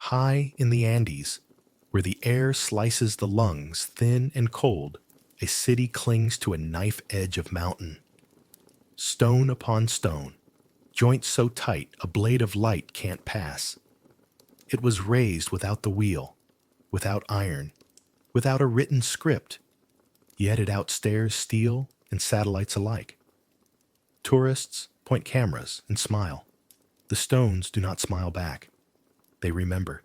High in the Andes, where the air slices the lungs thin and cold, a city clings to a knife edge of mountain. Stone upon stone, joints so tight a blade of light can't pass. It was raised without the wheel, without iron, without a written script, yet it outstares steel and satellites alike. Tourists point cameras and smile. The stones do not smile back. They remember.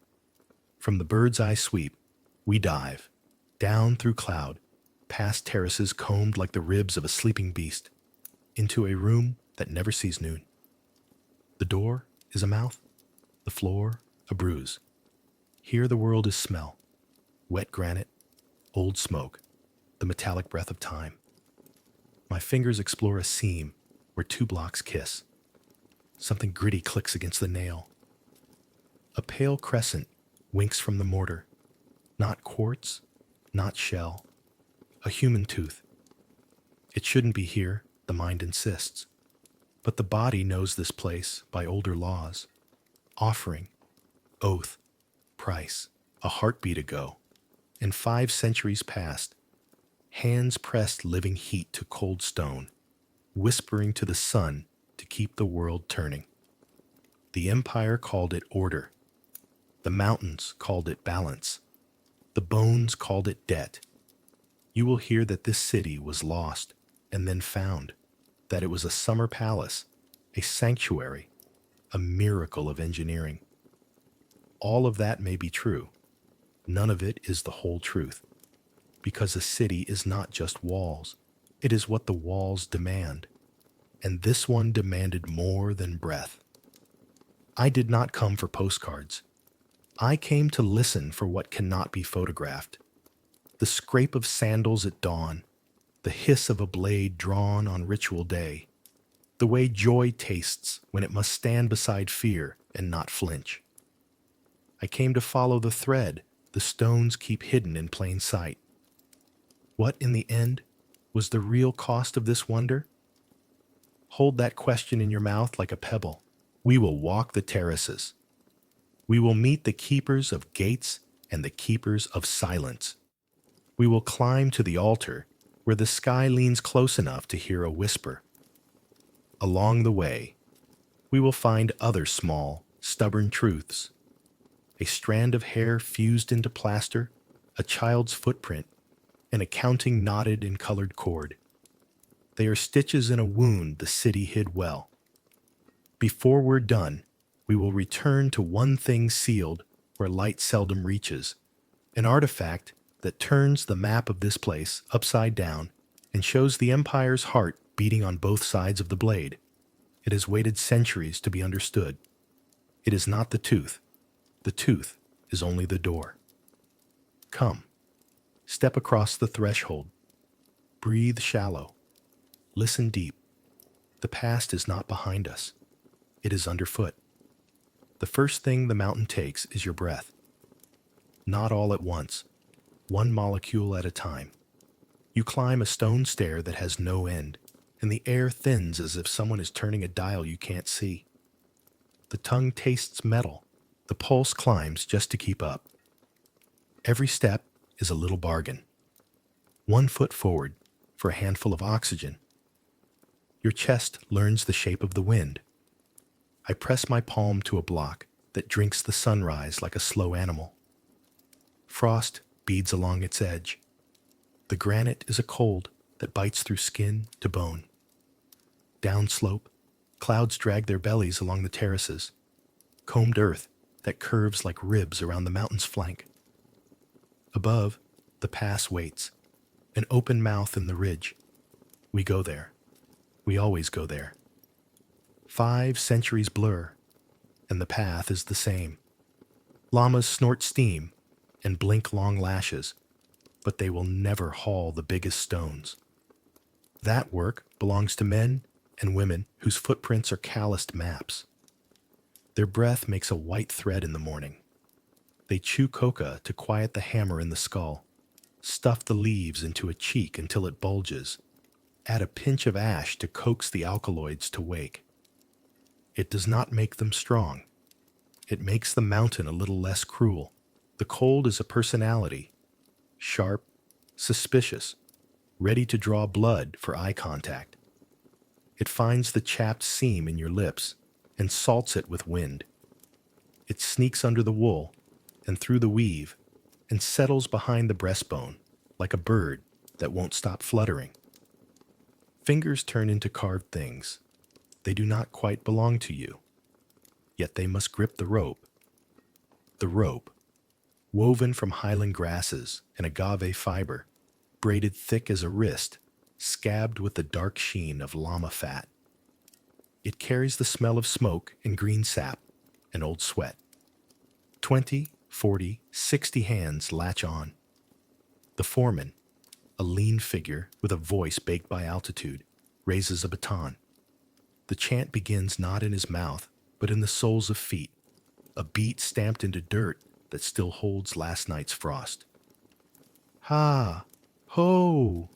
From the bird's eye sweep, we dive, down through cloud, past terraces combed like the ribs of a sleeping beast, into a room that never sees noon. The door is a mouth, the floor a bruise. Here the world is smell, wet granite, old smoke, the metallic breath of time. My fingers explore a seam where two blocks kiss. Something gritty clicks against the nail. A pale crescent winks from the mortar. Not quartz, not shell. A human tooth. It shouldn't be here, the mind insists. But the body knows this place by older laws. Offering, oath, price, a heartbeat ago. And 5 centuries past, hands pressed living heat to cold stone, whispering to the sun to keep the world turning. The empire called it order. The mountains called it balance. The bones called it debt. You will hear that this city was lost and then found, that it was a summer palace, a sanctuary, a miracle of engineering. All of that may be true. None of it is the whole truth, because a city is not just walls. It is what the walls demand, and this one demanded more than breath. I did not come for postcards. I came to listen for what cannot be photographed. The scrape of sandals at dawn, the hiss of a blade drawn on ritual day, the way joy tastes when it must stand beside fear and not flinch. I came to follow the thread the stones keep hidden in plain sight. What, in the end, was the real cost of this wonder? Hold that question in your mouth like a pebble. We will walk the terraces. We will meet the keepers of gates and the keepers of silence. We will climb to the altar where the sky leans close enough to hear a whisper. Along the way, we will find other small, stubborn truths. A strand of hair fused into plaster, a child's footprint, an accounting knotted in colored cord. They are stitches in a wound the city hid well. Before we're done, we will return to one thing sealed where light seldom reaches, an artifact that turns the map of this place upside down and shows the empire's heart beating on both sides of the blade. It has waited centuries to be understood. It is not the tooth. The tooth is only the door. Come, step across the threshold. Breathe shallow. Listen deep. The past is not behind us. It is underfoot. The first thing the mountain takes is your breath. Not all at once, one molecule at a time. You climb a stone stair that has no end, and the air thins as if someone is turning a dial you can't see. The tongue tastes metal. The pulse climbs just to keep up. Every step is a little bargain. 1 foot forward for a handful of oxygen. Your chest learns the shape of the wind. I press my palm to a block that drinks the sunrise like a slow animal. Frost beads along its edge. The granite is a cold that bites through skin to bone. Downslope, clouds drag their bellies along the terraces. Combed earth that curves like ribs around the mountain's flank. Above, the pass waits, an open mouth in the ridge. We go there. We always go there. 5 centuries blur, and the path is the same. Llamas snort steam and blink long lashes, but they will never haul the biggest stones. That work belongs to men and women whose footprints are calloused maps. Their breath makes a white thread in the morning. They chew coca to quiet the hammer in the skull, stuff the leaves into a cheek until it bulges, add a pinch of ash to coax the alkaloids to wake. It does not make them strong. It makes the mountain a little less cruel. The cold is a personality, sharp, suspicious, ready to draw blood for eye contact. It finds the chapped seam in your lips and salts it with wind. It sneaks under the wool and through the weave and settles behind the breastbone like a bird that won't stop fluttering. Fingers turn into carved things. They do not quite belong to you, yet they must grip the rope. The rope, woven from highland grasses and agave fiber, braided thick as a wrist, scabbed with the dark sheen of llama fat. It carries the smell of smoke and green sap and old sweat. 20, 40, 60 hands latch on. The foreman, a lean figure with a voice baked by altitude, raises a baton. The chant begins not in his mouth, but in the soles of feet, a beat stamped into dirt that still holds last night's frost. Ha! Ho!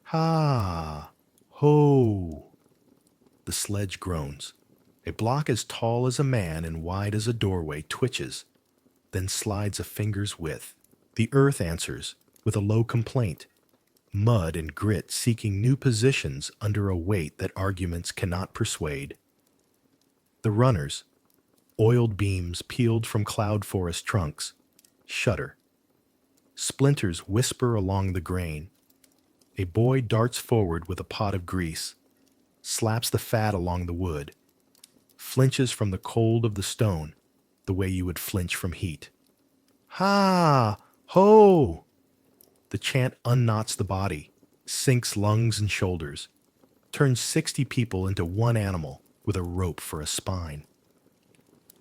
Ha! Ho! The sledge groans. A block as tall as a man and wide as a doorway twitches, then slides a finger's width. The earth answers with a low complaint, mud and grit seeking new positions under a weight that arguments cannot persuade. The runners, oiled beams peeled from cloud forest trunks, shudder. Splinters whisper along the grain. A boy darts forward with a pot of grease, slaps the fat along the wood, flinches from the cold of the stone the way you would flinch from heat. Ha! Ho! The chant unknots the body, sinks lungs and shoulders, turns 60 people into one animal with a rope for a spine.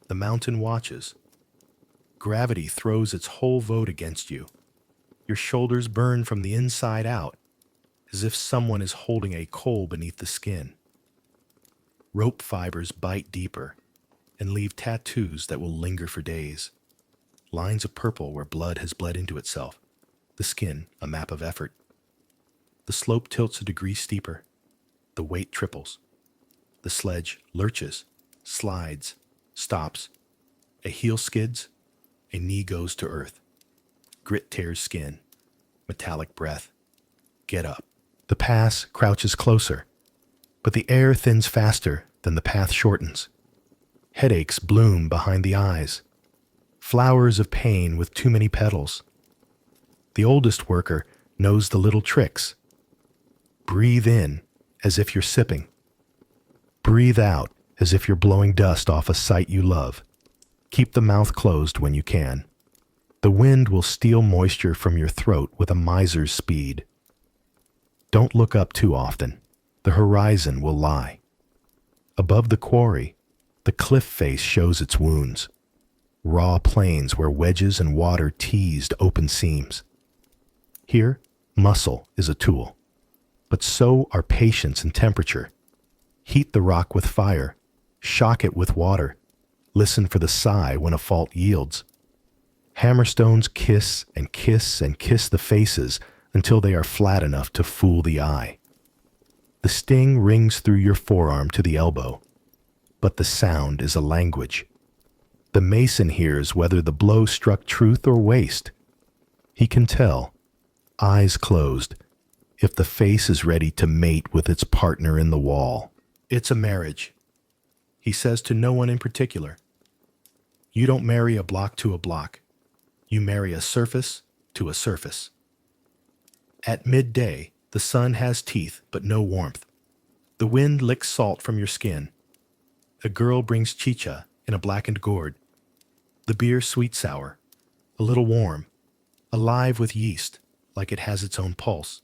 The mountain watches. Gravity throws its whole vote against you. Your shoulders burn from the inside out, as if someone is holding a coal beneath the skin. Rope fibers bite deeper and leave tattoos that will linger for days. Lines of purple where blood has bled into itself. The skin, a map of effort. The slope tilts a degree steeper. The weight triples. The sledge lurches, slides, stops. A heel skids, a knee goes to earth. Grit tears skin, metallic breath. Get up. The pass crouches closer, but the air thins faster than the path shortens. Headaches bloom behind the eyes. Flowers of pain with too many petals. The oldest worker knows the little tricks. Breathe in as if you're sipping. Breathe out as if you're blowing dust off a sight you love. Keep the mouth closed when you can. The wind will steal moisture from your throat with a miser's speed. Don't look up too often. The horizon will lie. Above the quarry, the cliff face shows its wounds. Raw plains where wedges and water teased open seams. Here, muscle is a tool, but so are patience and temperature. Heat the rock with fire, shock it with water, listen for the sigh when a fault yields. Hammerstones kiss and kiss and kiss the faces until they are flat enough to fool the eye. The sting rings through your forearm to the elbow, but the sound is a language. The mason hears whether the blow struck truth or waste. He can tell, eyes closed, if the face is ready to mate with its partner in the wall. It's a marriage, he says to no one in particular. You don't marry a block to a block. You marry a surface to a surface. At midday, the sun has teeth but no warmth. The wind licks salt from your skin. A girl brings chicha in a blackened gourd. The beer sweet sour, a little warm, alive with yeast, like it has its own pulse.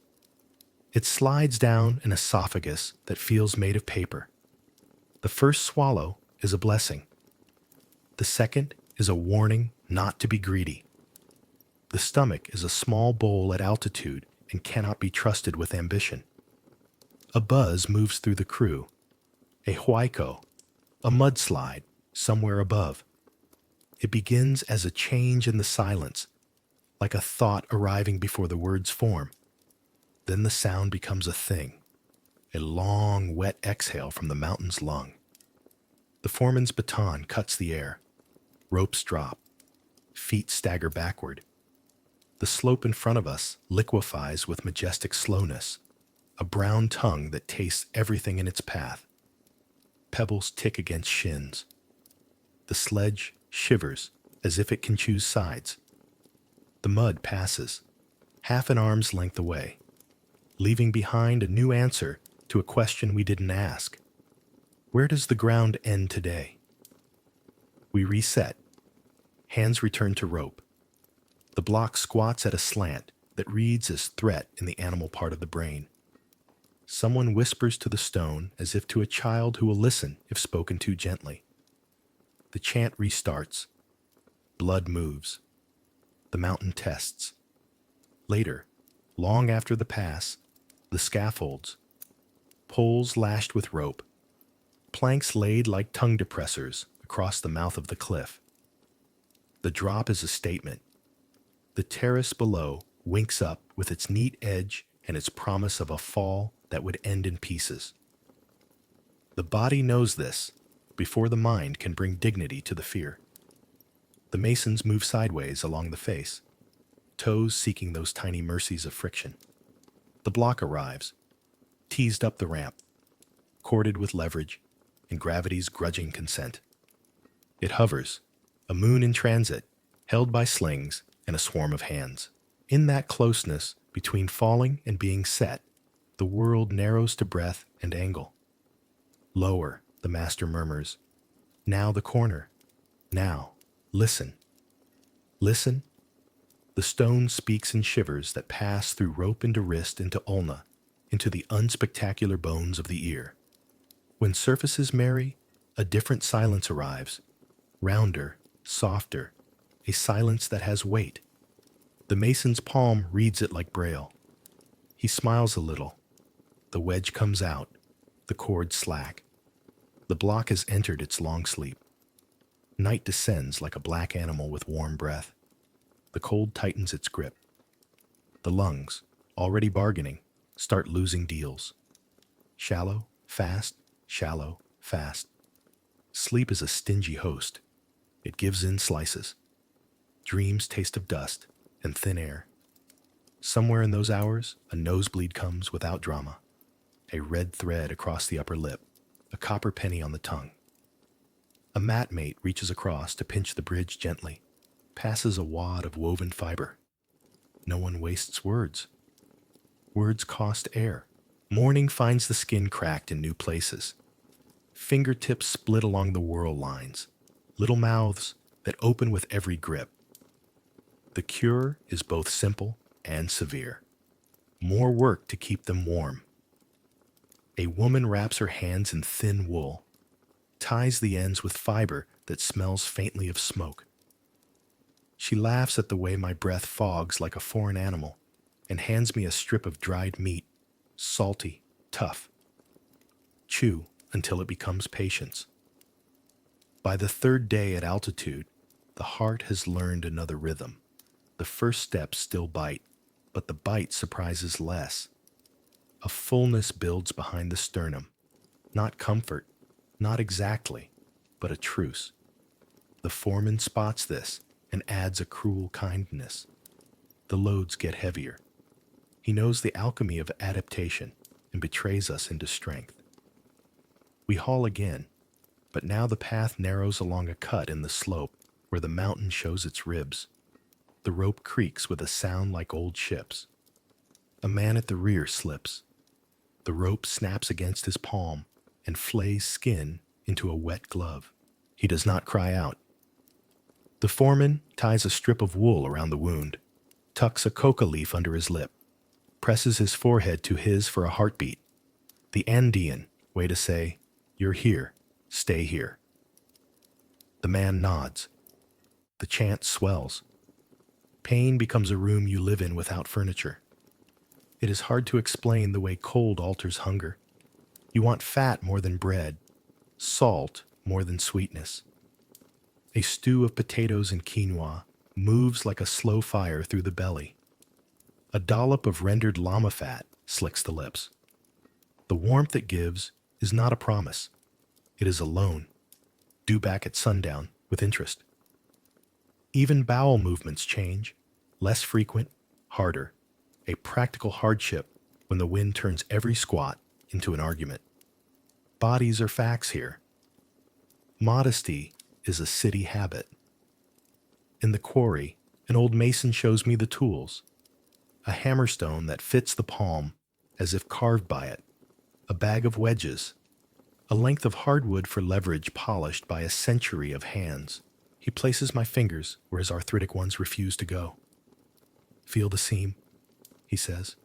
It slides down an esophagus that feels made of paper. The first swallow is a blessing. The second is a warning not to be greedy. The stomach is a small bowl at altitude and cannot be trusted with ambition. A buzz moves through the crew. A huayco, a mudslide, somewhere above. It begins as a change in the silence, like a thought arriving before the words form. Then the sound becomes a thing, a long, wet exhale from the mountain's lung. The foreman's baton cuts the air. Ropes drop. Feet stagger backward. The slope in front of us liquefies with majestic slowness, a brown tongue that tastes everything in its path. Pebbles tick against shins. The sledge shivers as if it can choose sides. The mud passes, half an arm's length away, leaving behind a new answer to a question we didn't ask. Where does the ground end today? We reset. Hands return to rope. The block squats at a slant that reads as threat in the animal part of the brain. Someone whispers to the stone as if to a child who will listen if spoken to gently. The chant restarts. Blood moves. The mountain tests. Later, long after the pass, the scaffolds. Poles lashed with rope. Planks laid like tongue depressors across the mouth of the cliff. The drop is a statement. The terrace below winks up with its neat edge and its promise of a fall that would end in pieces. The body knows this before the mind can bring dignity to the fear. The masons move sideways along the face, toes seeking those tiny mercies of friction. The block arrives, teased up the ramp, corded with leverage and gravity's grudging consent. It hovers, a moon in transit, held by slings and a swarm of hands. In that closeness between falling and being set, the world narrows to breath and angle. Lower, the master murmurs. Now the corner. Now, listen. Listen. The stone speaks in shivers that pass through rope into wrist into ulna, into the unspectacular bones of the ear. When surfaces marry, a different silence arrives. Rounder, softer, a silence that has weight. The mason's palm reads it like braille. He smiles a little. The wedge comes out, the cord slack. The block has entered its long sleep. Night descends like a black animal with warm breath. The cold tightens its grip. The lungs, already bargaining, start losing deals. Shallow, fast, shallow, fast. Sleep is a stingy host. It gives in slices. Dreams taste of dust and thin air. Somewhere in those hours, a nosebleed comes without drama. A red thread across the upper lip, a copper penny on the tongue. A mat mate reaches across to pinch the bridge gently, passes a wad of woven fiber. No one wastes words. Words cost air. Morning finds the skin cracked in new places. Fingertips split along the whorl lines, little mouths that open with every grip. The cure is both simple and severe. More work to keep them warm. A woman wraps her hands in thin wool, ties the ends with fiber that smells faintly of smoke. She laughs at the way my breath fogs like a foreign animal and hands me a strip of dried meat, salty, tough. Chew until it becomes patience. By the third day at altitude, the heart has learned another rhythm. The first steps still bite, but the bite surprises less. A fullness builds behind the sternum. Not comfort, not exactly, but a truce. The foreman spots this and adds a cruel kindness. The loads get heavier. He knows the alchemy of adaptation and betrays us into strength. We haul again, but now the path narrows along a cut in the slope where the mountain shows its ribs. The rope creaks with a sound like old ships. A man at the rear slips. The rope snaps against his palm and flays skin into a wet glove. He does not cry out. The foreman ties a strip of wool around the wound, tucks a coca leaf under his lip, presses his forehead to his for a heartbeat. The Andean way to say, "You're here, stay here." The man nods. The chant swells. Pain becomes a room you live in without furniture. It is hard to explain the way cold alters hunger. You want fat more than bread, salt more than sweetness. A stew of potatoes and quinoa moves like a slow fire through the belly. A dollop of rendered llama fat slicks the lips. The warmth it gives is not a promise. It is a loan, due back at sundown with interest. Even bowel movements change, less frequent, harder, a practical hardship when the wind turns every squat into an argument. Bodies are facts here. Modesty is a city habit. In the quarry, an old mason shows me the tools, a hammerstone that fits the palm as if carved by it, a bag of wedges, a length of hardwood for leverage polished by a century of hands. He places my fingers where his arthritic ones refuse to go. Feel the seam, he says.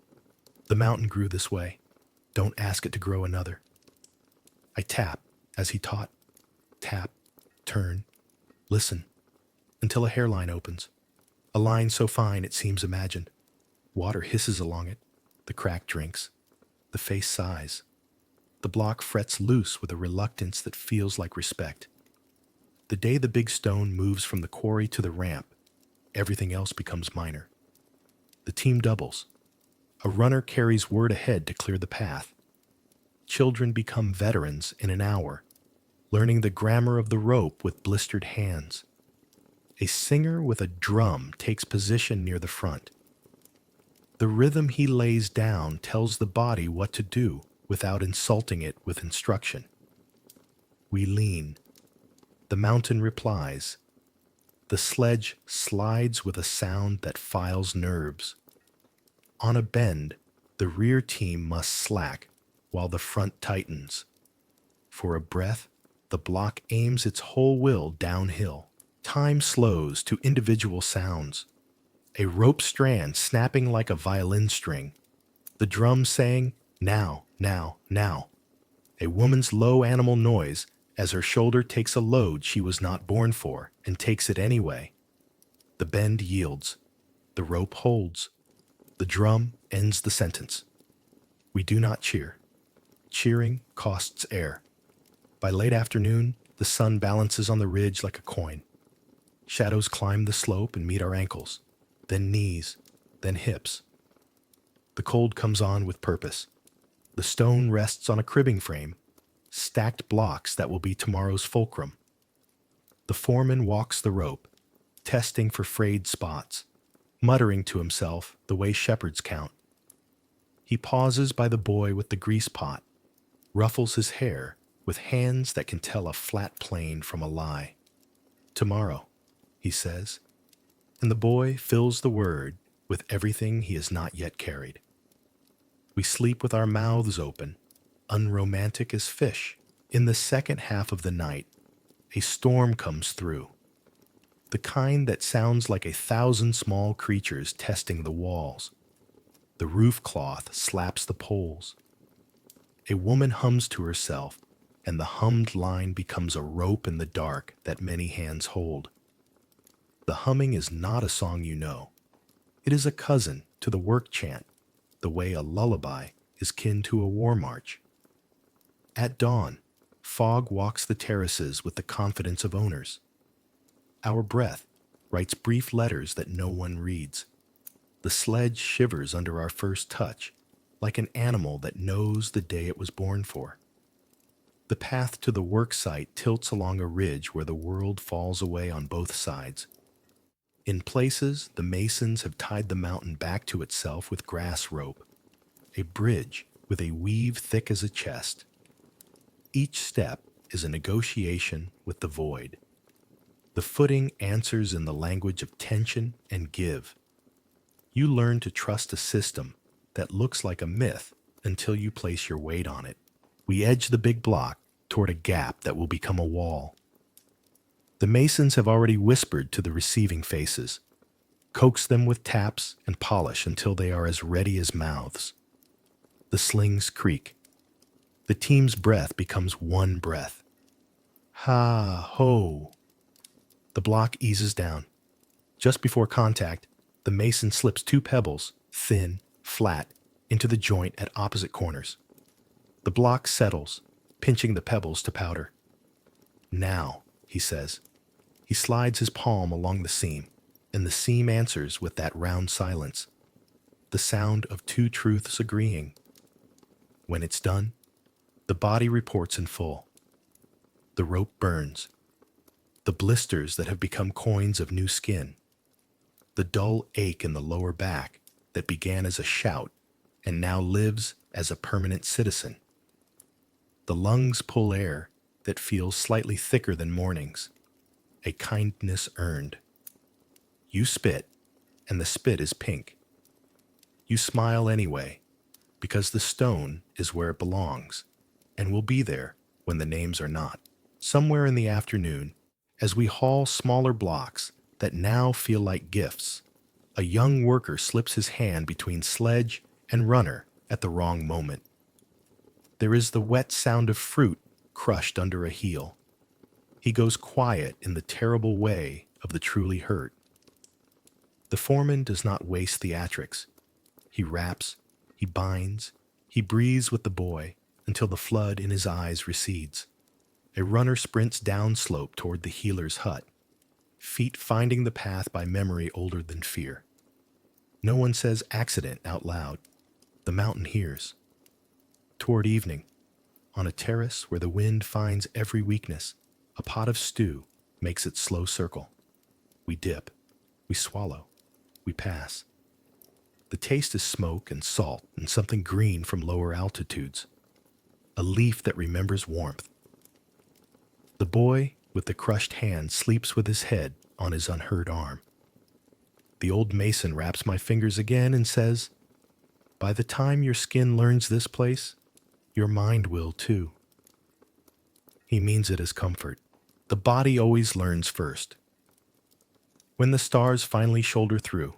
The mountain grew this way. Don't ask it to grow another. I tap, as he taught. Tap, turn, listen, until a hairline opens. A line so fine it seems imagined. Water hisses along it. The crack drinks. The face sighs. The block frets loose with a reluctance that feels like respect. The day the big stone moves from the quarry to the ramp, everything else becomes minor. The team doubles. A runner carries word ahead to clear the path. Children become veterans in an hour, learning the grammar of the rope with blistered hands. A singer with a drum takes position near the front. The rhythm he lays down tells the body what to do without insulting it with instruction. We lean. The mountain replies. The sledge slides with a sound that files nerves. On a bend, the rear team must slack while the front tightens. For a breath, the block aims its whole will downhill. Time slows to individual sounds. A rope strand snapping like a violin string. The drum saying, now, now, now. A woman's low animal noise as her shoulder takes a load she was not born for and takes it anyway. The bend yields. The rope holds. The drum ends the sentence. We do not cheer. Cheering costs air. By late afternoon, the sun balances on the ridge like a coin. Shadows climb the slope and meet our ankles, then knees, then hips. The cold comes on with purpose. The stone rests on a cribbing frame, stacked blocks that will be tomorrow's fulcrum. The foreman walks the rope, testing for frayed spots, muttering to himself the way shepherds count. He pauses by the boy with the grease pot, ruffles his hair with hands that can tell a flat plane from a lie. Tomorrow, he says, and the boy fills the word with everything he has not yet carried. We sleep with our mouths open, unromantic as fish. In the second half of the night, a storm comes through, the kind that sounds like 1,000 small creatures testing the walls. The roof cloth slaps the poles. A woman hums to herself, and the hummed line becomes a rope in the dark that many hands hold. The humming is not a song you know. It is a cousin to the work chant, the way a lullaby is kin to a war march. At dawn, fog walks the terraces with the confidence of owners. Our breath writes brief letters that no one reads. The sledge shivers under our first touch, like an animal that knows the day it was born for. The path to the work site tilts along a ridge where the world falls away on both sides. In places, the masons have tied the mountain back to itself with grass rope, a bridge with a weave thick as a chest. Each step is a negotiation with the void. The footing answers in the language of tension and give. You learn to trust a system that looks like a myth until you place your weight on it. We edge the big block toward a gap that will become a wall. The masons have already whispered to the receiving faces, coax them with taps and polish until they are as ready as mouths. The slings creak. The team's breath becomes one breath. Ha, ho. The block eases down. Just before contact, the mason slips 2 pebbles, thin, flat, into the joint at opposite corners. The block settles, pinching the pebbles to powder. Now, he says. He slides his palm along the seam, and the seam answers with that round silence, the sound of 2 truths agreeing. When it's done, the body reports in full. The rope burns. the blisters that have become coins of new skin, the dull ache in the lower back that began as a shout and now lives as a permanent citizen. The lungs pull air that feels slightly thicker than mornings, a kindness earned. You spit, and the spit is pink. You smile anyway, because the stone is where it belongs, and will be there when the names are not. Somewhere in the afternoon, as we haul smaller blocks that now feel like gifts, a young worker slips his hand between sledge and runner at the wrong moment. There is the wet sound of fruit crushed under a heel. He goes quiet in the terrible way of the truly hurt. The foreman does not waste theatrics. He wraps, he binds, he breathes with the boy until the flood in his eyes recedes. A runner sprints downslope toward the healer's hut, feet finding the path by memory older than fear. No one says accident out loud. The mountain hears. Toward evening, on a terrace where the wind finds every weakness, a pot of stew makes its slow circle. We dip, we swallow, we pass. The taste is smoke and salt and something green from lower altitudes, a leaf that remembers warmth. The boy with the crushed hand sleeps with his head on his unhurt arm. The old mason wraps my fingers again and says, "By the time your skin learns this place, your mind will too." He means it as comfort. The body always learns first. When the stars finally shoulder through,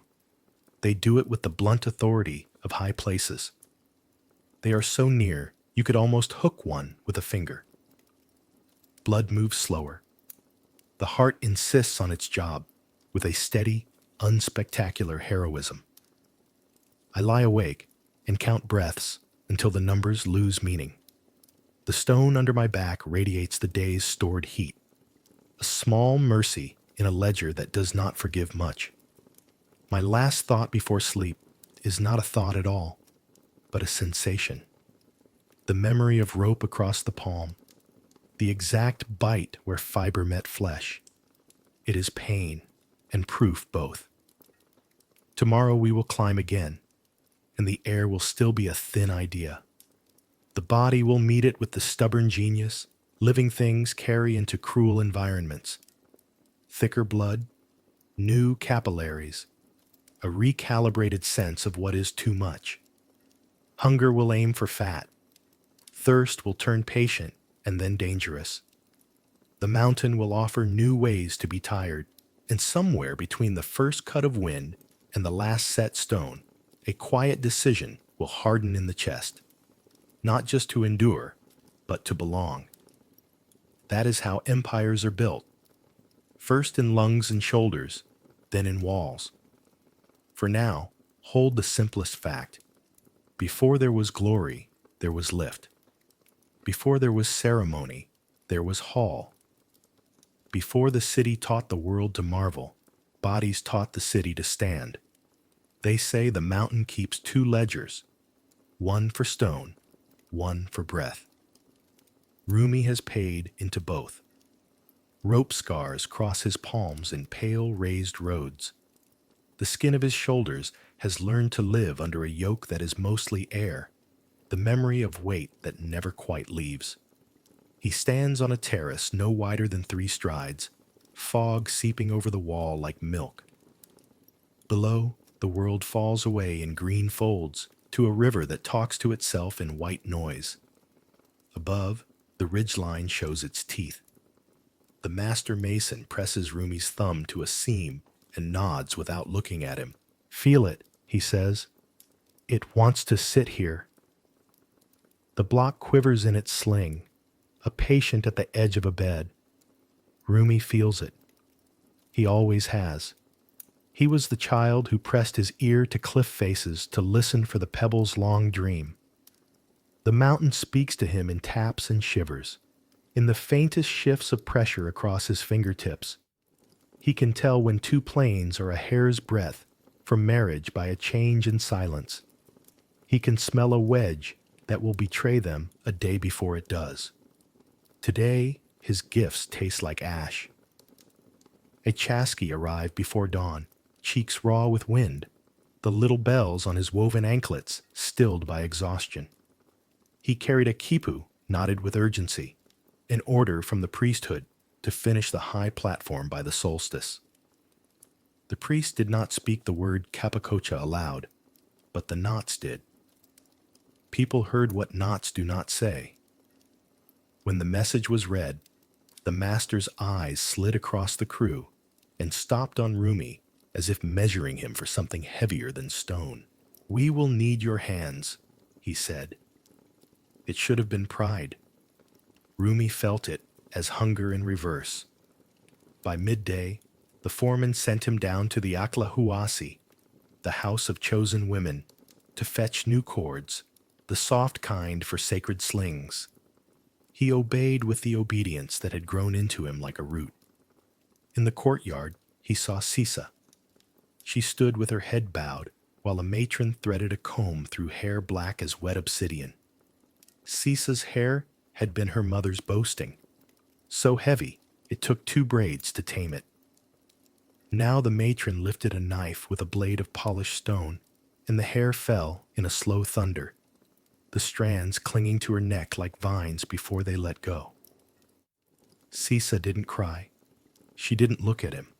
they do it with the blunt authority of high places. They are so near, you could almost hook one with a finger. Blood moves slower. The heart insists on its job with a steady, unspectacular heroism. I lie awake and count breaths until the numbers lose meaning. The stone under my back radiates the day's stored heat, a small mercy in a ledger that does not forgive much. My last thought before sleep is not a thought at all, but a sensation. The memory of rope across the palm, the exact bite where fiber met flesh. It is pain and proof both. Tomorrow we will climb again, and the air will still be a thin idea. The body will meet it with the stubborn genius living things carry into cruel environments. Thicker blood, new capillaries, a recalibrated sense of what is too much. Hunger will aim for fat. Thirst will turn patient and then dangerous. The mountain will offer new ways to be tired, and somewhere between the first cut of wind and the last set stone, a quiet decision will harden in the chest, not just to endure, but to belong. That is how empires are built, first in lungs and shoulders, then in walls. For now, hold the simplest fact. Before there was glory, there was lift. Before there was ceremony, there was hall. Before the city taught the world to marvel, bodies taught the city to stand. They say the mountain keeps two ledgers, one for stone, one for breath. Rumi has paid into both. Rope scars cross his palms in pale raised roads. The skin of his shoulders has learned to live under a yoke that is mostly air, the memory of weight that never quite leaves. He stands on a terrace no wider than 3 strides, fog seeping over the wall like milk. Below, the world falls away in green folds to a river that talks to itself in white noise. Above, the ridgeline shows its teeth. The master mason presses Rumi's thumb to a seam and nods without looking at him. "Feel it," he says. "It wants to sit here." The block quivers in its sling, a patient at the edge of a bed. Rumi feels it. He always has. He was the child who pressed his ear to cliff faces to listen for the pebble's long dream. The mountain speaks to him in taps and shivers, in the faintest shifts of pressure across his fingertips. He can tell when 2 planes are a hair's breadth from marriage by a change in silence. He can smell a wedge that will betray them a day before it does. Today, his gifts taste like ash. A chasqui arrived before dawn, cheeks raw with wind, the little bells on his woven anklets stilled by exhaustion. He carried a quipu knotted with urgency, an order from the priesthood to finish the high platform by the solstice. The priest did not speak the word capacocha aloud, but the knots did. People heard what knots do not say. When the message was read, the master's eyes slid across the crew and stopped on Rumi as if measuring him for something heavier than stone. "We will need your hands," he said. It should have been pride. Rumi felt it as hunger in reverse. By midday, the foreman sent him down to the Aklahuasi, the house of chosen women, to fetch new cords, the soft kind for sacred slings. He obeyed with the obedience that had grown into him like a root. In the courtyard, he saw Sisa. She stood with her head bowed, while a matron threaded a comb through hair black as wet obsidian. Sisa's hair had been her mother's boasting, so heavy it took 2 braids to tame it. Now the matron lifted a knife with a blade of polished stone, and the hair fell in a slow thunder, the strands clinging to her neck like vines before they let go. Sisa didn't cry. She didn't look at him.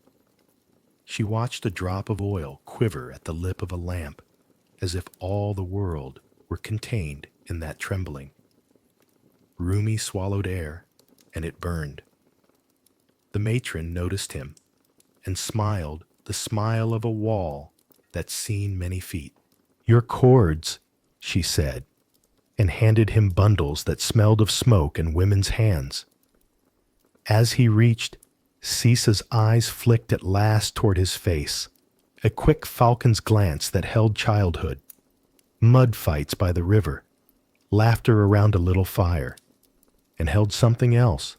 She watched a drop of oil quiver at the lip of a lamp, as if all the world were contained in that trembling. Rumi swallowed air, and it burned. The matron noticed him and smiled the smile of a wall that's seen many feet. "Your cords," she said, and handed him bundles that smelled of smoke and women's hands. As he reached, Sisa's eyes flicked at last toward his face, a quick falcon's glance that held childhood, mud fights by the river, laughter around a little fire, and held something else,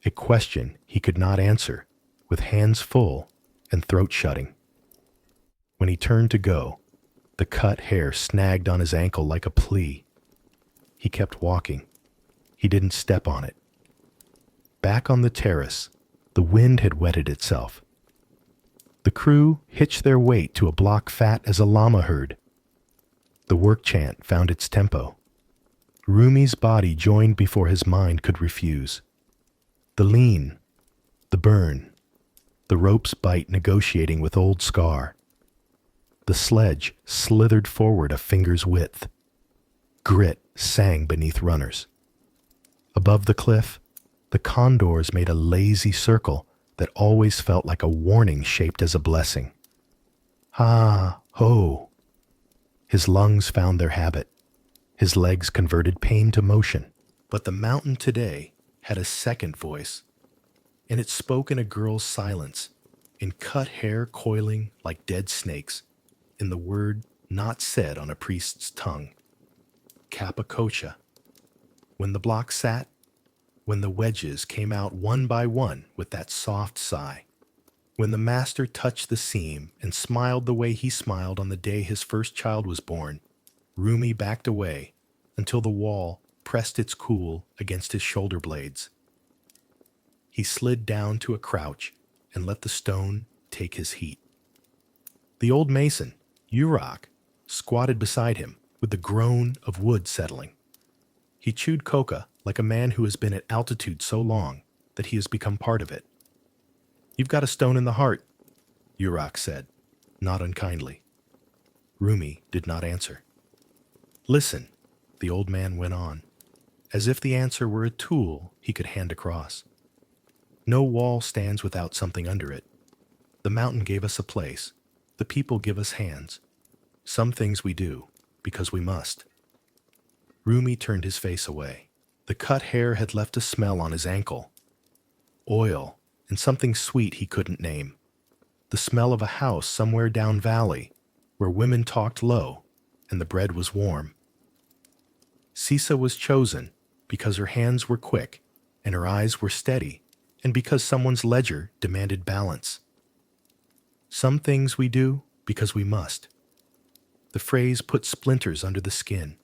a question he could not answer, with hands full and throat shutting. When he turned to go, the cut hair snagged on his ankle like a plea. He kept walking. He didn't step on it. Back on the terrace, the wind had wetted itself. The crew hitched their weight to a block fat as a llama herd. The work chant found its tempo. Rumi's body joined before his mind could refuse. The lean, the burn, the rope's bite negotiating with old scar. The sledge slithered forward a finger's width. Grit sang beneath runners. Above the cliff, the condors made a lazy circle that always felt like a warning shaped as a blessing. Ha, ho. His lungs found their habit. His legs converted pain to motion. But the mountain today had a second voice, and it spoke in a girl's silence, in cut hair coiling like dead snakes, in the word not said on a priest's tongue. Capacocha. When the block sat, when the wedges came out one by one with that soft sigh, when the master touched the seam and smiled the way he smiled on the day his first child was born, Rumi backed away until the wall pressed its cool against his shoulder blades. He slid down to a crouch and let the stone take his heat. The old mason, Urak, squatted beside him with the groan of wood settling. He chewed coca like a man who has been at altitude so long that he has become part of it. "You've got a stone in the heart," Urak said, not unkindly. Rumi did not answer. "Listen," the old man went on, as if the answer were a tool he could hand across. "No wall stands without something under it. The mountain gave us a place. The people give us hands. Some things we do because we must." Rumi turned his face away. The cut hair had left a smell on his ankle. Oil and something sweet he couldn't name. The smell of a house somewhere down valley where women talked low and the bread was warm. Sisa was chosen because her hands were quick and her eyes were steady and because someone's ledger demanded balance. Some things we do because we must. The phrase put splinters under the skin.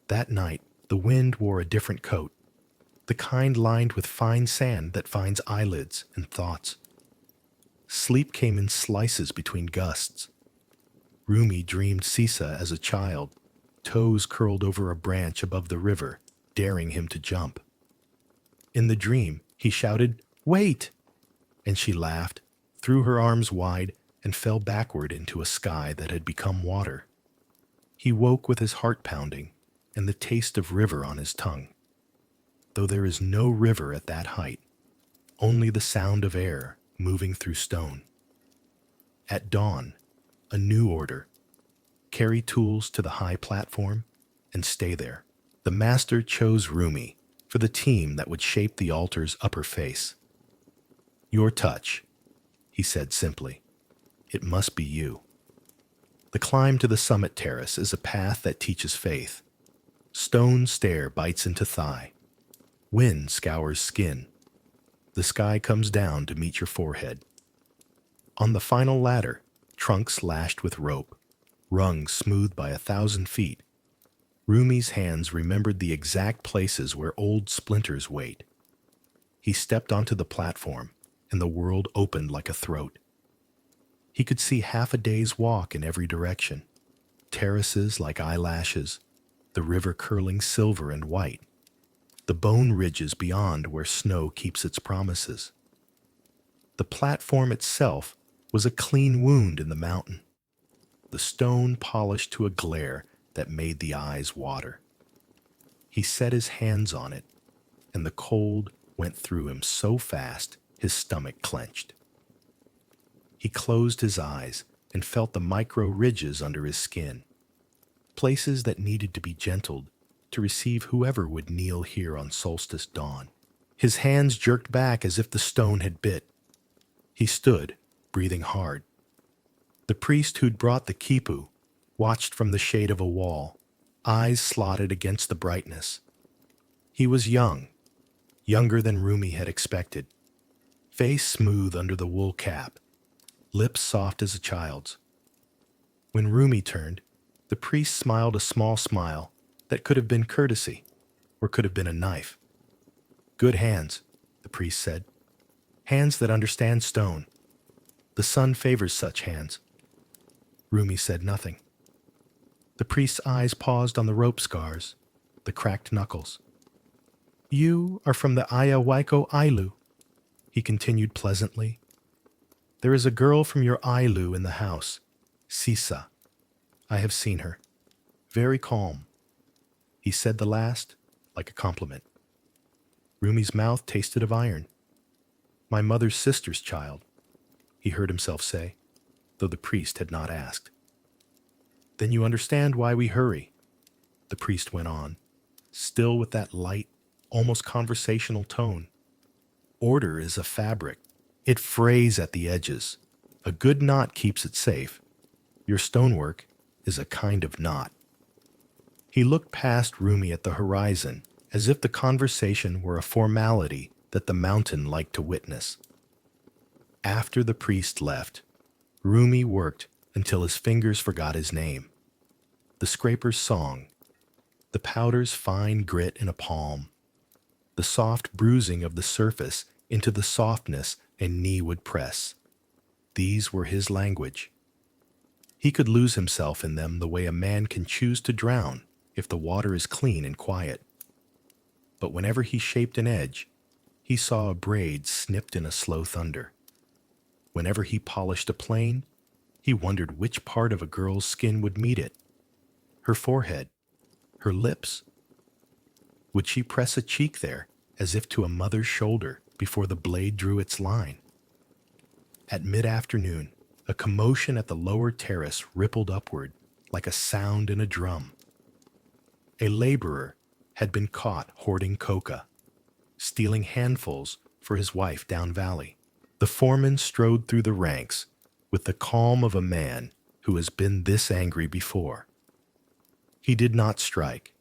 That night, the wind wore a different coat, the kind lined with fine sand that finds eyelids and thoughts. Sleep came in slices between gusts. Rumi dreamed Sisa as a child, toes curled over a branch above the river, daring him to jump. In the dream, he shouted, "Wait!" and she laughed, threw her arms wide, and fell backward into a sky that had become water. He woke with his heart pounding and the taste of river on his tongue. Though there is no river at that height, only the sound of air moving through stone. At dawn, a new order. Carry tools to the high platform and stay there. The master chose Rumi for the team that would shape the altar's upper face. "Your touch," he said simply. "It must be you." The climb to the summit terrace is a path that teaches faith. Stone stair bites into thigh. Wind scours skin. The sky comes down to meet your forehead. On the final ladder, trunks lashed with rope, rungs smoothed by 1,000 feet, Rumi's hands remembered the exact places where old splinters wait. He stepped onto the platform, and the world opened like a throat. He could see half a day's walk in every direction, terraces like eyelashes, the river curling silver and white, the bone ridges beyond where snow keeps its promises. The platform itself was a clean wound in the mountain, the stone polished to a glare that made the eyes water. He set his hands on it, and the cold went through him so fast his stomach clenched. He closed his eyes and felt the micro ridges under his skin, places that needed to be gentled to receive whoever would kneel here on solstice dawn. His hands jerked back as if the stone had bit. He stood, breathing hard. The priest who'd brought the quipu watched from the shade of a wall, eyes slotted against the brightness. He was young, younger than Rumi had expected, face smooth under the wool cap, lips soft as a child's. When Rumi turned, the priest smiled a small smile that could have been courtesy or could have been a knife. "Good hands," the priest said. "Hands that understand stone. The sun favors such hands." Rumi said nothing. The priest's eyes paused on the rope scars, the cracked knuckles. "You are from the Ayahuayco Ailu," he continued pleasantly. "There is a girl from your Ailu in the house, Sisa. I have seen her. Very calm." He said the last like a compliment. Rumi's mouth tasted of iron. "My mother's sister's child," he heard himself say, though the priest had not asked. "Then you understand why we hurry," the priest went on, still with that light, almost conversational tone. "Order is a fabric. It frays at the edges. A good knot keeps it safe. Your stonework is a kind of knot." He looked past Rumi at the horizon, as if the conversation were a formality that the mountain liked to witness. After the priest left, Rumi worked until his fingers forgot his name. The scraper's song, the powder's fine grit in a palm, the soft bruising of the surface into the softness a knee would press. These were his language. He could lose himself in them the way a man can choose to drown if the water is clean and quiet. But whenever he shaped an edge, he saw a braid snipped in a slow thunder. Whenever he polished a plane, he wondered which part of a girl's skin would meet it. Her forehead, her lips. Would she press a cheek there, as if to a mother's shoulder, before the blade drew its line? At mid-afternoon, a commotion at the lower terrace rippled upward like a sound in a drum. A laborer had been caught hoarding coca, stealing handfuls for his wife down valley. The foreman strode through the ranks with the calm of a man who has been this angry before. He did not strike.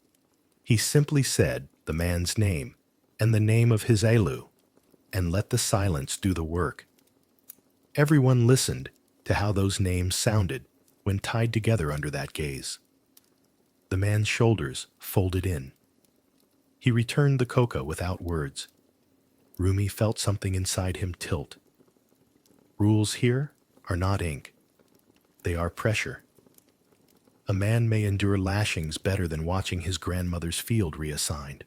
He simply said the man's name and the name of his Elu, and let the silence do the work. Everyone listened to how those names sounded when tied together under that gaze. The man's shoulders folded in. He returned the coca without words. Rumi felt something inside him tilt. Rules here are not ink. They are pressure. A man may endure lashings better than watching his grandmother's field reassigned.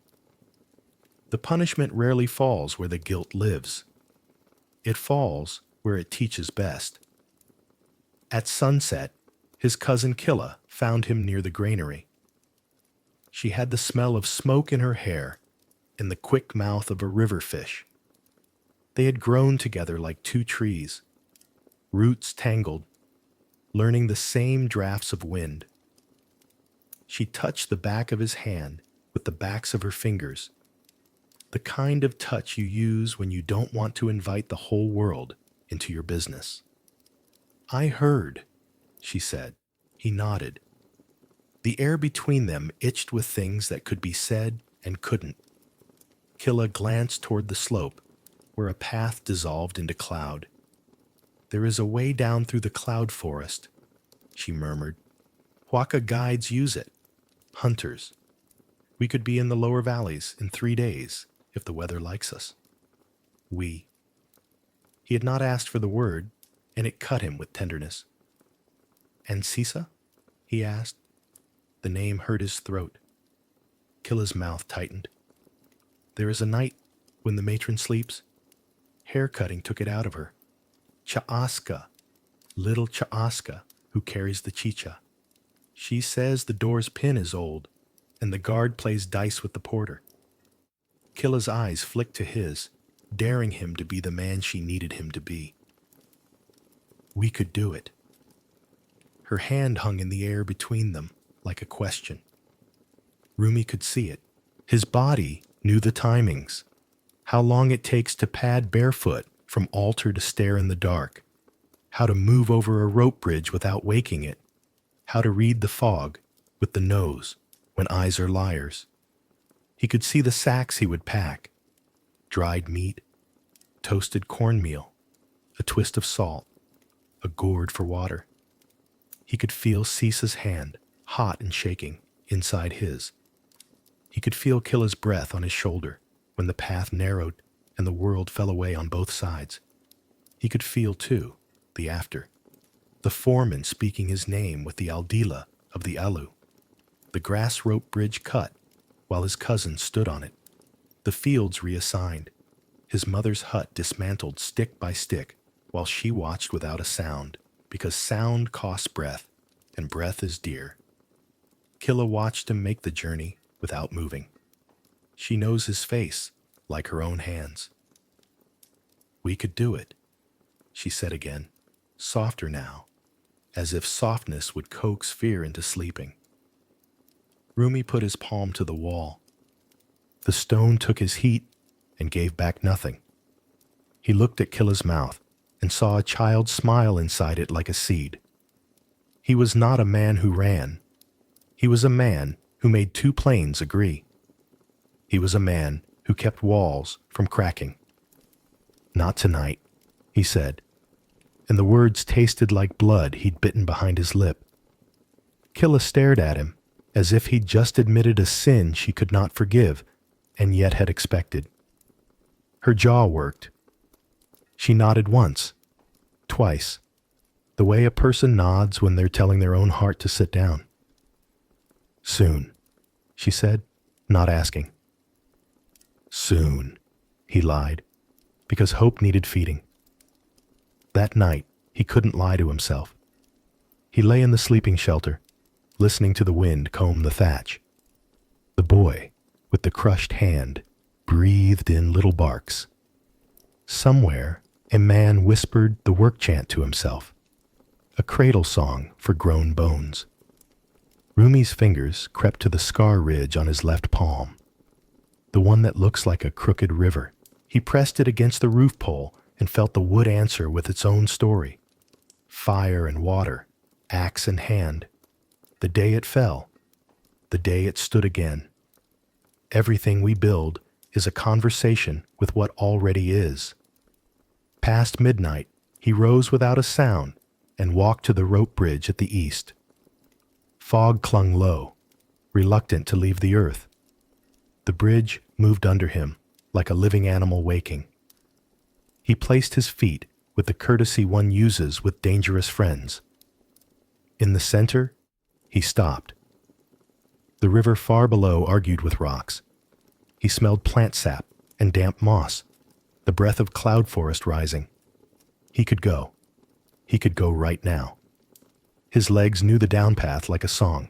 The punishment rarely falls where the guilt lives. It falls where it teaches best. At sunset, his cousin Killa found him near the granary. She had the smell of smoke in her hair and the quick mouth of a river fish. They had grown together like two trees, roots tangled, learning the same drafts of wind. She touched the back of his hand with the backs of her fingers, the kind of touch you use when you don't want to invite the whole world into your business. "I heard," she said. He nodded. The air between them itched with things that could be said and couldn't. Killa glanced toward the slope, where a path dissolved into cloud. "There is a way down through the cloud forest," she murmured. "Huaca guides use it. Hunters. We could be in the lower valleys in 3 days, if the weather likes us." We. He had not asked for the word, and it cut him with tenderness. "And Sisa?" he asked. The name hurt his throat. Killa's mouth tightened. "There is a night when the matron sleeps. Hair-cutting took it out of her. Chaaska, little Chaaska, who carries the chicha. She says the door's pin is old, and the guard plays dice with the porter." Killa's eyes flicked to his, daring him to be the man she needed him to be. "We could do it." Her hand hung in the air between them, like a question. Rumi could see it. His body knew the timings, how long it takes to pad barefoot from altar to stare in the dark, how to move over a rope bridge without waking it, how to read the fog with the nose when eyes are liars. He could see the sacks he would pack: dried meat, toasted cornmeal, a twist of salt, a gourd for water. He could feel Sisa's hand, hot and shaking, inside his. He could feel Killa's breath on his shoulder when the path narrowed and the world fell away on both sides. He could feel, too, the after. The foreman speaking his name with the aldila of the alu. The grass rope bridge cut while his cousin stood on it. The fields reassigned. His mother's hut dismantled stick by stick while she watched without a sound, because sound costs breath, and breath is dear. Killa watched him make the journey without moving. She knows his face like her own hands. "We could do it," she said again, softer now, as if softness would coax fear into sleeping. Rumi put his palm to the wall. The stone took his heat and gave back nothing. He looked at Killa's mouth and saw a child smile inside it like a seed. He was not a man who ran. He was a man who made two planes agree. He was a man who kept walls from cracking. "Not tonight," he said, and the words tasted like blood he'd bitten behind his lip. Killa stared at him as if he'd just admitted a sin she could not forgive and yet had expected. Her jaw worked. She nodded once, twice, the way a person nods when they're telling their own heart to sit down. "Soon," she said, not asking. "Soon," he lied, because hope needed feeding. That night, he couldn't lie to himself. He lay in the sleeping shelter, listening to the wind comb the thatch. The boy, with the crushed hand, breathed in little barks. Somewhere, a man whispered the work chant to himself, a cradle song for grown bones. Rumi's fingers crept to the scar ridge on his left palm, the one that looks like a crooked river. He pressed it against the roof pole and felt the wood answer with its own story. Fire and water, axe and hand. The day it fell, the day it stood again. Everything we build is a conversation with what already is. Past midnight, he rose without a sound and walked to the rope bridge at the east. Fog clung low, reluctant to leave the earth. The bridge moved under him like a living animal waking. He placed his feet with the courtesy one uses with dangerous friends. In the center, he stopped. The river far below argued with rocks. He smelled plant sap and damp moss, the breath of cloud forest rising. He could go. He could go right now. His legs knew the down path like a song.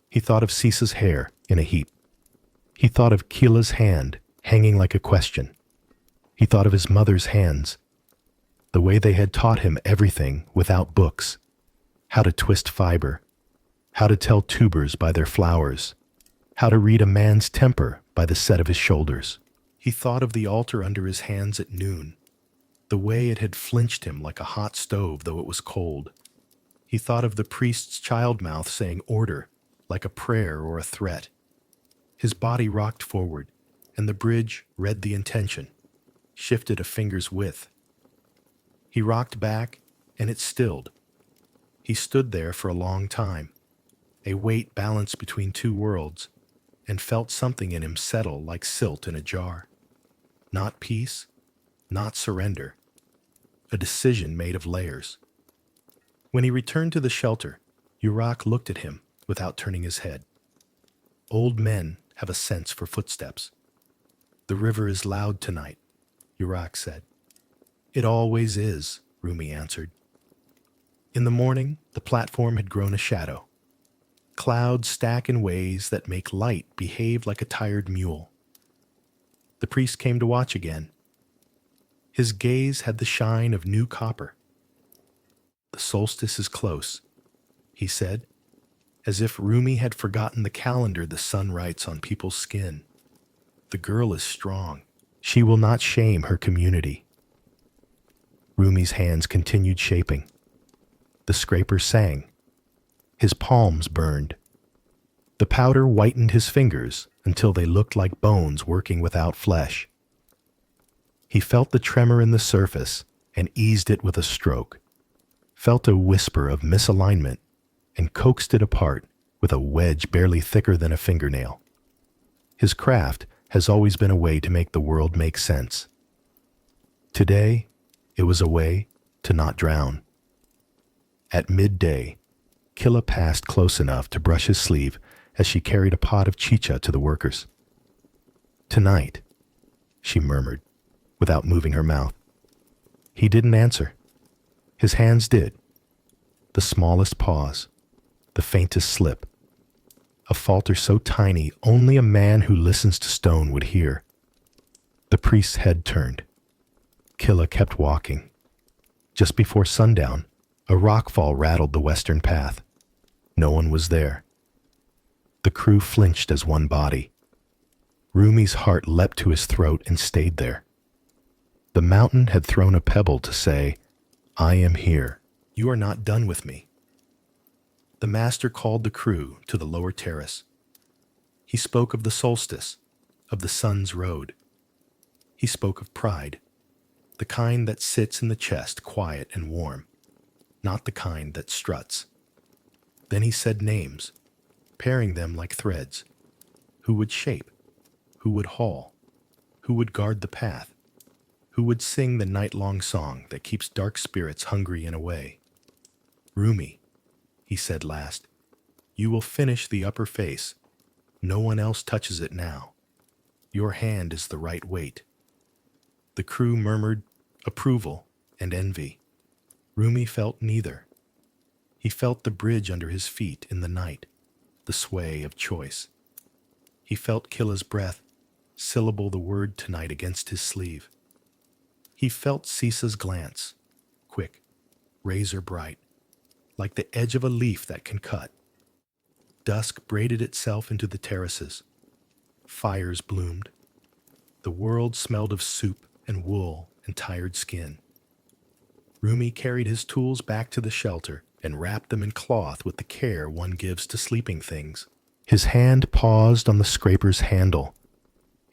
He thought of Cisa's hair in a heap. He thought of Kila's hand hanging like a question. He thought of his mother's hands, the way they had taught him everything without books, how to twist fiber, how to tell tubers by their flowers, how to read a man's temper by the set of his shoulders. He thought of the altar under his hands at noon, the way it had flinched him like a hot stove though it was cold. He thought of the priest's child mouth saying order, like a prayer or a threat. His body rocked forward, and the bridge read the intention, shifted a finger's width. He rocked back, and it stilled. He stood there for a long time, a weight balanced between two worlds, and felt something in him settle like silt in a jar. Not peace, not surrender, a decision made of layers. When he returned to the shelter, Yurak looked at him without turning his head. Old men have a sense for footsteps. The river is loud tonight, Yurak said. It always is, Rumi answered. In the morning, the platform had grown a shadow. Clouds stack in ways that make light behave like a tired mule. The priest came to watch again. His gaze had the shine of new copper. The solstice is close, he said, as if Rumi had forgotten the calendar the sun writes on people's skin. The girl is strong. She will not shame her community. Rumi's hands continued shaping. The scraper sang. His palms burned. The powder whitened his fingers until they looked like bones working without flesh. He felt the tremor in the surface and eased it with a stroke, felt a whisper of misalignment, and coaxed it apart with a wedge barely thicker than a fingernail. His craft has always been a way to make the world make sense. Today, it was a way to not drown. At midday, Killa passed close enough to brush his sleeve as she carried a pot of chicha to the workers. Tonight, she murmured, without moving her mouth. He didn't answer. His hands did. The smallest pause, the faintest slip. A falter so tiny only a man who listens to stone would hear. The priest's head turned. Killa kept walking. Just before sundown, a rockfall rattled the western path. No one was there. The crew flinched as one body. Rumi's heart leapt to his throat and stayed there. The mountain had thrown a pebble to say, I am here. You are not done with me. The master called the crew to the lower terrace. He spoke of the solstice, of the sun's road. He spoke of pride, the kind that sits in the chest quiet and warm, not the kind that struts. Then he said names, pairing them like threads. Who would shape? Who would haul? Who would guard the path? Who would sing the night-long song that keeps dark spirits hungry and away? Rumi, he said last, you will finish the upper face. No one else touches it now. Your hand is the right weight. The crew murmured approval and envy. Rumi felt neither. He felt the bridge under his feet in the night, the sway of choice. He felt Killa's breath syllable the word tonight against his sleeve. He felt Cisa's glance, quick, razor bright, like the edge of a leaf that can cut. Dusk braided itself into the terraces. Fires bloomed. The world smelled of soup and wool and tired skin. Rumi carried his tools back to the shelter and wrapped them in cloth with the care one gives to sleeping things. His hand paused on the scraper's handle.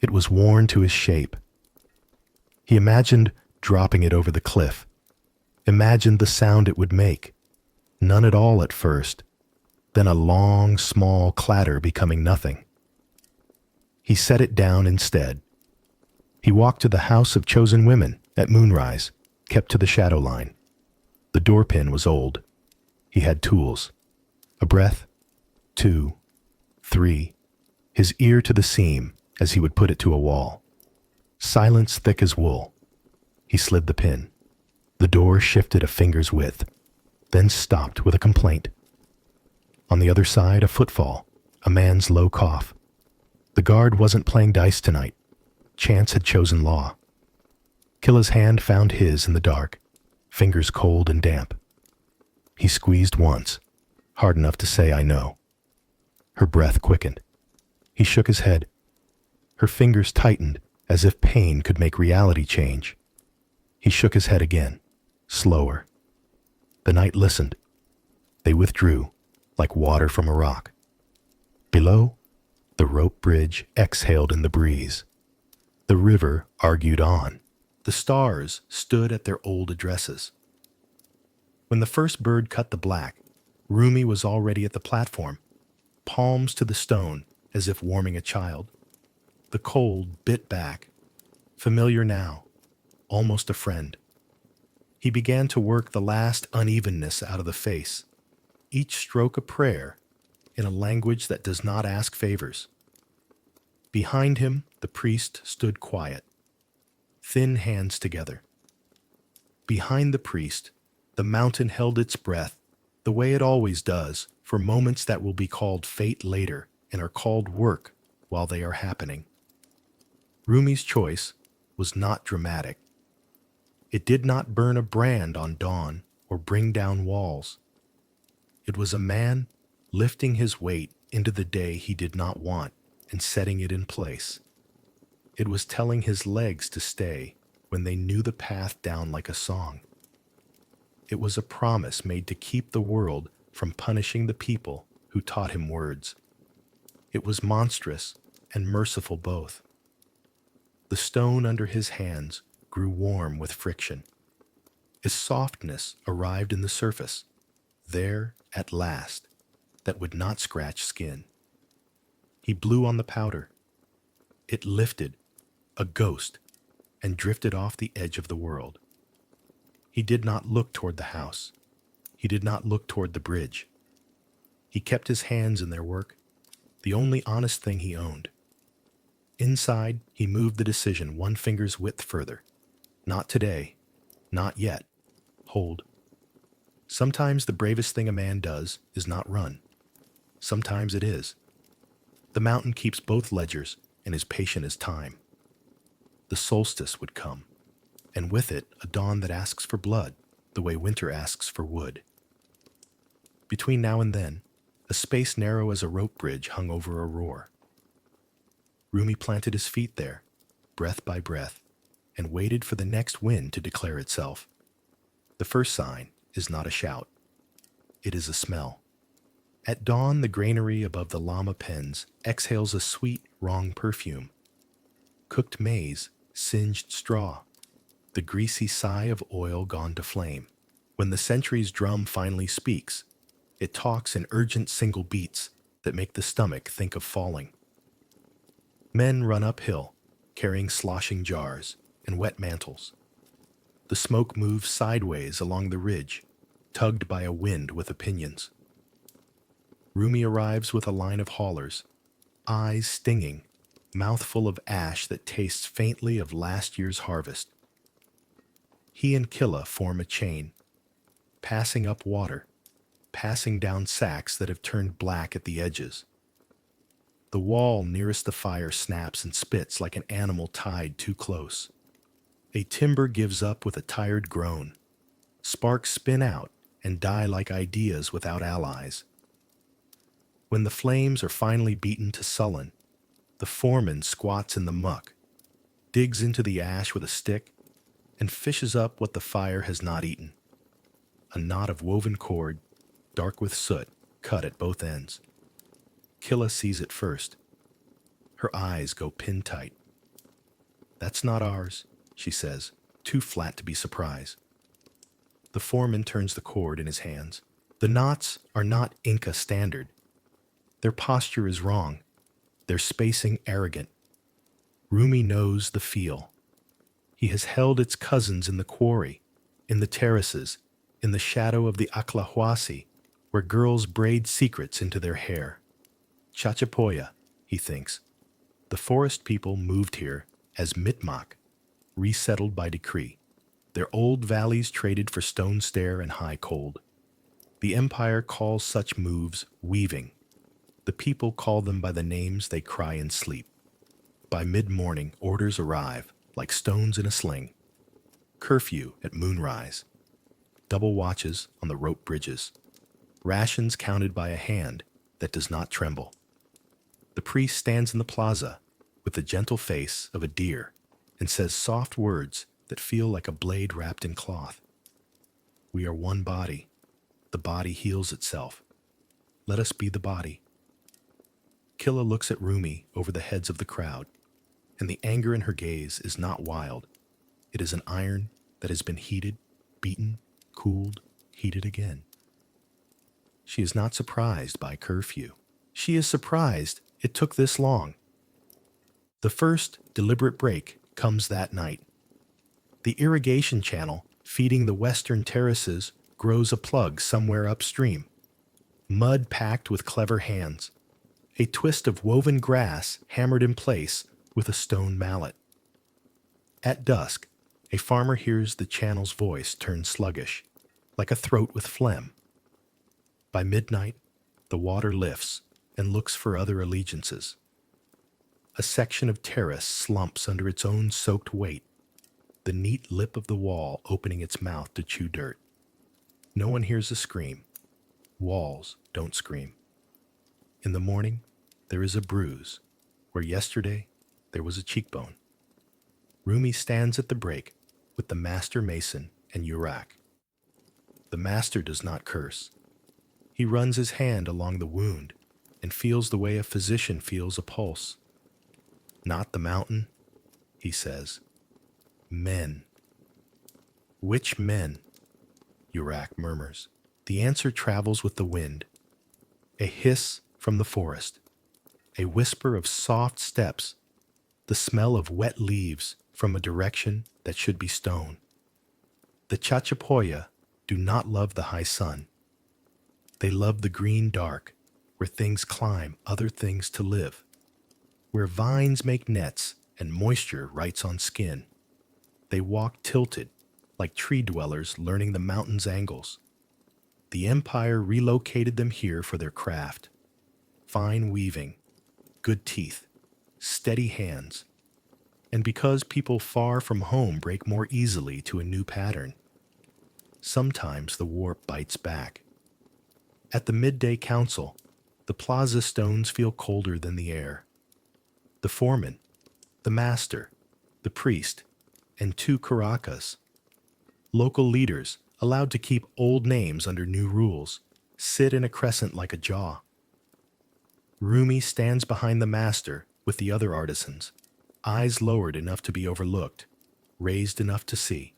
It was worn to his shape. He imagined dropping it over the cliff, imagined the sound it would make. None at all at first, then a long, small clatter becoming nothing. He set it down instead. He walked to the house of chosen women at moonrise, kept to the shadow line. The door pin was old. He had tools. A breath, 2, 3, his ear to the seam as he would put it to a wall. Silence thick as wool. He slid the pin. The door shifted a finger's width, then stopped with a complaint. On the other side, a footfall, a man's low cough. The guard wasn't playing dice tonight. Chance had chosen law. Killa's hand found his in the dark, fingers cold and damp. He squeezed once, hard enough to say, "I know." Her breath quickened. He shook his head. Her fingers tightened as if pain could make reality change. He shook his head again, slower. The night listened. They withdrew, like water from a rock. Below, the rope bridge exhaled in the breeze. The river argued on. The stars stood at their old addresses. When the first bird cut the black, Rumi was already at the platform, palms to the stone as if warming a child. The cold bit back, familiar now, almost a friend. He began to work the last unevenness out of the face, each stroke a prayer in a language that does not ask favors. Behind him, the priest stood quiet, thin hands together. Behind the priest, the mountain held its breath the way it always does for moments that will be called fate later and are called work while they are happening. Rumi's choice was not dramatic. It did not burn a brand on dawn or bring down walls. It was a man lifting his weight into the day he did not want and setting it in place. It was telling his legs to stay when they knew the path down like a song. It was a promise made to keep the world from punishing the people who taught him words. It was monstrous and merciful both. The stone under his hands grew warm with friction. Its softness arrived in the surface, there at last, that would not scratch skin. He blew on the powder. It lifted, a ghost, and drifted off the edge of the world. He did not look toward the house. He did not look toward the bridge. He kept his hands in their work, the only honest thing he owned. Inside, he moved the decision one finger's width further. Not today. Not yet. Hold. Sometimes the bravest thing a man does is not run. Sometimes it is. The mountain keeps both ledgers and is patient as time. The solstice would come, and with it a dawn that asks for blood, the way winter asks for wood. Between now and then, a space narrow as a rope bridge hung over a roar. Rumi planted his feet there, breath by breath, and waited for the next wind to declare itself. The first sign is not a shout. It is a smell. At dawn, the granary above the llama pens exhales a sweet, wrong perfume. Cooked maize, singed straw, the greasy sigh of oil gone to flame. When the century's drum finally speaks, it talks in urgent single beats that make the stomach think of falling. Men run uphill, carrying sloshing jars and wet mantles. The smoke moves sideways along the ridge, tugged by a wind with opinions. Rumi arrives with a line of haulers, eyes stinging, mouth full of ash that tastes faintly of last year's harvest. He and Killa form a chain, passing up water, passing down sacks that have turned black at the edges. The wall nearest the fire snaps and spits like an animal tied too close. A timber gives up with a tired groan. Sparks spin out and die like ideas without allies. When the flames are finally beaten to sullen, the foreman squats in the muck, digs into the ash with a stick, and fishes up what the fire has not eaten. A knot of woven cord, dark with soot, cut at both ends. Killa sees it first. Her eyes go pin tight. "That's not ours," she says, too flat to be surprised. The foreman turns the cord in his hands. The knots are not Inca standard. Their posture is wrong. Their spacing arrogant. Rumi knows the feel. He has held its cousins in the quarry, in the terraces, in the shadow of the Aclahuasi, where girls braid secrets into their hair. Chachapoya, he thinks. The forest people moved here as Mitmak, resettled by decree. Their old valleys traded for stone stair and high cold. The empire calls such moves weaving. The people call them by the names they cry in sleep. By mid-morning, orders arrive, like stones in a sling. Curfew at moonrise. Double watches on the rope bridges. Rations counted by a hand that does not tremble. The priest stands in the plaza with the gentle face of a deer and says soft words that feel like a blade wrapped in cloth. We are one body. The body heals itself. Let us be the body. Killa looks at Rumi over the heads of the crowd, and the anger in her gaze is not wild. It is an iron that has been heated, beaten, cooled, heated again. She is not surprised by curfew. She is surprised it took this long. The first deliberate break comes that night. The irrigation channel feeding the western terraces grows a plug somewhere upstream. Mud packed with clever hands. A twist of woven grass hammered in place with a stone mallet. At dusk, a farmer hears the channel's voice turn sluggish, like a throat with phlegm. By midnight, the water lifts and looks for other allegiances. A section of terrace slumps under its own soaked weight, the neat lip of the wall opening its mouth to chew dirt. No one hears a scream. Walls don't scream. In the morning, there is a bruise, where yesterday there was a cheekbone. Rumi stands at the break with the master mason and Yurak. The master does not curse. He runs his hand along the wound and feels the way a physician feels a pulse. Not the mountain, he says. Men. Which men? Yurak murmurs. The answer travels with the wind. A hiss from the forest. A whisper of soft steps. The smell of wet leaves from a direction that should be stone. The Chachapoya do not love the high sun. They love the green dark, where things climb other things to live, where vines make nets and moisture writes on skin. They walk tilted, like tree dwellers learning the mountain's angles. The empire relocated them here for their craft. Fine weaving, good teeth, steady hands. And because people far from home break more easily to a new pattern, sometimes the warp bites back. At the midday council, the plaza stones feel colder than the air. The foreman, the master, the priest, and 2 Caracas, local leaders allowed to keep old names under new rules, sit in a crescent like a jaw. Rumi stands behind the master with the other artisans, eyes lowered enough to be overlooked, raised enough to see.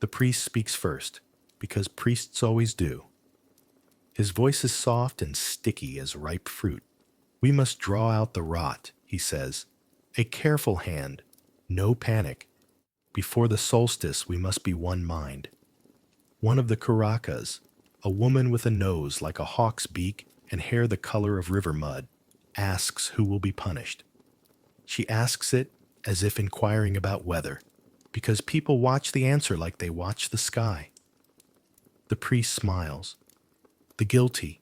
The priest speaks first, because priests always do. His voice is soft and sticky as ripe fruit. We must draw out the rot, he says. A careful hand, no panic. Before the solstice, we must be one mind. One of the Caracas, a woman with a nose like a hawk's beak and hair the color of river mud, asks who will be punished. She asks it as if inquiring about weather, because people watch the answer like they watch the sky. The priest smiles. The guilty.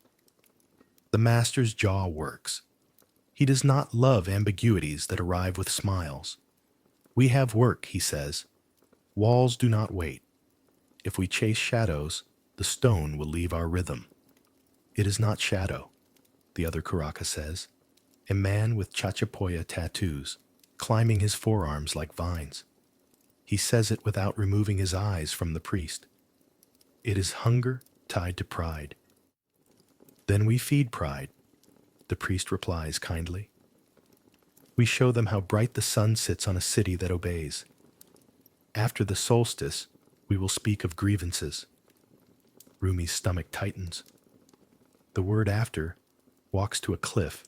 The master's jaw works. He does not love ambiguities that arrive with smiles. We have work, he says. Walls do not wait. If we chase shadows, the stone will leave our rhythm. It is not shadow, the other Caracas says. A man with Chachapoya tattoos, climbing his forearms like vines. He says it without removing his eyes from the priest. It is hunger tied to pride. Then we feed pride, the priest replies kindly. We show them how bright the sun sits on a city that obeys. After the solstice, we will speak of grievances. Rumi's stomach tightens. The word after walks to a cliff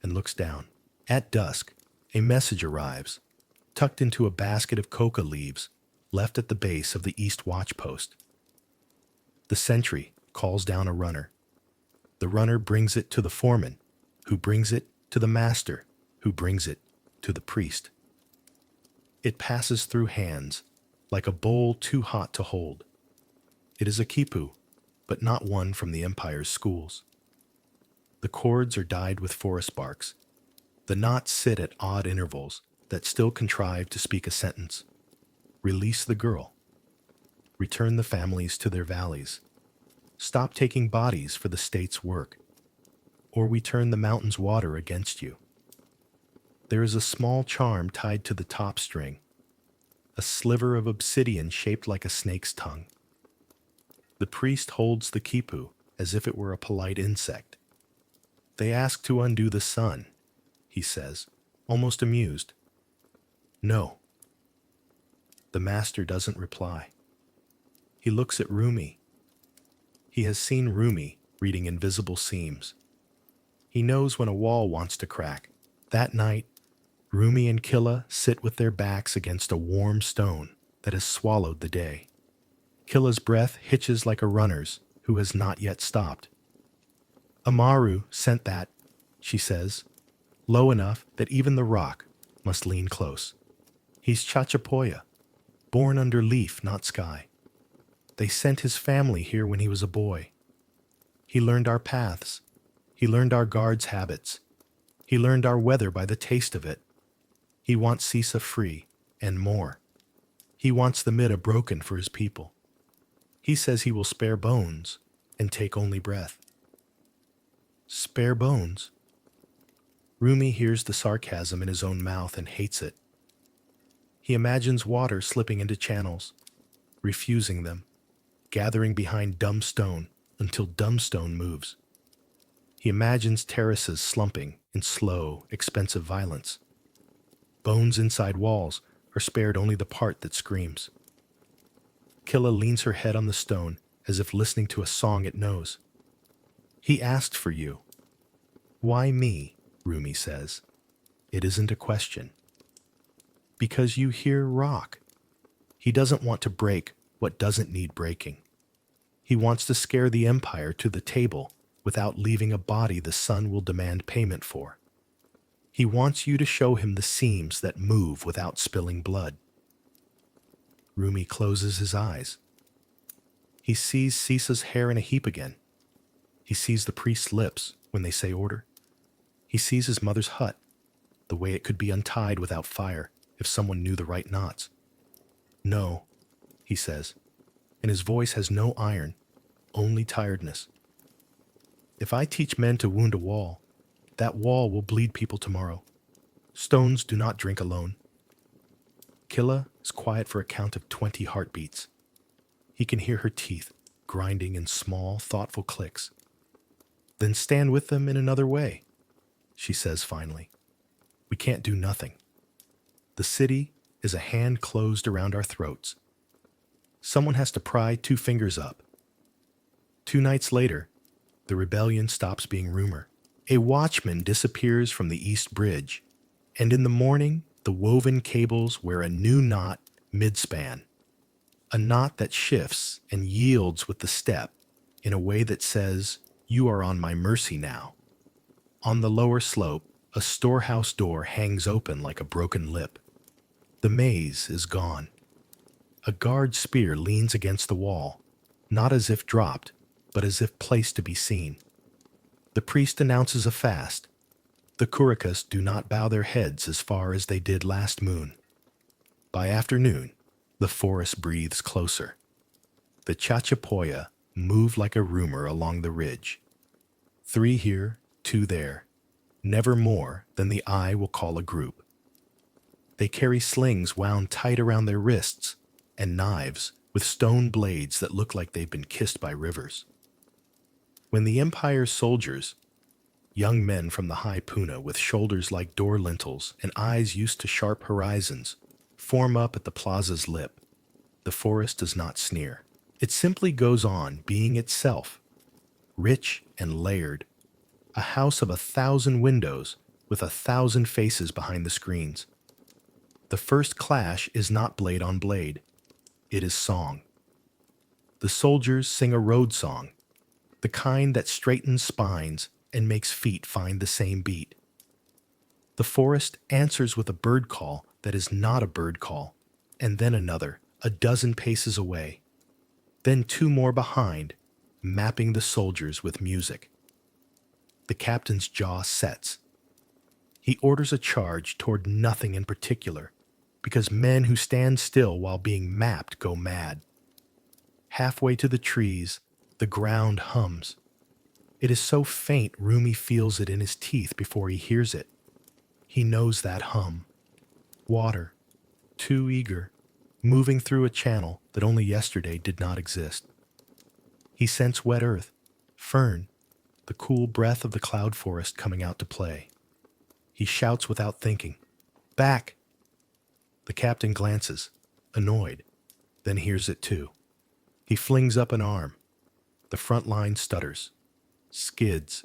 and looks down. At dusk, a message arrives, tucked into a basket of coca leaves, left at the base of the east watch post. The sentry calls down a runner. The runner brings it to the foreman, who brings it to the master, who brings it to the priest. It passes through hands, like a bowl too hot to hold. It is a quipu, but not one from the empire's schools. The cords are dyed with forest barks. The knots sit at odd intervals that still contrive to speak a sentence. Release the girl. Return the families to their valleys. Stop taking bodies for the state's work, or we turn the mountain's water against you. There is a small charm tied to the top string, a sliver of obsidian shaped like a snake's tongue. The priest holds the quipu as if it were a polite insect. They ask to undo the sun, he says, almost amused. No. The master doesn't reply. He looks at Rumi. He has seen Rumi reading invisible seams. He knows when a wall wants to crack. That night, Rumi and Killa sit with their backs against a warm stone that has swallowed the day. Killa's breath hitches like a runner's who has not yet stopped. Amaru sent that, she says, low enough that even the rock must lean close. He's Chachapoya, born under leaf, not sky. They sent his family here when he was a boy. He learned our paths. He learned our guards' habits. He learned our weather by the taste of it. He wants Sisa free, and more. He wants the Midda broken for his people. He says he will spare bones and take only breath. Spare bones? Rumi hears the sarcasm in his own mouth and hates it. He imagines water slipping into channels, refusing them, gathering behind dumb stone until dumb stone moves. He imagines terraces slumping in slow, expensive violence. Bones inside walls are spared only the part that screams. Killa leans her head on the stone as if listening to a song it knows. He asked for you. Why me? Rumi says. It isn't a question. Because you hear rock. He doesn't want to break what doesn't need breaking. He wants to scare the empire to the table without leaving a body the sun will demand payment for. He wants you to show him the seams that move without spilling blood. Rumi closes his eyes. He sees Sisa's hair in a heap again. He sees the priest's lips when they say order. He sees his mother's hut, the way it could be untied without fire if someone knew the right knots. No, he says, and his voice has no iron, only tiredness. If I teach men to wound a wall, that wall will bleed people tomorrow. Stones do not drink alone. Killa is quiet for a count of 20 heartbeats. He can hear her teeth grinding in small, thoughtful clicks. Then stand with them in another way, she says finally. We can't do nothing. The city is a hand closed around our throats. Someone has to pry 2 fingers up. 2 nights later, the rebellion stops being rumor. A watchman disappears from the East Bridge, and in the morning, the woven cables wear a new knot mid-span. A knot that shifts and yields with the step in a way that says, you are on my mercy now. On the lower slope, a storehouse door hangs open like a broken lip. The maze is gone. A guard spear leans against the wall, not as if dropped, but as if placed to be seen. The priest announces a fast. The Kurikas do not bow their heads as far as they did last moon. By afternoon, the forest breathes closer. The Chachapoya move like a rumor along the ridge. 3 here, 2 there, never more than the eye will call a group. They carry slings wound tight around their wrists and knives with stone blades that look like they've been kissed by rivers. When the Empire's soldiers, young men from the high Puna with shoulders like door lintels and eyes used to sharp horizons, form up at the plaza's lip, the forest does not sneer. It simply goes on being itself, rich and layered, a house of 1,000 windows with 1,000 faces behind the screens. The first clash is not blade on blade. It is song. The soldiers sing a road song, the kind that straightens spines and makes feet find the same beat. The forest answers with a bird call that is not a bird call, and then another, a dozen paces away, then two more behind, mapping the soldiers with music. The captain's jaw sets. He orders a charge toward nothing in particular, because men who stand still while being mapped go mad. Halfway to the trees, the ground hums. It is so faint Rumi feels it in his teeth before he hears it. He knows that hum. Water, too eager, moving through a channel that only yesterday did not exist. He scents wet earth, fern, the cool breath of the cloud forest coming out to play. He shouts without thinking, "Back!" The captain glances, annoyed, then hears it too. He flings up an arm. The front line stutters, skids,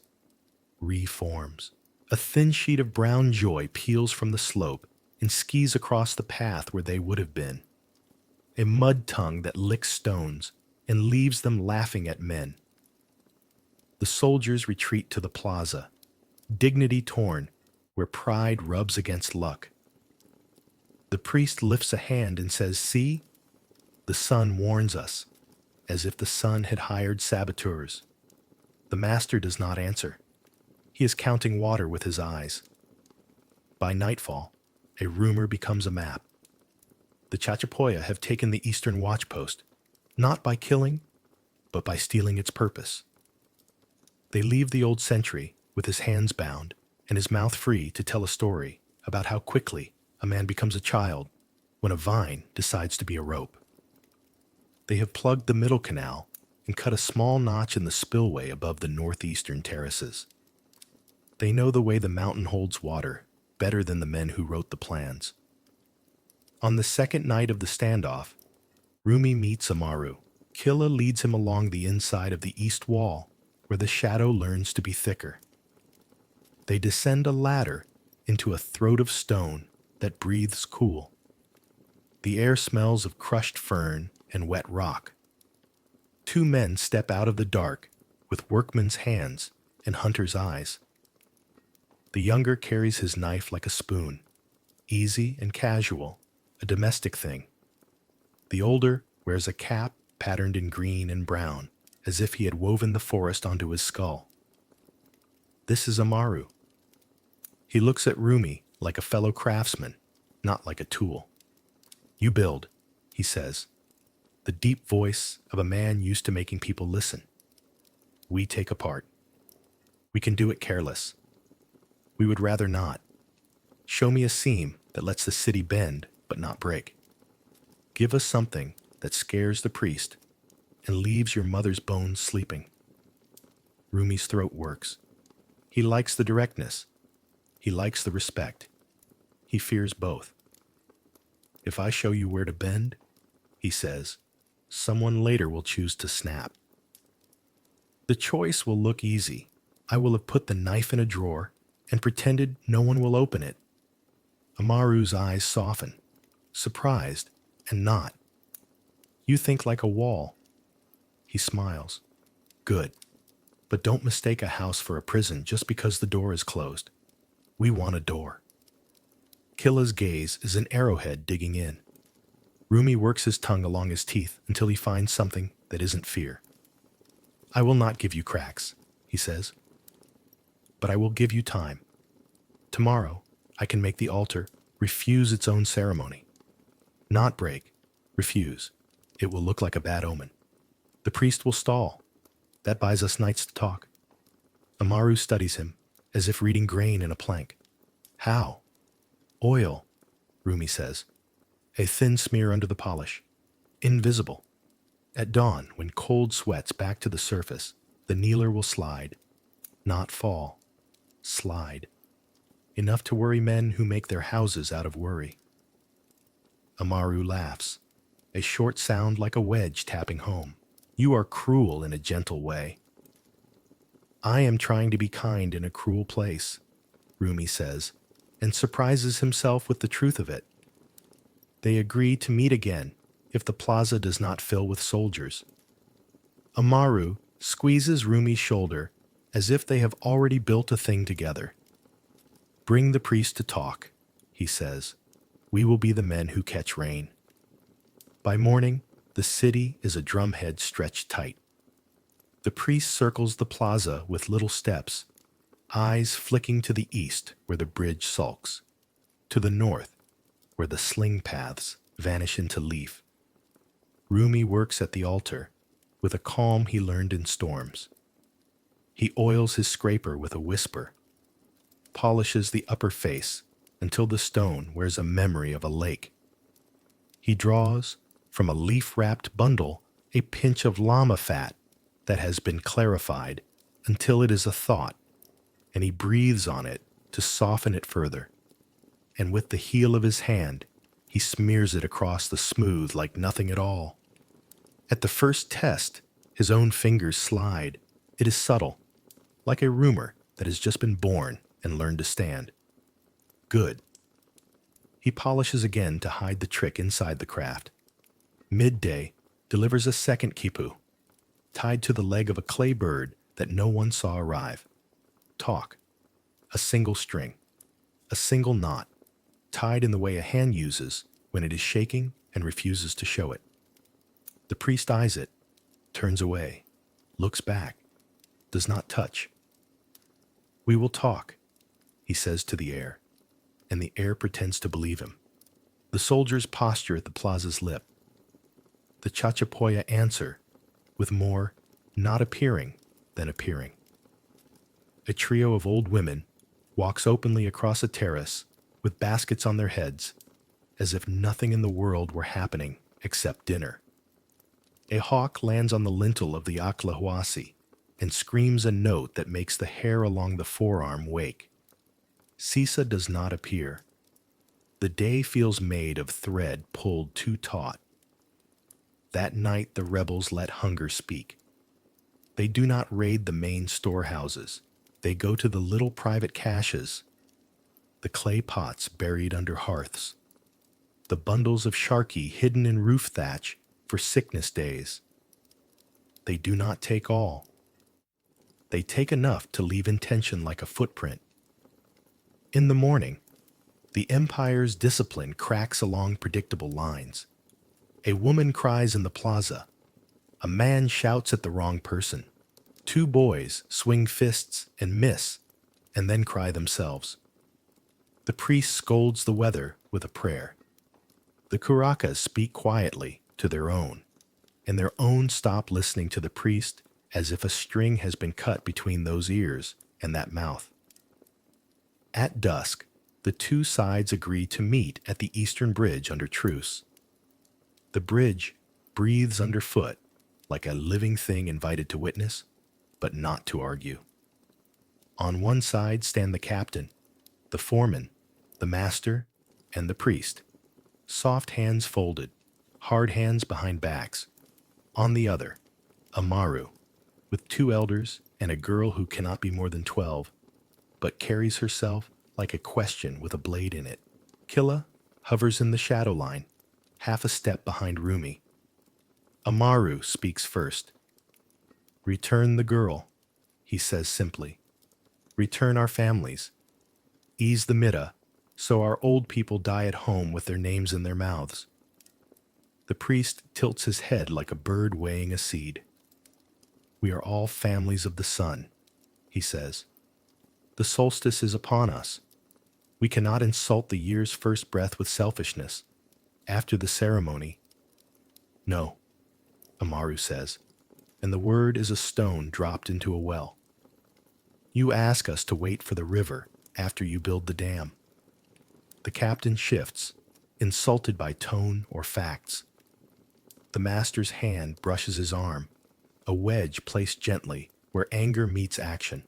reforms. A thin sheet of brown joy peels from the slope and skis across the path where they would have been. A mud tongue that licks stones and leaves them laughing at men. The soldiers retreat to the plaza, dignity torn, where pride rubs against luck. The priest lifts a hand and says, "See? The sun warns us," as if the sun had hired saboteurs. The master does not answer. He is counting water with his eyes. By nightfall, a rumor becomes a map. The Chachapoya have taken the eastern watchpost, not by killing, but by stealing its purpose. They leave the old sentry with his hands bound and his mouth free to tell a story about how quickly a man becomes a child when a vine decides to be a rope. They have plugged the middle canal and cut a small notch in the spillway above the northeastern terraces. They know the way the mountain holds water better than the men who wrote the plans. On the second night of the standoff, Rumi meets Amaru. Killa leads him along the inside of the east wall, where the shadow learns to be thicker. They descend a ladder into a throat of stone that breathes cool. The air smells of crushed fern and wet rock. Two men step out of the dark with workman's hands and hunter's eyes. The younger carries his knife like a spoon, easy and casual, a domestic thing. The older wears a cap patterned in green and brown, as if he had woven the forest onto his skull. This is Amaru. He looks at Rumi like a fellow craftsman, not like a tool. "You build," he says, the deep voice of a man used to making people listen. "We take apart. We can do it careless. We would rather not. Show me a seam that lets the city bend but not break. Give us something that scares the priest and leaves your mother's bones sleeping." Rumi's throat works. He likes the directness. He likes the respect. He fears both. "If I show you where to bend," he says, "someone later will choose to snap. The choice will look easy. I will have put the knife in a drawer and pretended no one will open it." Amaru's eyes soften, surprised and not. "You think like a wall." He smiles. "Good. But don't mistake a house for a prison just because the door is closed. We want a door." Killa's gaze is an arrowhead digging in. Rumi works his tongue along his teeth until he finds something that isn't fear. "I will not give you cracks," he says. "But I will give you time. Tomorrow, I can make the altar refuse its own ceremony. Not break, refuse. It will look like a bad omen. The priest will stall. That buys us nights to talk." Amaru studies him, as if reading grain in a plank. "How?" "Oil," Rumi says. "A thin smear under the polish. Invisible. At dawn, when cold sweats back to the surface, the kneeler will slide. Not fall. Slide. Enough to worry men who make their houses out of worry." Amaru laughs, a short sound like a wedge tapping home. "You are cruel in a gentle way." "I am trying to be kind in a cruel place," Rumi says, and surprises himself with the truth of it. They agree to meet again, if the plaza does not fill with soldiers. Amaru squeezes Rumi's shoulder as if they have already built a thing together. Bring the priest to talk, he says. We will be the men who catch rain. By morning, the city is a drumhead stretched tight. The priest circles the plaza with little steps, eyes flicking to the east where the bridge sulks, to the north where the sling paths vanish into leaf. Rumi works at the altar with a calm he learned in storms. He oils his scraper with a whisper, polishes the upper face until the stone wears a memory of a lake. He draws from a leaf-wrapped bundle a pinch of llama fat that has been clarified until it is a thought, and he breathes on it to soften it further. And with the heel of his hand, he smears it across the smooth like nothing at all. At the first test, his own fingers slide. It is subtle, like a rumor that has just been born and learned to stand. Good. He polishes again to hide the trick inside the craft. Midday delivers a second quipu, tied to the leg of a clay bird that no one saw arrive. Talk. A single string. A single knot, tied in the way a hand uses when it is shaking and refuses to show it. The priest eyes it, turns away, looks back, does not touch. We will talk, he says to the air, and the air pretends to believe him. The soldiers posture at the plaza's lip. The Chachapoya answer with more not appearing than appearing. A trio of old women walks openly across a terrace with baskets on their heads, as if nothing in the world were happening except dinner. A hawk lands on the lintel of the Aklahuasi and screams a note that makes the hair along the forearm wake. Sisa does not appear. The day feels made of thread pulled too taut. That night the rebels let hunger speak. They do not raid the main storehouses. They go to the little private caches, the clay pots buried under hearths, the bundles of sharky hidden in roof thatch for sickness days. They do not take all. They take enough to leave intention like a footprint. In the morning, the empire's discipline cracks along predictable lines. A woman cries in the plaza. A man shouts at the wrong person. Two boys swing fists and miss, and then cry themselves. The priest scolds the weather with a prayer. The Kurakas speak quietly to their own, and their own stop listening to the priest as if a string has been cut between those ears and that mouth. At dusk, the two sides agree to meet at the eastern bridge under truce. The bridge breathes underfoot like a living thing invited to witness, but not to argue. On one side stand the captain, the foreman, the master, and the priest, soft hands folded, hard hands behind backs. On the other, Amaru, with two elders and a girl who cannot be more than 12, but carries herself like a question with a blade in it. Killa hovers in the shadow line, half a step behind Rumi. Amaru speaks first. Return the girl, he says simply. Return our families. Ease the midda, so our old people die at home with their names in their mouths. The priest tilts his head like a bird weighing a seed. We are all families of the sun, he says. The solstice is upon us. We cannot insult the year's first breath with selfishness. After the ceremony, no, Amaru says, and the word is a stone dropped into a well. You ask us to wait for the river after you build the dam. The captain shifts, insulted by tone or facts. The master's hand brushes his arm, a wedge placed gently where anger meets action.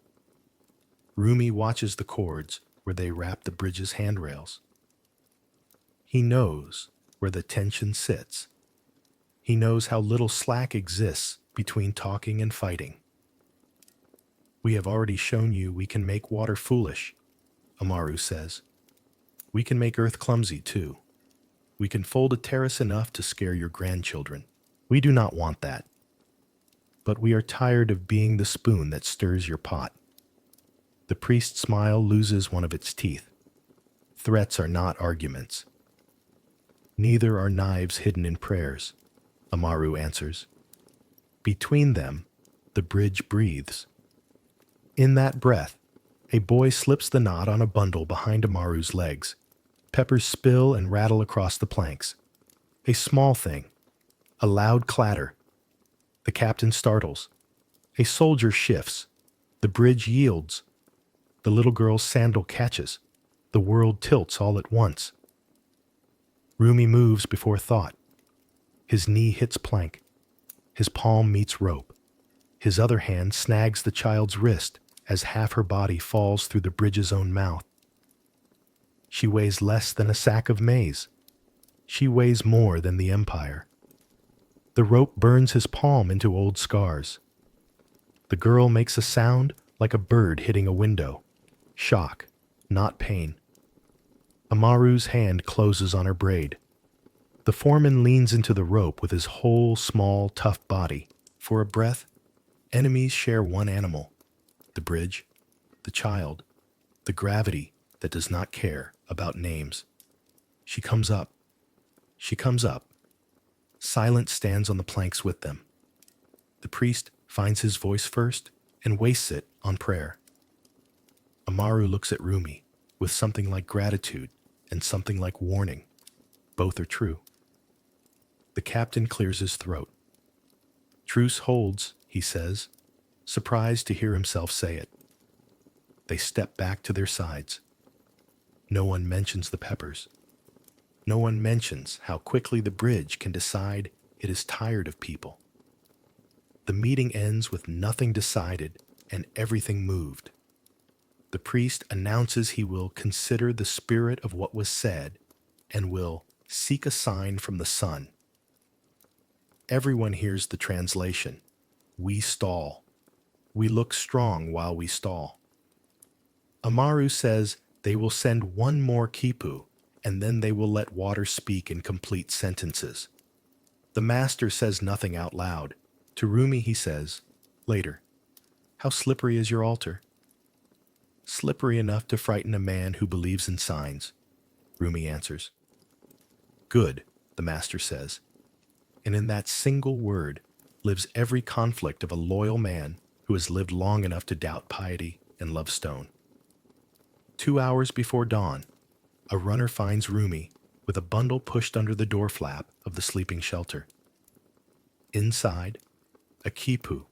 Rumi watches the cords where they wrap the bridge's handrails. He knows where the tension sits. He knows how little slack exists between talking and fighting. We have already shown you we can make water foolish, Amaru says. We can make earth clumsy too. We can fold a terrace enough to scare your grandchildren. We do not want that. But we are tired of being the spoon that stirs your pot. The priest's smile loses one of its teeth. Threats are not arguments. Neither are knives hidden in prayers, Amaru answers. Between them, the bridge breathes. In that breath, a boy slips the knot on a bundle behind Amaru's legs. Peppers spill and rattle across the planks. A small thing. A loud clatter. The captain startles. A soldier shifts. The bridge yields. The little girl's sandal catches. The world tilts all at once. Rumi moves before thought. His knee hits plank. His palm meets rope. His other hand snags the child's wrist as half her body falls through the bridge's own mouth. She weighs less than a sack of maize. She weighs more than the empire. The rope burns his palm into old scars. The girl makes a sound like a bird hitting a window. Shock, not pain. Amaru's hand closes on her braid. The foreman leans into the rope with his whole small, tough body. For a breath, enemies share one animal. The bridge, the child, the gravity that does not care about names. She comes up. She comes up. Silence stands on the planks with them. The priest finds his voice first and wastes it on prayer. Amaru looks at Rumi with something like gratitude and something like warning. Both are true. The captain clears his throat. Truce holds, he says, surprised to hear himself say it. They step back to their sides. No one mentions the peppers. No one mentions how quickly the bridge can decide it is tired of people. The meeting ends with nothing decided and everything moved. The priest announces he will consider the spirit of what was said and will seek a sign from the sun. Everyone hears the translation. We stall. We look strong while we stall. Amaru says they will send one more quipu, and then they will let water speak in complete sentences. The master says nothing out loud. To Rumi he says, later, how slippery is your altar? Slippery enough to frighten a man who believes in signs, Rumi answers. Good, the master says. And in that single word lives every conflict of a loyal man who has lived long enough to doubt piety and love stone. 2 hours before dawn, a runner finds Rumi with a bundle pushed under the door flap of the sleeping shelter. Inside, a quipu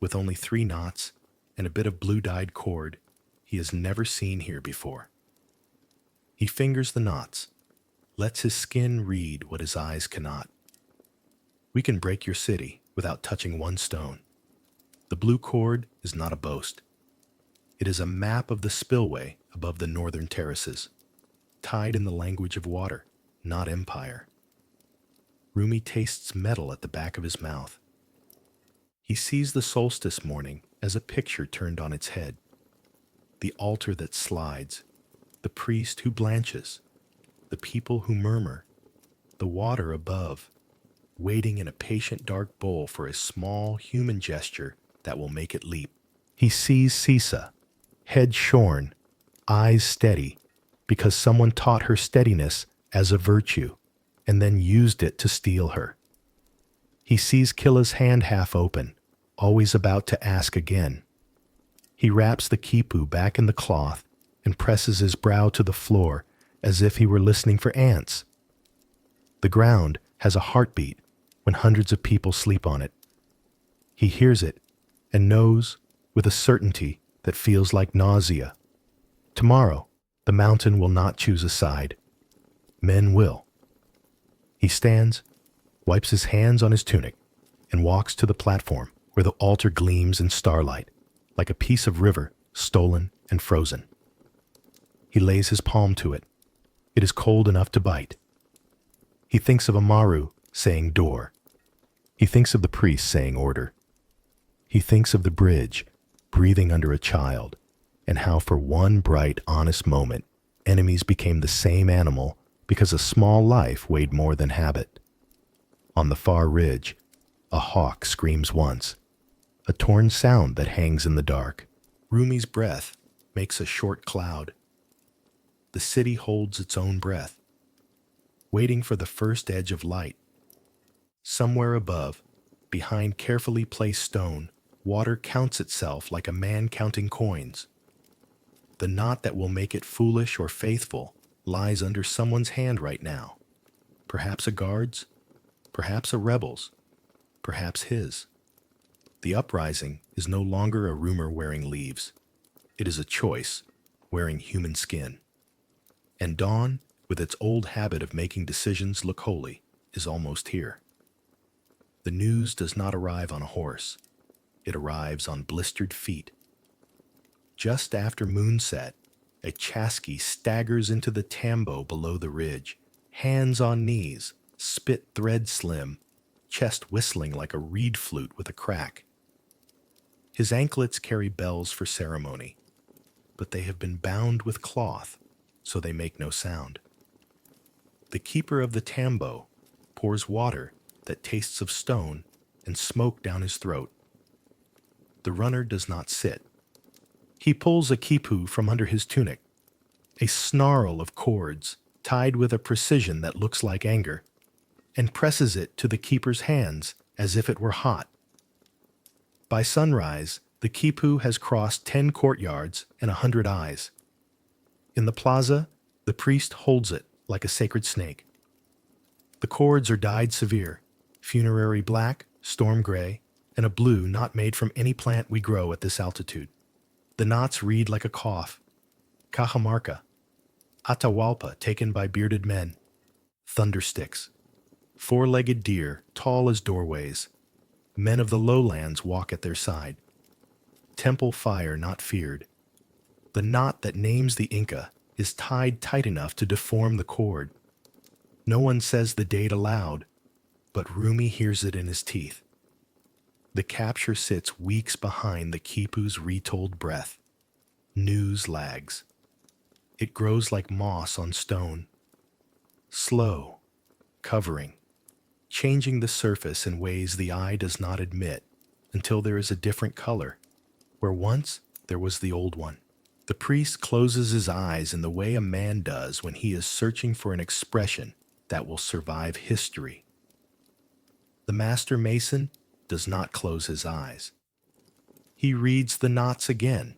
with only 3 knots and a bit of blue-dyed cord he has never seen here before. He fingers the knots, lets his skin read what his eyes cannot. We can break your city without touching one stone. The blue cord is not a boast. It is a map of the spillway above the northern terraces, tied in the language of water, not empire. Rumi tastes metal at the back of his mouth. He sees the solstice morning as a picture turned on its head. The altar that slides, the priest who blanches, the people who murmur, the water above, waiting in a patient dark bowl for a small human gesture that will make it leap. He sees Sisa, head shorn, eyes steady, because someone taught her steadiness as a virtue and then used it to steal her. He sees Killa's hand half open, always about to ask again. He wraps the quipu back in the cloth and presses his brow to the floor as if he were listening for ants. The ground has a heartbeat when hundreds of people sleep on it. He hears it and knows with a certainty that feels like nausea. Tomorrow, the mountain will not choose a side. Men will. He stands, wipes his hands on his tunic, and walks to the platform where the altar gleams in starlight, like a piece of river stolen and frozen. He lays his palm to it. It is cold enough to bite. He thinks of Amaru saying door. He thinks of the priest saying order. He thinks of the bridge breathing under a child, and how for one bright, honest moment, enemies became the same animal because a small life weighed more than habit. On the far ridge, a hawk screams once, a torn sound that hangs in the dark. Rumi's breath makes a short cloud. The city holds its own breath, waiting for the first edge of light. Somewhere above, behind carefully placed stone, water counts itself like a man counting coins. The knot that will make it foolish or faithful lies under someone's hand right now. Perhaps a guard's, perhaps a rebel's, perhaps his. The uprising is no longer a rumor wearing leaves. It is a choice wearing human skin. And dawn, with its old habit of making decisions look holy, is almost here. The news does not arrive on a horse. It arrives on blistered feet. Just after moonset, a chasqui staggers into the tambo below the ridge, hands on knees, spit thread slim, chest whistling like a reed flute with a crack. His anklets carry bells for ceremony, but they have been bound with cloth, so they make no sound. The keeper of the tambo pours water that tastes of stone and smoke down his throat. The runner does not sit. He pulls a quipu from under his tunic, a snarl of cords tied with a precision that looks like anger, and presses it to the keeper's hands as if it were hot. By sunrise, the quipu has crossed 10 courtyards and 100 eyes. In the plaza, the priest holds it like a sacred snake. The cords are dyed severe, funerary black, storm gray, and a blue not made from any plant we grow at this altitude. The knots read like a cough. Cajamarca. Atahualpa taken by bearded men. Thundersticks. Four-legged deer, tall as doorways. Men of the lowlands walk at their side. Temple fire not feared. The knot that names the Inca is tied tight enough to deform the cord. No one says the date aloud, but Rumi hears it in his teeth. The capture sits weeks behind the quipu's retold breath. News lags. It grows like moss on stone. Slow, covering, changing the surface in ways the eye does not admit until there is a different color, where once there was the old one. The priest closes his eyes in the way a man does when he is searching for an expression that will survive history. The master mason does not close his eyes. He reads the knots again,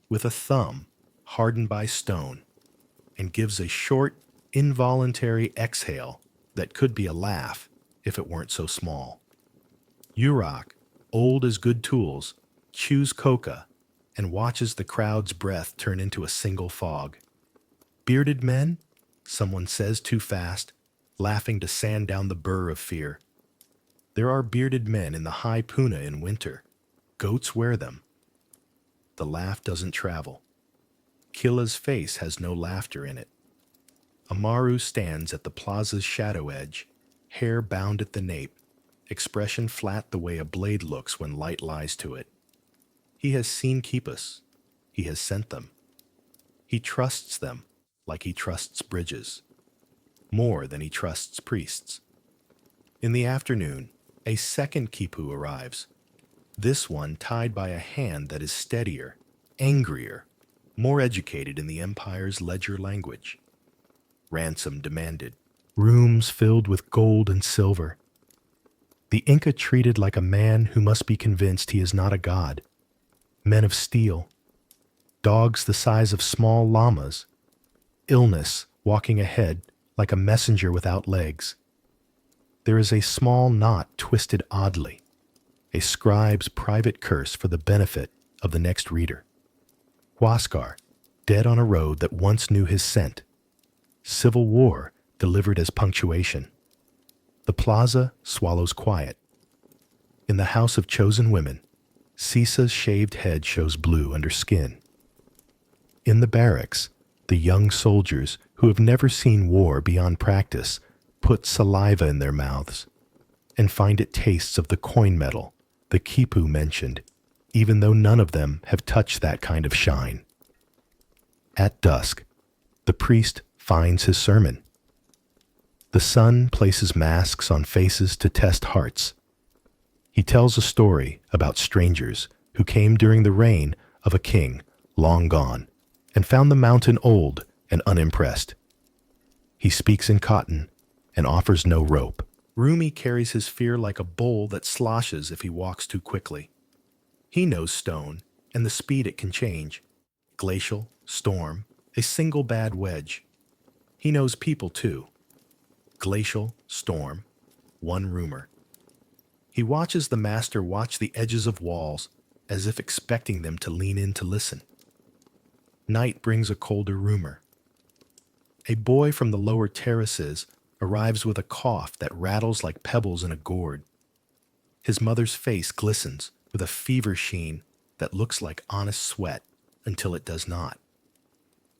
with a thumb hardened by stone, and gives a short, involuntary exhale that could be a laugh if it weren't so small. Yurok, old as good tools, chews coca and watches the crowd's breath turn into a single fog. Bearded men? Someone says too fast, laughing to sand down the burr of fear. There are bearded men in the high puna in winter. Goats wear them. The laugh doesn't travel. Killa's face has no laughter in it. Amaru stands at the plaza's shadow edge, hair bound at the nape, expression flat the way a blade looks when light lies to it. He has seen quipas. He has sent them. He trusts them like he trusts bridges, more than he trusts priests. In the afternoon, a second quipu arrives, this one tied by a hand that is steadier, angrier, more educated in the empire's ledger language. Ransom demanded. Rooms filled with gold and silver. The Inca treated like a man who must be convinced he is not a god. Men of steel. Dogs the size of small llamas. Illness walking ahead like a messenger without legs. There is a small knot twisted oddly, a scribe's private curse for the benefit of the next reader. Huascar, dead on a road that once knew his scent. Civil war delivered as punctuation. The plaza swallows quiet. In the house of chosen women, Sisa's shaved head shows blue under skin. In the barracks, the young soldiers who have never seen war beyond practice put saliva in their mouths and find it tastes of the coin metal the quipu mentioned, even though none of them have touched that kind of shine. At dusk, the priest finds his sermon. The sun places masks on faces to test hearts. He tells a story about strangers who came during the reign of a king long gone and found the mountain old and unimpressed. He speaks in cotton and offers no rope. Rumi carries his fear like a bull that sloshes if he walks too quickly. He knows stone and the speed it can change. Glacial, storm, a single bad wedge. He knows people too. Glacial, storm, one rumor. He watches the master watch the edges of walls as if expecting them to lean in to listen. Night brings a colder rumor. A boy from the lower terraces arrives with a cough that rattles like pebbles in a gourd. His mother's face glistens with a fever sheen that looks like honest sweat until it does not.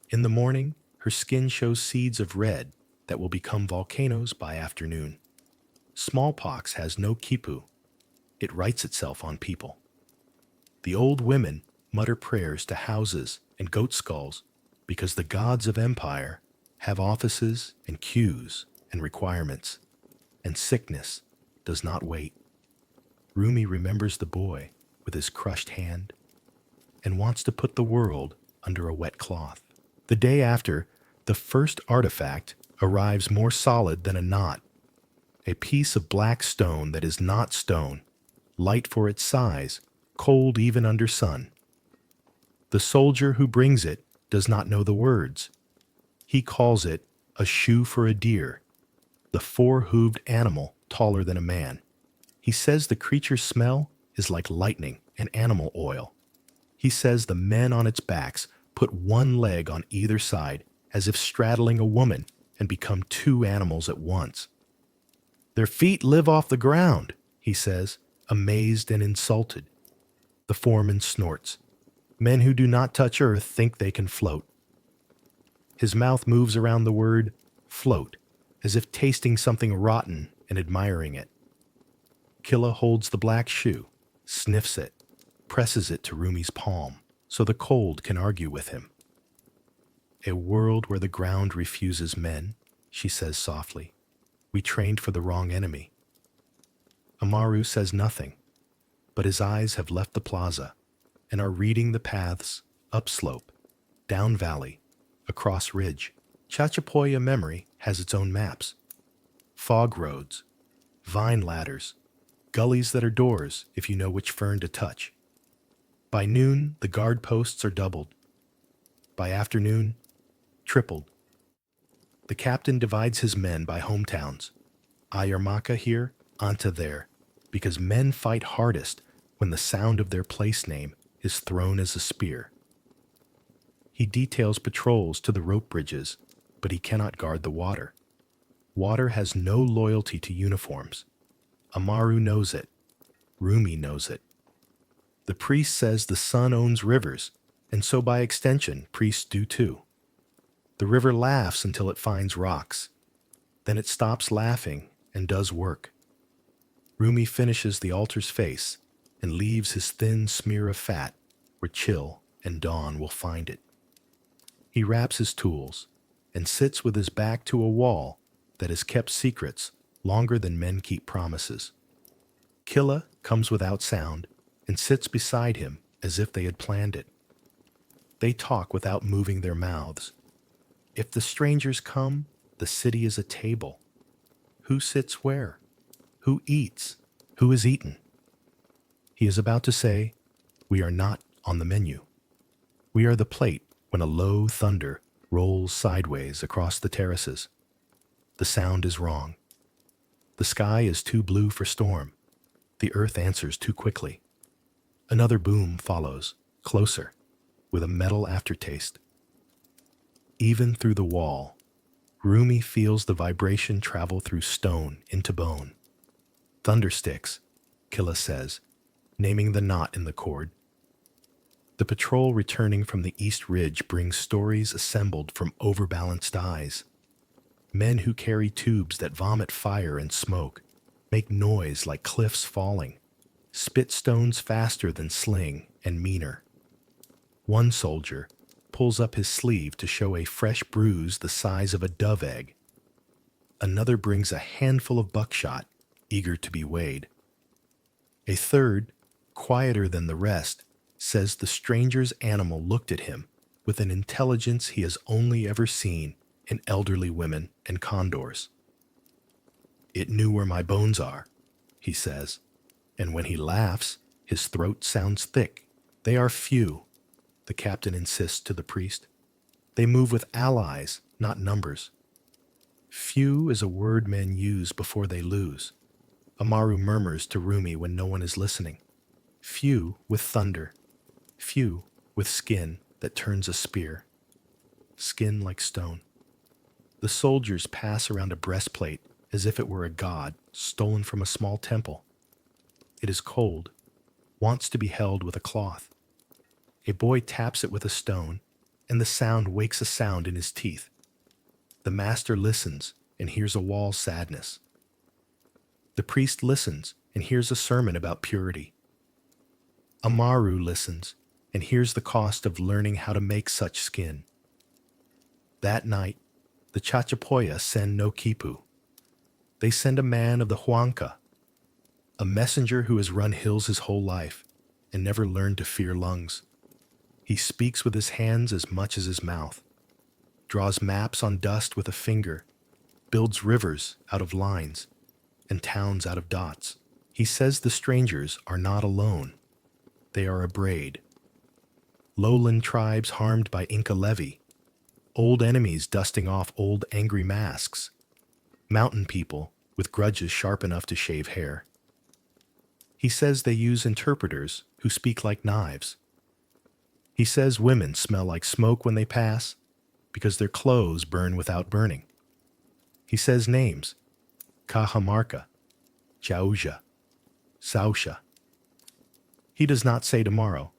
In the morning, her skin shows seeds of red that will become volcanoes by afternoon. Smallpox has no kipu. It writes itself on people. The old women mutter prayers to houses and goat skulls because the gods of empire have offices and queues and requirements, and sickness does not wait. Rumi remembers the boy with his crushed hand and wants to put the world under a wet cloth. The day after, the first artifact arrives more solid than a knot, a piece of black stone that is not stone, light for its size, cold even under sun. The soldier who brings it does not know the words. He calls it a shoe for a deer, the four-hooved animal taller than a man. He says the creature's smell is like lightning and animal oil. He says the men on its backs put one leg on either side as if straddling a woman and become two animals at once. Their feet live off the ground, he says, amazed and insulted. The foreman snorts. Men who do not touch earth think they can float. His mouth moves around the word float, as if tasting something rotten and admiring it. Killa holds the black shoe, sniffs it, presses it to Rumi's palm, so the cold can argue with him. A world where the ground refuses men, she says softly. We trained for the wrong enemy. Amaru says nothing, but his eyes have left the plaza and are reading the paths upslope, down valley, across ridge. Chachapoya memory has its own maps. Fog roads, vine ladders, gullies that are doors if you know which fern to touch. By noon, the guard posts are doubled. By afternoon, tripled. The captain divides his men by hometowns. Ayarmaka here, Anta there, because men fight hardest when the sound of their place name is thrown as a spear. He details patrols to the rope bridges, but he cannot guard the water. Water has no loyalty to uniforms. Amaru knows it. Rumi knows it. The priest says the sun owns rivers, and so by extension, priests do too. The river laughs until it finds rocks. Then it stops laughing and does work. Rumi finishes the altar's face and leaves his thin smear of fat where chill and dawn will find it. He wraps his tools and sits with his back to a wall that has kept secrets longer than men keep promises. Killa comes without sound and sits beside him as if they had planned it. They talk without moving their mouths. If the strangers come, the city is a table. Who sits where? Who eats? Who is eaten? He is about to say, we are not on the menu. We are the plate when a low thunder rolls sideways across the terraces. The sound is wrong. The sky is too blue for storm. The earth answers too quickly. Another boom follows, closer, with a metal aftertaste. Even through the wall, Rumi feels the vibration travel through stone into bone. Thundersticks, Killa says, naming the knot in the cord. The patrol returning from the East Ridge brings stories assembled from overbalanced eyes. Men who carry tubes that vomit fire and smoke, make noise like cliffs falling, spit stones faster than sling and meaner. One soldier pulls up his sleeve to show a fresh bruise the size of a dove egg. Another brings a handful of buckshot, eager to be weighed. A third, quieter than the rest, says the stranger's animal looked at him with an intelligence he has only ever seen in elderly women and condors. "It knew where my bones are," he says, and when he laughs, his throat sounds thick. "They are few," the captain insists to the priest. "They move with allies, not numbers." Few is a word men use before they lose. Amaru murmurs to Rumi when no one is listening. Few with thunder. Few with skin that turns a spear. Skin like stone. The soldiers pass around a breastplate as if it were a god stolen from a small temple. It is cold, wants to be held with a cloth. A boy taps it with a stone, and the sound wakes a sound in his teeth. The master listens and hears a wall's sadness. The priest listens and hears a sermon about purity. Amaru listens and hears the cost of learning how to make such skin. That night, the Chachapoya send no quipu. They send a man of the Huanca, a messenger who has run hills his whole life and never learned to fear lungs. He speaks with his hands as much as his mouth, draws maps on dust with a finger, builds rivers out of lines, and towns out of dots. He says the strangers are not alone. They are a braid. Lowland tribes harmed by Inca levy, old enemies dusting off old angry masks, mountain people with grudges sharp enough to shave hair. He says they use interpreters who speak like knives. He says women smell like smoke when they pass because their clothes burn without burning. He says names: Cajamarca, Chauja, Sausha. He does not say tomorrow,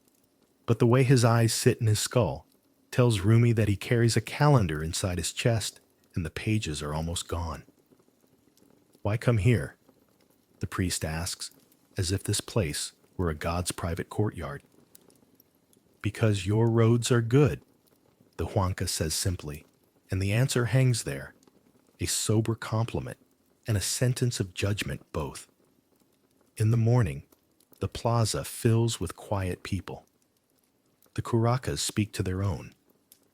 but the way his eyes sit in his skull tells Rumi that he carries a calendar inside his chest and the pages are almost gone. "Why come here?" the priest asks, as if this place were a god's private courtyard. "Because your roads are good," the Huanca says simply, and the answer hangs there, a sober compliment and a sentence of judgment both. In the morning, the plaza fills with quiet people. The curacas speak to their own.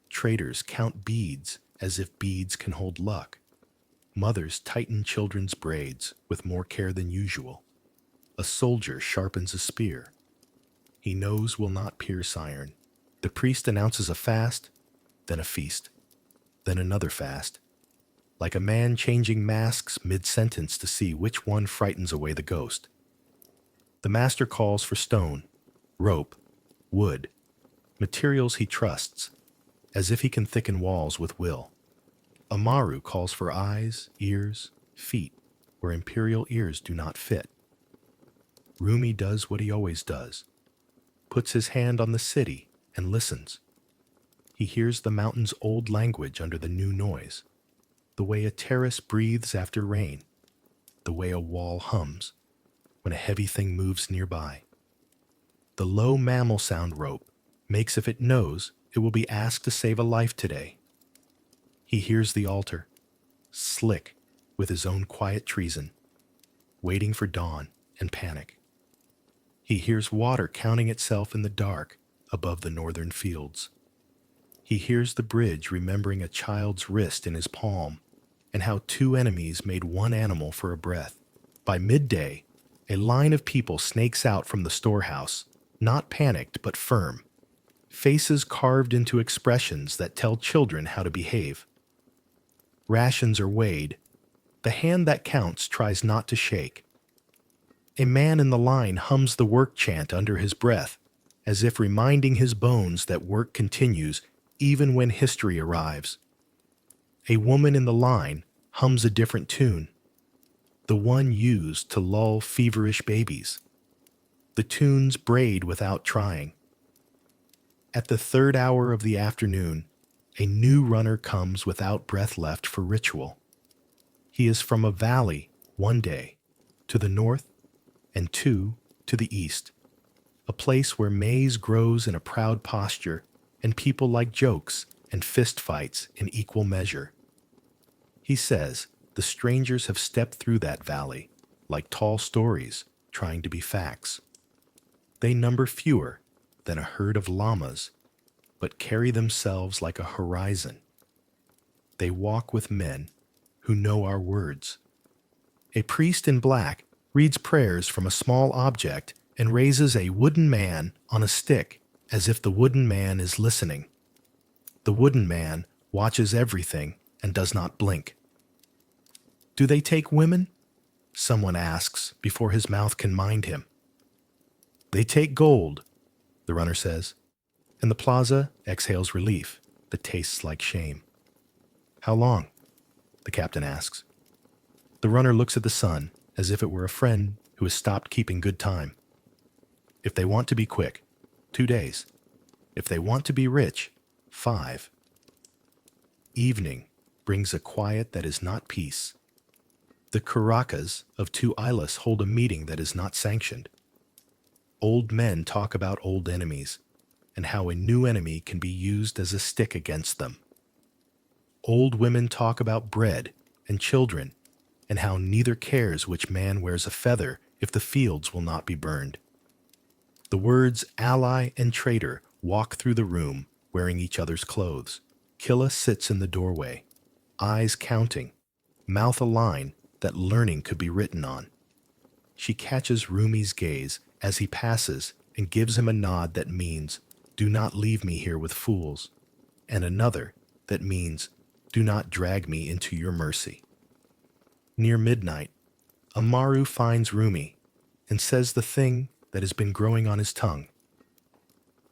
Traders count beads as if beads can hold luck. Mothers tighten children's braids with more care than usual. A soldier sharpens a spear. He knows will not pierce iron. The priest announces a fast, then a feast, then another fast, like a man changing masks mid-sentence to see which one frightens away the ghost. The master calls for stone, rope, wood, materials he trusts, as if he can thicken walls with will. Amaru calls for eyes, ears, feet, where imperial ears do not fit. Rumi does what he always does, puts his hand on the city and listens. He hears the mountain's old language under the new noise, the way a terrace breathes after rain, the way a wall hums when a heavy thing moves nearby. The low mammal sound rope makes if it knows it will be asked to save a life today. He hears the altar, slick with his own quiet treason, waiting for dawn and panic. He hears water counting itself in the dark above the northern fields. He hears the bridge remembering a child's wrist in his palm and how two enemies made one animal for a breath. By midday, a line of people snakes out from the storehouse, not panicked but firm, faces carved into expressions that tell children how to behave. Rations are weighed. The hand that counts tries not to shake. A man in the line hums the work chant under his breath, as if reminding his bones that work continues even when history arrives. A woman in the line hums a different tune, the one used to lull feverish babies. The tunes braid without trying. At the third hour of the afternoon, a new runner comes without breath left for ritual. He is from a valley, one day, to the north, and two, to the east, a place where maize grows in a proud posture and people like jokes and fist fights in equal measure. He says, The strangers have stepped through that valley, like tall stories trying to be facts. They number fewer than a herd of llamas, but carry themselves like a horizon. They walk with men who know our words. A priest in black reads prayers from a small object and raises a wooden man on a stick as if the wooden man is listening. The wooden man watches everything and does not blink. Do they take women? Someone asks before his mouth can mind him. They take gold, the runner says, and the plaza exhales relief that tastes like shame. How long? The captain asks. The runner looks at the sun as if it were a friend who has stopped keeping good time. If they want to be quick, 2 days. If they want to be rich, 5. Evening brings a quiet that is not peace. The Caracas of 2 islas hold a meeting that is not sanctioned. Old men talk about old enemies and how a new enemy can be used as a stick against them. Old women talk about bread and children and how neither cares which man wears a feather if the fields will not be burned. The words ally and traitor walk through the room wearing each other's clothes. Killa sits in the doorway, eyes counting, mouth a line that learning could be written on. She catches Rumi's gaze as he passes and gives him a nod that means, "Do not leave me here with fools," and another that means, "Do not drag me into your mercy." Near midnight, Amaru finds Rumi and says the thing that has been growing on his tongue.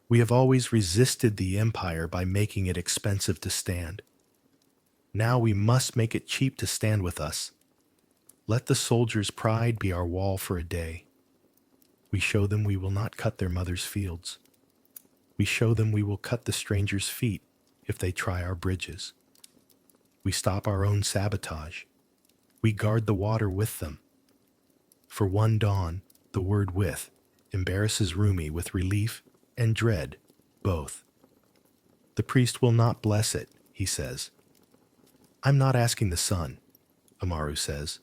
We have always resisted the empire by making it expensive to stand. Now we must make it cheap to stand with us. Let the soldiers' pride be our wall for a day. We show them we will not cut their mothers' fields. We show them we will cut the strangers' feet if they try our bridges. We stop our own sabotage. We guard the water with them. For one dawn, the word with embarrasses Rumi with relief and dread, both. The priest will not bless it, he says. I'm not asking the sun, Amaru says.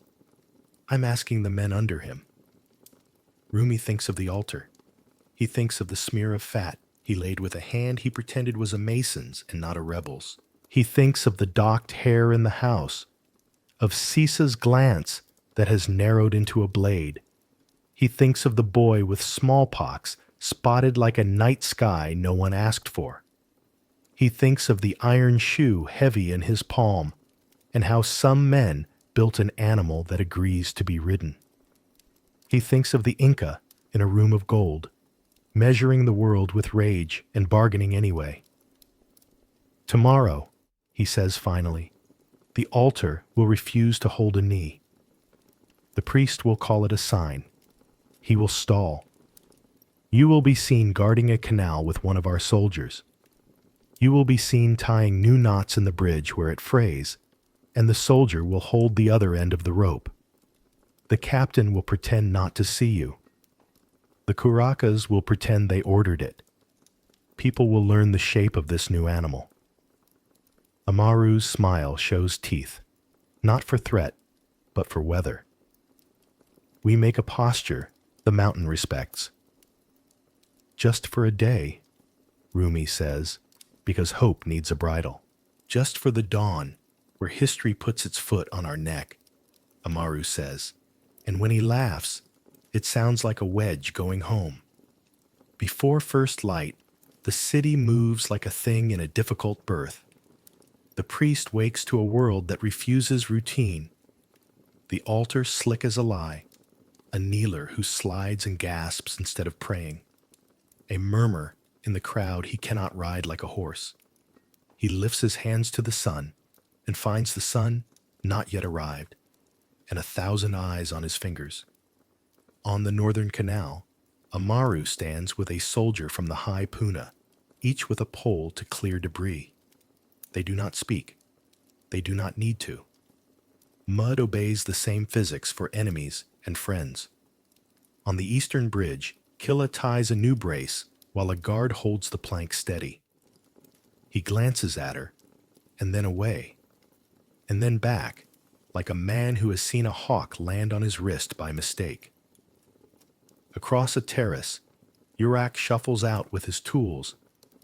I'm asking the men under him. Rumi thinks of the altar. He thinks of the smear of fat he laid with a hand he pretended was a mason's and not a rebel's. He thinks of the docked hair in the house, of Sisa's glance that has narrowed into a blade. He thinks of the boy with smallpox spotted like a night sky no one asked for. He thinks of the iron shoe heavy in his palm and how some men built an animal that agrees to be ridden. He thinks of the Inca in a room of gold, measuring the world with rage and bargaining anyway. Tomorrow, he says finally, the altar will refuse to hold a knee. The priest will call it a sign. He will stall. You will be seen guarding a canal with one of our soldiers. You will be seen tying new knots in the bridge where it frays, and the soldier will hold the other end of the rope. The captain will pretend not to see you. The Caracas will pretend they ordered it. People will learn the shape of this new animal. Amaru's smile shows teeth, not for threat, but for weather. We make a posture the mountain respects. Just for a day, Rumi says, because hope needs a bridle. Just for the dawn, where history puts its foot on our neck, Amaru says, and when he laughs, it sounds like a wedge going home. Before first light, the city moves like a thing in a difficult birth. The priest wakes to a world that refuses routine. The altar slick as a lie, a kneeler who slides and gasps instead of praying. A murmur in the crowd he cannot ride like a horse. He lifts his hands to the sun and finds the sun not yet arrived, and 1,000 eyes on his fingers. On the northern canal, Amaru stands with a soldier from the high Puna, each with a pole to clear debris. They do not speak. They do not need to. Mud obeys the same physics for enemies and friends. On the eastern bridge, Killa ties a new brace while a guard holds the plank steady. He glances at her, and then away, and then back, like a man who has seen a hawk land on his wrist by mistake. Across a terrace, Yurak shuffles out with his tools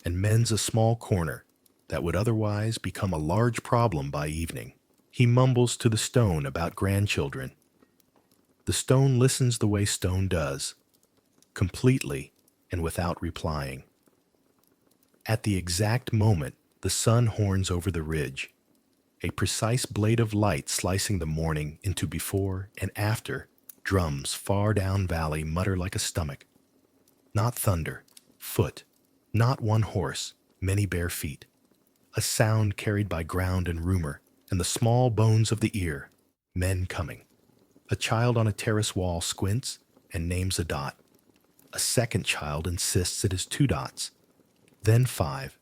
and mends a small corner that would otherwise become a large problem by evening. He mumbles to the stone about grandchildren. The stone listens the way stone does, completely and without replying. At the exact moment, the sun horns over the ridge, a precise blade of light slicing the morning into before and after. Drums far down valley mutter like a stomach. Not thunder, foot, not one horse, many bare feet. A sound carried by ground and rumor, and the small bones of the ear. Men coming. A child on a terrace wall squints and names a dot. A second child insists it is 2 dots. Then 5.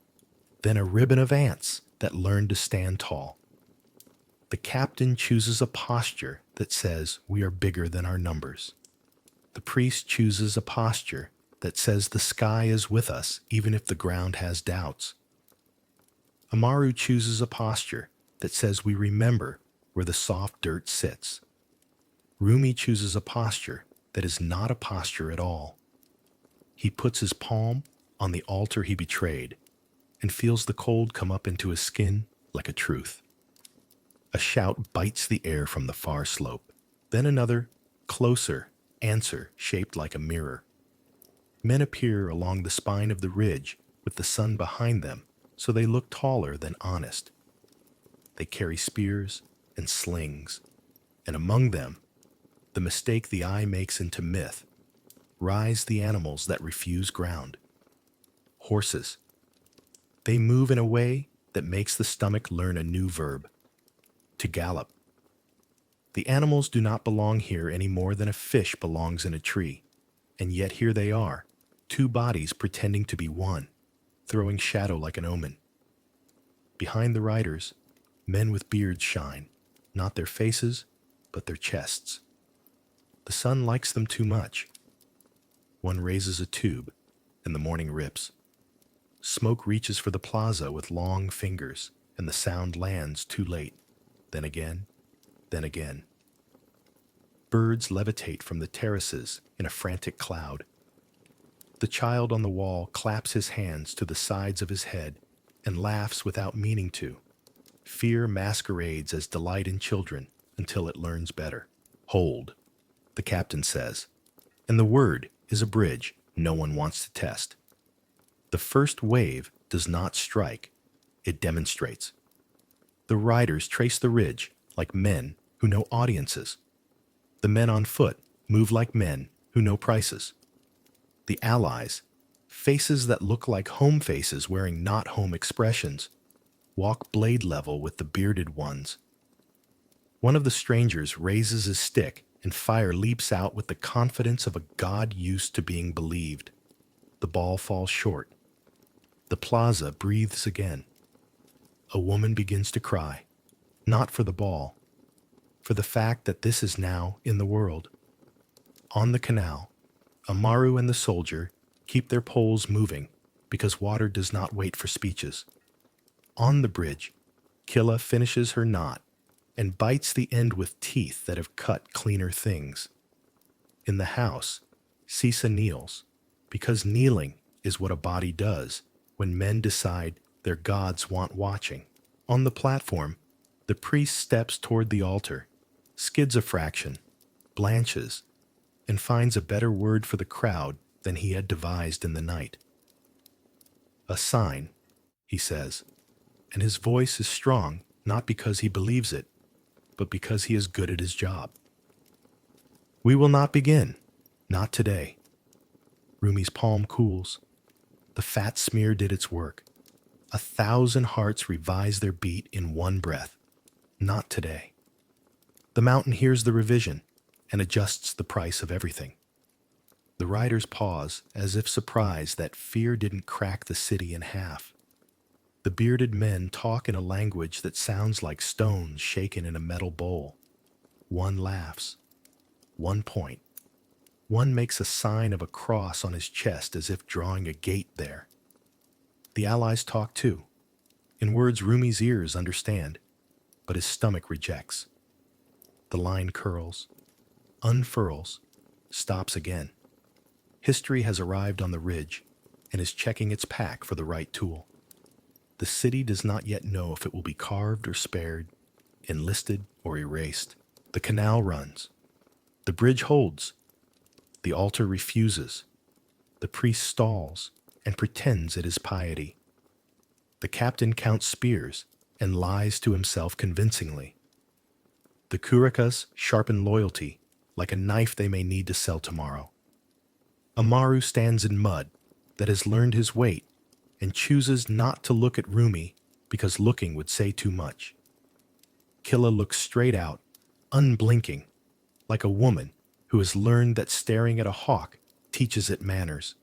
Then a ribbon of ants that learn to stand tall. The captain chooses a posture that says we are bigger than our numbers. The priest chooses a posture that says the sky is with us even if the ground has doubts. Amaru chooses a posture that says we remember where the soft dirt sits. Rumi chooses a posture that is not a posture at all. He puts his palm on the altar he betrayed and feels the cold come up into his skin like a truth. A shout bites the air from the far slope. Then another, closer, answer shaped like a mirror. Men appear along the spine of the ridge with the sun behind them, so they look taller than honest. They carry spears and slings, and among them, the mistake the eye makes into myth, rise the animals that refuse ground. Horses. They move in a way that makes the stomach learn a new verb. To gallop. The animals do not belong here any more than a fish belongs in a tree, and yet here they are, 2 bodies pretending to be one, throwing shadow like an omen. Behind the riders, men with beards shine, not their faces, but their chests. The sun likes them too much. One raises a tube, and the morning rips. Smoke reaches for the plaza with long fingers, and the sound lands too late. Then again, then again. Birds levitate from the terraces in a frantic cloud. The child on the wall claps his hands to the sides of his head and laughs without meaning to. Fear masquerades as delight in children until it learns better. Hold, the captain says, and the word is a bridge no one wants to test. The first wave does not strike, it demonstrates. The riders trace the ridge like men who know audiences. The men on foot move like men who know prices. The allies, faces that look like home faces wearing not home expressions, walk blade level with the bearded ones. One of the strangers raises his stick and fire leaps out with the confidence of a god used to being believed. The ball falls short. The plaza breathes again. A woman begins to cry, not for the ball, for the fact that this is now in the world. On the canal, Amaru and the soldier keep their poles moving because water does not wait for speeches. On the bridge, Killa finishes her knot and bites the end with teeth that have cut cleaner things. In the house, Sisa kneels, because kneeling is what a body does when men decide their gods want watching. On the platform, the priest steps toward the altar, skids a fraction, blanches, and finds a better word for the crowd than he had devised in the night. A sign, he says, and his voice is strong not because he believes it, but because he is good at his job. We will not begin, not today. Rumi's palm cools. The fat smear did its work. 1,000 hearts revise their beat in one breath. Not today. The mountain hears the revision and adjusts the price of everything. The riders pause as if surprised that fear didn't crack the city in half. The bearded men talk in a language that sounds like stones shaken in a metal bowl. One laughs. One point. One makes a sign of a cross on his chest as if drawing a gate there. The allies talk too, in words Rumi's ears understand, but his stomach rejects. The line curls, unfurls, stops again. History has arrived on the ridge and is checking its pack for the right tool. The city does not yet know if it will be carved or spared, enlisted or erased. The canal runs. The bridge holds. The altar refuses. The priest stalls and pretends it is piety. The captain counts spears and lies to himself convincingly. The curacas sharpen loyalty like a knife they may need to sell tomorrow. Amaru stands in mud that has learned his weight and chooses not to look at Rumi because looking would say too much. Killa looks straight out, unblinking, like a woman who has learned that staring at a hawk teaches it manners.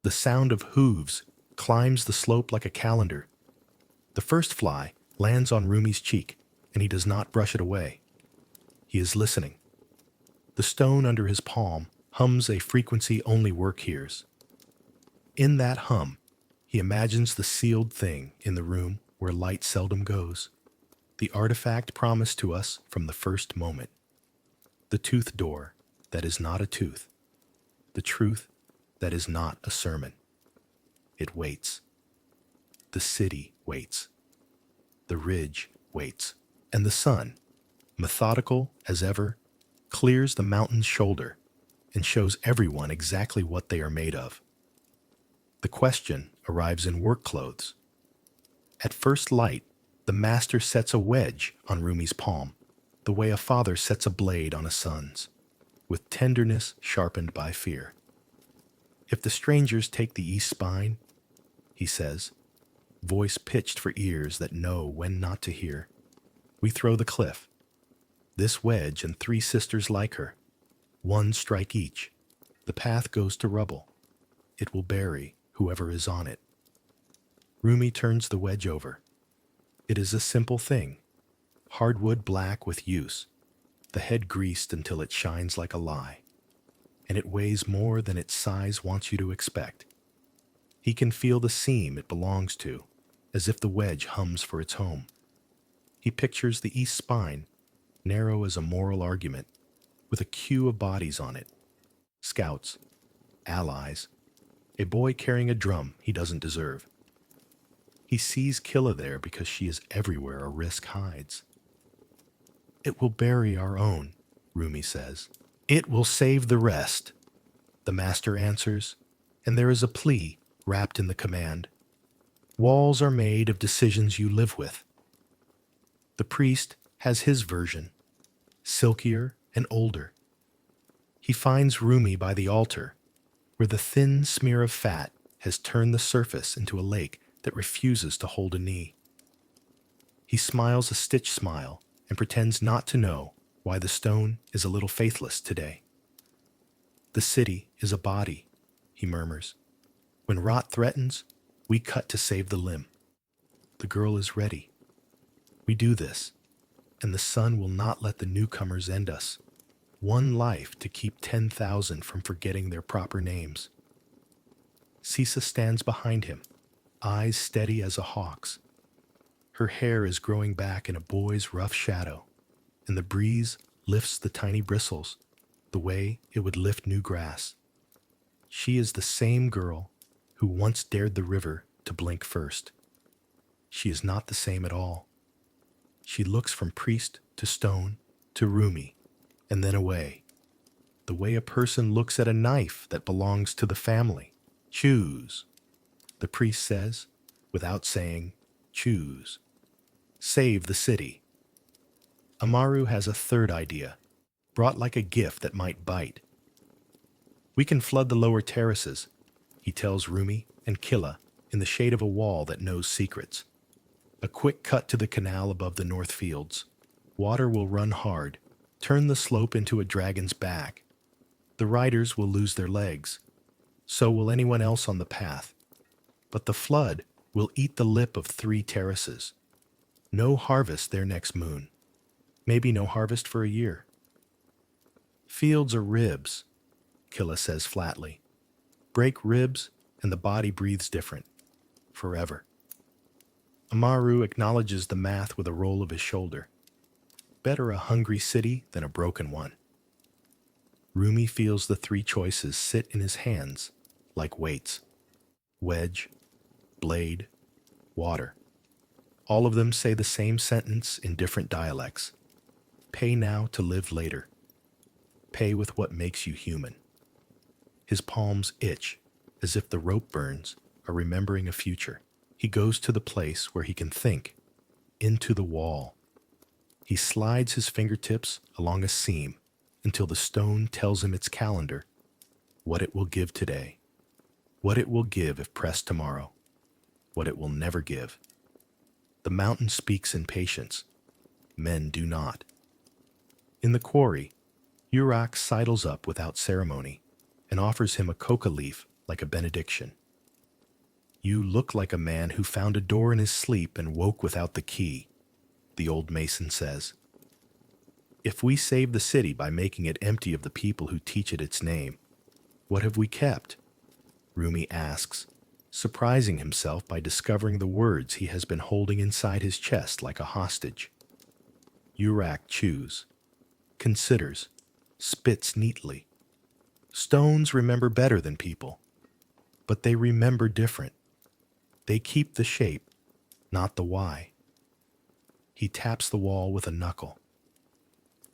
The sound of hooves climbs the slope like a calendar. The first fly lands on Rumi's cheek, and he does not brush it away. He is listening. The stone under his palm hums a frequency only work hears. In that hum, he imagines the sealed thing in the room where light seldom goes, the artifact promised to us from the first moment. The tooth door that is not a tooth, the truth that is not a sermon. It waits. The city waits. The ridge waits. And the sun, methodical as ever, clears the mountain's shoulder and shows everyone exactly what they are made of. The question arrives in work clothes. At first light, the master sets a wedge on Rumi's palm, the way a father sets a blade on a son's, with tenderness sharpened by fear. If the strangers take the east spine, he says, voice pitched for ears that know when not to hear, we throw the cliff. This wedge and 3 sisters like her. 1 strike each. The path goes to rubble. It will bury whoever is on it. Rumi turns the wedge over. It is a simple thing. Hardwood black with use. The head greased until it shines like a lie. And it weighs more than its size wants you to expect. He can feel the seam it belongs to, as if the wedge hums for its home. He pictures the east spine, narrow as a moral argument, with a queue of bodies on it. Scouts, allies, a boy carrying a drum he doesn't deserve. He sees Killa there because she is everywhere a risk hides. It will bury our own, Rumi says. It will save the rest, the master answers, and there is a plea wrapped in the command. Walls are made of decisions you live with. The priest has his version, silkier and older. He finds Rumi by the altar, where the thin smear of fat has turned the surface into a lake that refuses to hold a knee. He smiles a stitch smile and pretends not to know why the stone is a little faithless today. The city is a body, he murmurs. When rot threatens, we cut to save the limb. The girl is ready. We do this, and the sun will not let the newcomers end us. 1 life to keep 10,000 from forgetting their proper names. Sisa stands behind him, eyes steady as a hawk's. Her hair is growing back in a boy's rough shadow, and the breeze lifts the tiny bristles, the way it would lift new grass. She is the same girl who once dared the river to blink first. She is not the same at all. She looks from priest to stone to Rumi, and then away, the way a person looks at a knife that belongs to the family. Choose, the priest says, without saying, choose. Save the city. Amaru has a third idea, brought like a gift that might bite. We can flood the lower terraces, he tells Rumi and Killa in the shade of a wall that knows secrets. A quick cut to the canal above the north fields. Water will run hard, turn the slope into a dragon's back. The riders will lose their legs. So will anyone else on the path. But the flood will eat the lip of 3 terraces. No harvest their next moon. Maybe no harvest for a year. Fields are ribs, Killa says flatly. Break ribs and the body breathes different. Forever. Amaru acknowledges the math with a roll of his shoulder. Better a hungry city than a broken one. Rumi feels the three choices sit in his hands like weights: wedge, blade, water. All of them say the same sentence in different dialects. Pay now to live later. Pay with what makes you human. His palms itch as if the rope burns are remembering a future. He goes to the place where he can think, into the wall. He slides his fingertips along a seam until the stone tells him its calendar, what it will give today, what it will give if pressed tomorrow, what it will never give. The mountain speaks in patience. Men do not. In the quarry, Urak sidles up without ceremony and offers him a coca leaf like a benediction. You look like a man who found a door in his sleep and woke without the key, the old mason says. If we save the city by making it empty of the people who teach it its name, what have we kept? Rumi asks, surprising himself by discovering the words he has been holding inside his chest like a hostage. Urak chews, considers, spits neatly. Stones remember better than people, but they remember different. They keep the shape, not the why. He taps the wall with a knuckle.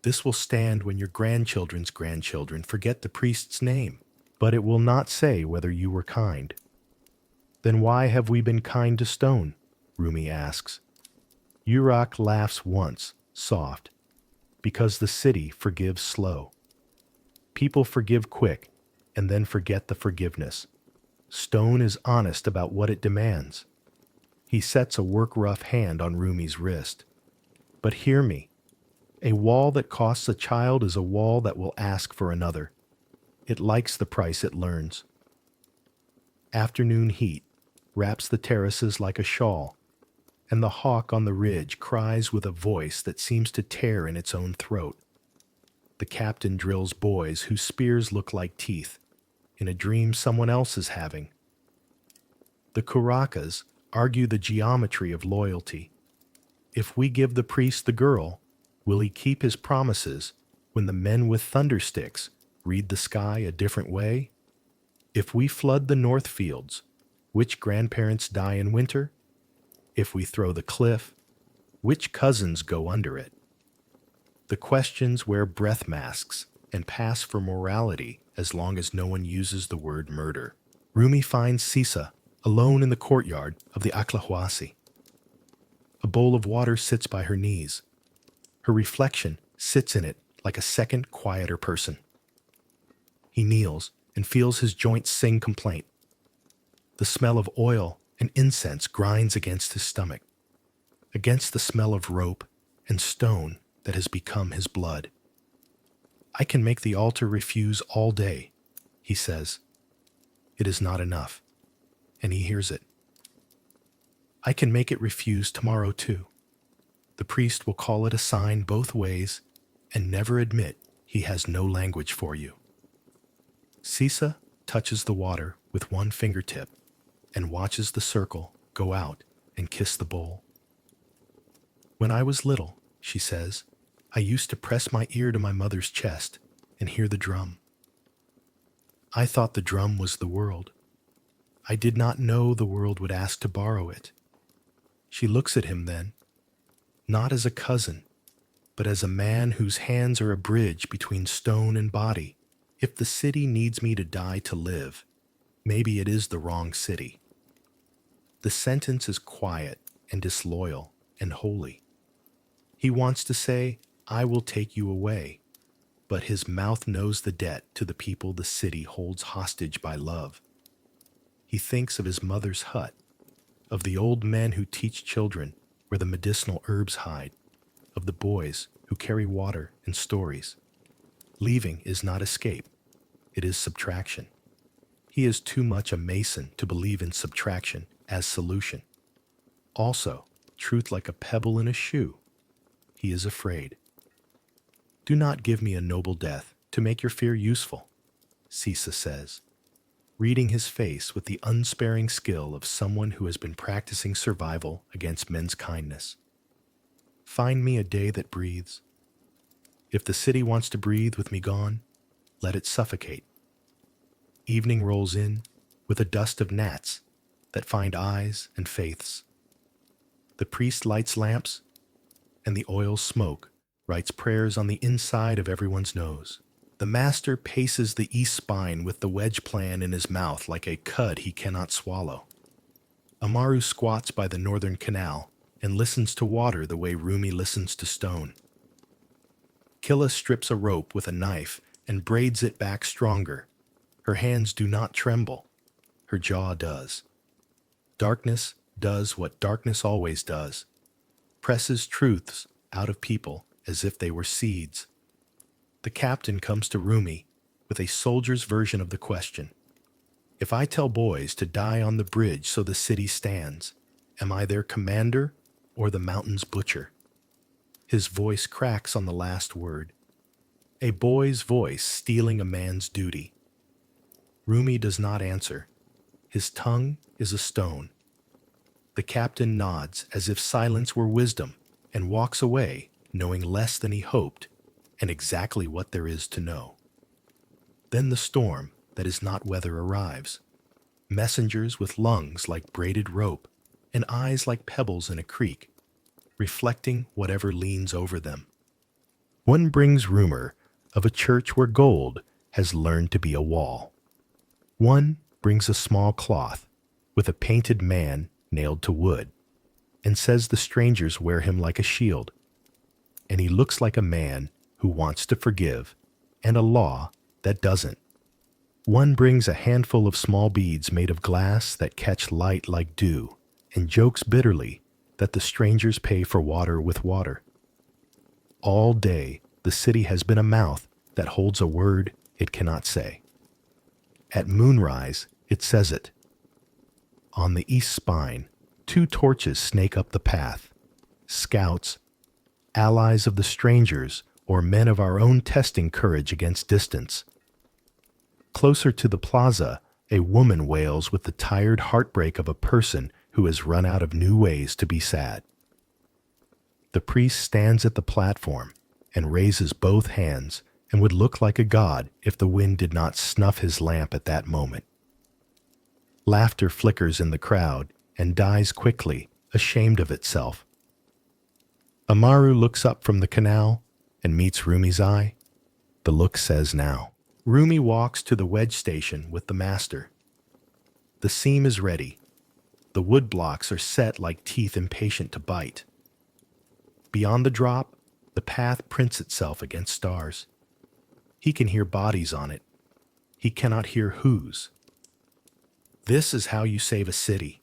This will stand when your grandchildren's grandchildren forget the priest's name, but it will not say whether you were kind. Then why have we been kind to stone? Rumi asks. Urak laughs once, soft, because the city forgives slow. People forgive quick and then forget the forgiveness. Stone is honest about what it demands. He sets a work-rough hand on Rumi's wrist. But hear me. A wall that costs a child is a wall that will ask for another. It likes the price it learns. Afternoon heat wraps the terraces like a shawl, and the hawk on the ridge cries with a voice that seems to tear in its own throat. The captain drills boys whose spears look like teeth, in a dream someone else is having. The Kurakas argue the geometry of loyalty. If we give the priest the girl, will he keep his promises when the men with thundersticks read the sky a different way? If we flood the north fields, which grandparents die in winter? If we throw the cliff, which cousins go under it? The questions wear breath masks and pass for morality as long as no one uses the word murder. Rumi finds Sisa alone in the courtyard of the Aklahuasi. A bowl of water sits by her knees. Her reflection sits in it like a second, quieter person. He kneels and feels his joints sing complaint. The smell of oil and incense grinds against his stomach, against the smell of rope and stone that has become his blood. I can make the altar refuse all day, he says. It is not enough, and he hears it. I can make it refuse tomorrow too. The priest will call it a sign both ways and never admit he has no language for you. Sisa touches the water with one fingertip and watches the circle go out and kiss the bowl. When I was little, she says, I used to press my ear to my mother's chest and hear the drum. I thought the drum was the world. I did not know the world would ask to borrow it. She looks at him then, not as a cousin, but as a man whose hands are a bridge between stone and body. If the city needs me to die to live, maybe it is the wrong city. The sentence is quiet and disloyal and holy. He wants to say, I will take you away, but his mouth knows the debt to the people the city holds hostage by love. He thinks of his mother's hut, of the old men who teach children where the medicinal herbs hide, of the boys who carry water and stories. Leaving is not escape, it is subtraction. He is too much a mason to believe in subtraction as solution. Also, truth like a pebble in a shoe. He is afraid. Do not give me a noble death to make your fear useful, Sisa says, reading his face with the unsparing skill of someone who has been practicing survival against men's kindness. Find me a day that breathes, If the city wants to breathe with me gone, let it suffocate. Evening rolls in with a dust of gnats that find eyes and faiths. The priest lights lamps, and the oil smoke writes prayers on the inside of everyone's nose. The master paces the east spine with the wedge plan in his mouth like a cud he cannot swallow. Amaru squats by the northern canal and listens to water the way Rumi listens to stone. Killa strips a rope with a knife and braids it back stronger. Her hands do not tremble. Her jaw does. Darkness does what darkness always does. Presses truths out of people as if they were seeds. The captain comes to Rumi with a soldier's version of the question. If I tell boys to die on the bridge so the city stands, am I their commander or the mountain's butcher? His voice cracks on the last word. A boy's voice stealing a man's duty. Rumi does not answer. His tongue is a stone. The captain nods as if silence were wisdom and walks away, knowing less than he hoped and exactly what there is to know. Then the storm that is not weather arrives. Messengers with lungs like braided rope and eyes like pebbles in a creek, reflecting whatever leans over them. One brings rumor of a church where gold has learned to be a wall. One brings a small cloth with a painted man nailed to wood and says the strangers wear him like a shield, and he looks like a man who wants to forgive and a law that doesn't. One brings a handful of small beads made of glass that catch light like dew and jokes bitterly that the strangers pay for water with water. All day, the city has been a mouth that holds a word it cannot say. At moonrise, it says it. On the east spine, 2 torches snake up the path. Scouts, allies of the strangers, or men of our own testing courage against distance. Closer to the plaza, a woman wails with the tired heartbreak of a person who has run out of new ways to be sad. The priest stands at the platform and raises both hands and would look like a god if the wind did not snuff his lamp at that moment. Laughter flickers in the crowd and dies quickly, ashamed of itself. Amaru looks up from the canal and meets Rumi's eye. The look says now. Rumi walks to the wedge station with the master. The seam is ready. The wood blocks are set like teeth impatient to bite. Beyond the drop, the path prints itself against stars. He can hear bodies on it. He cannot hear whose. This is how you save a city,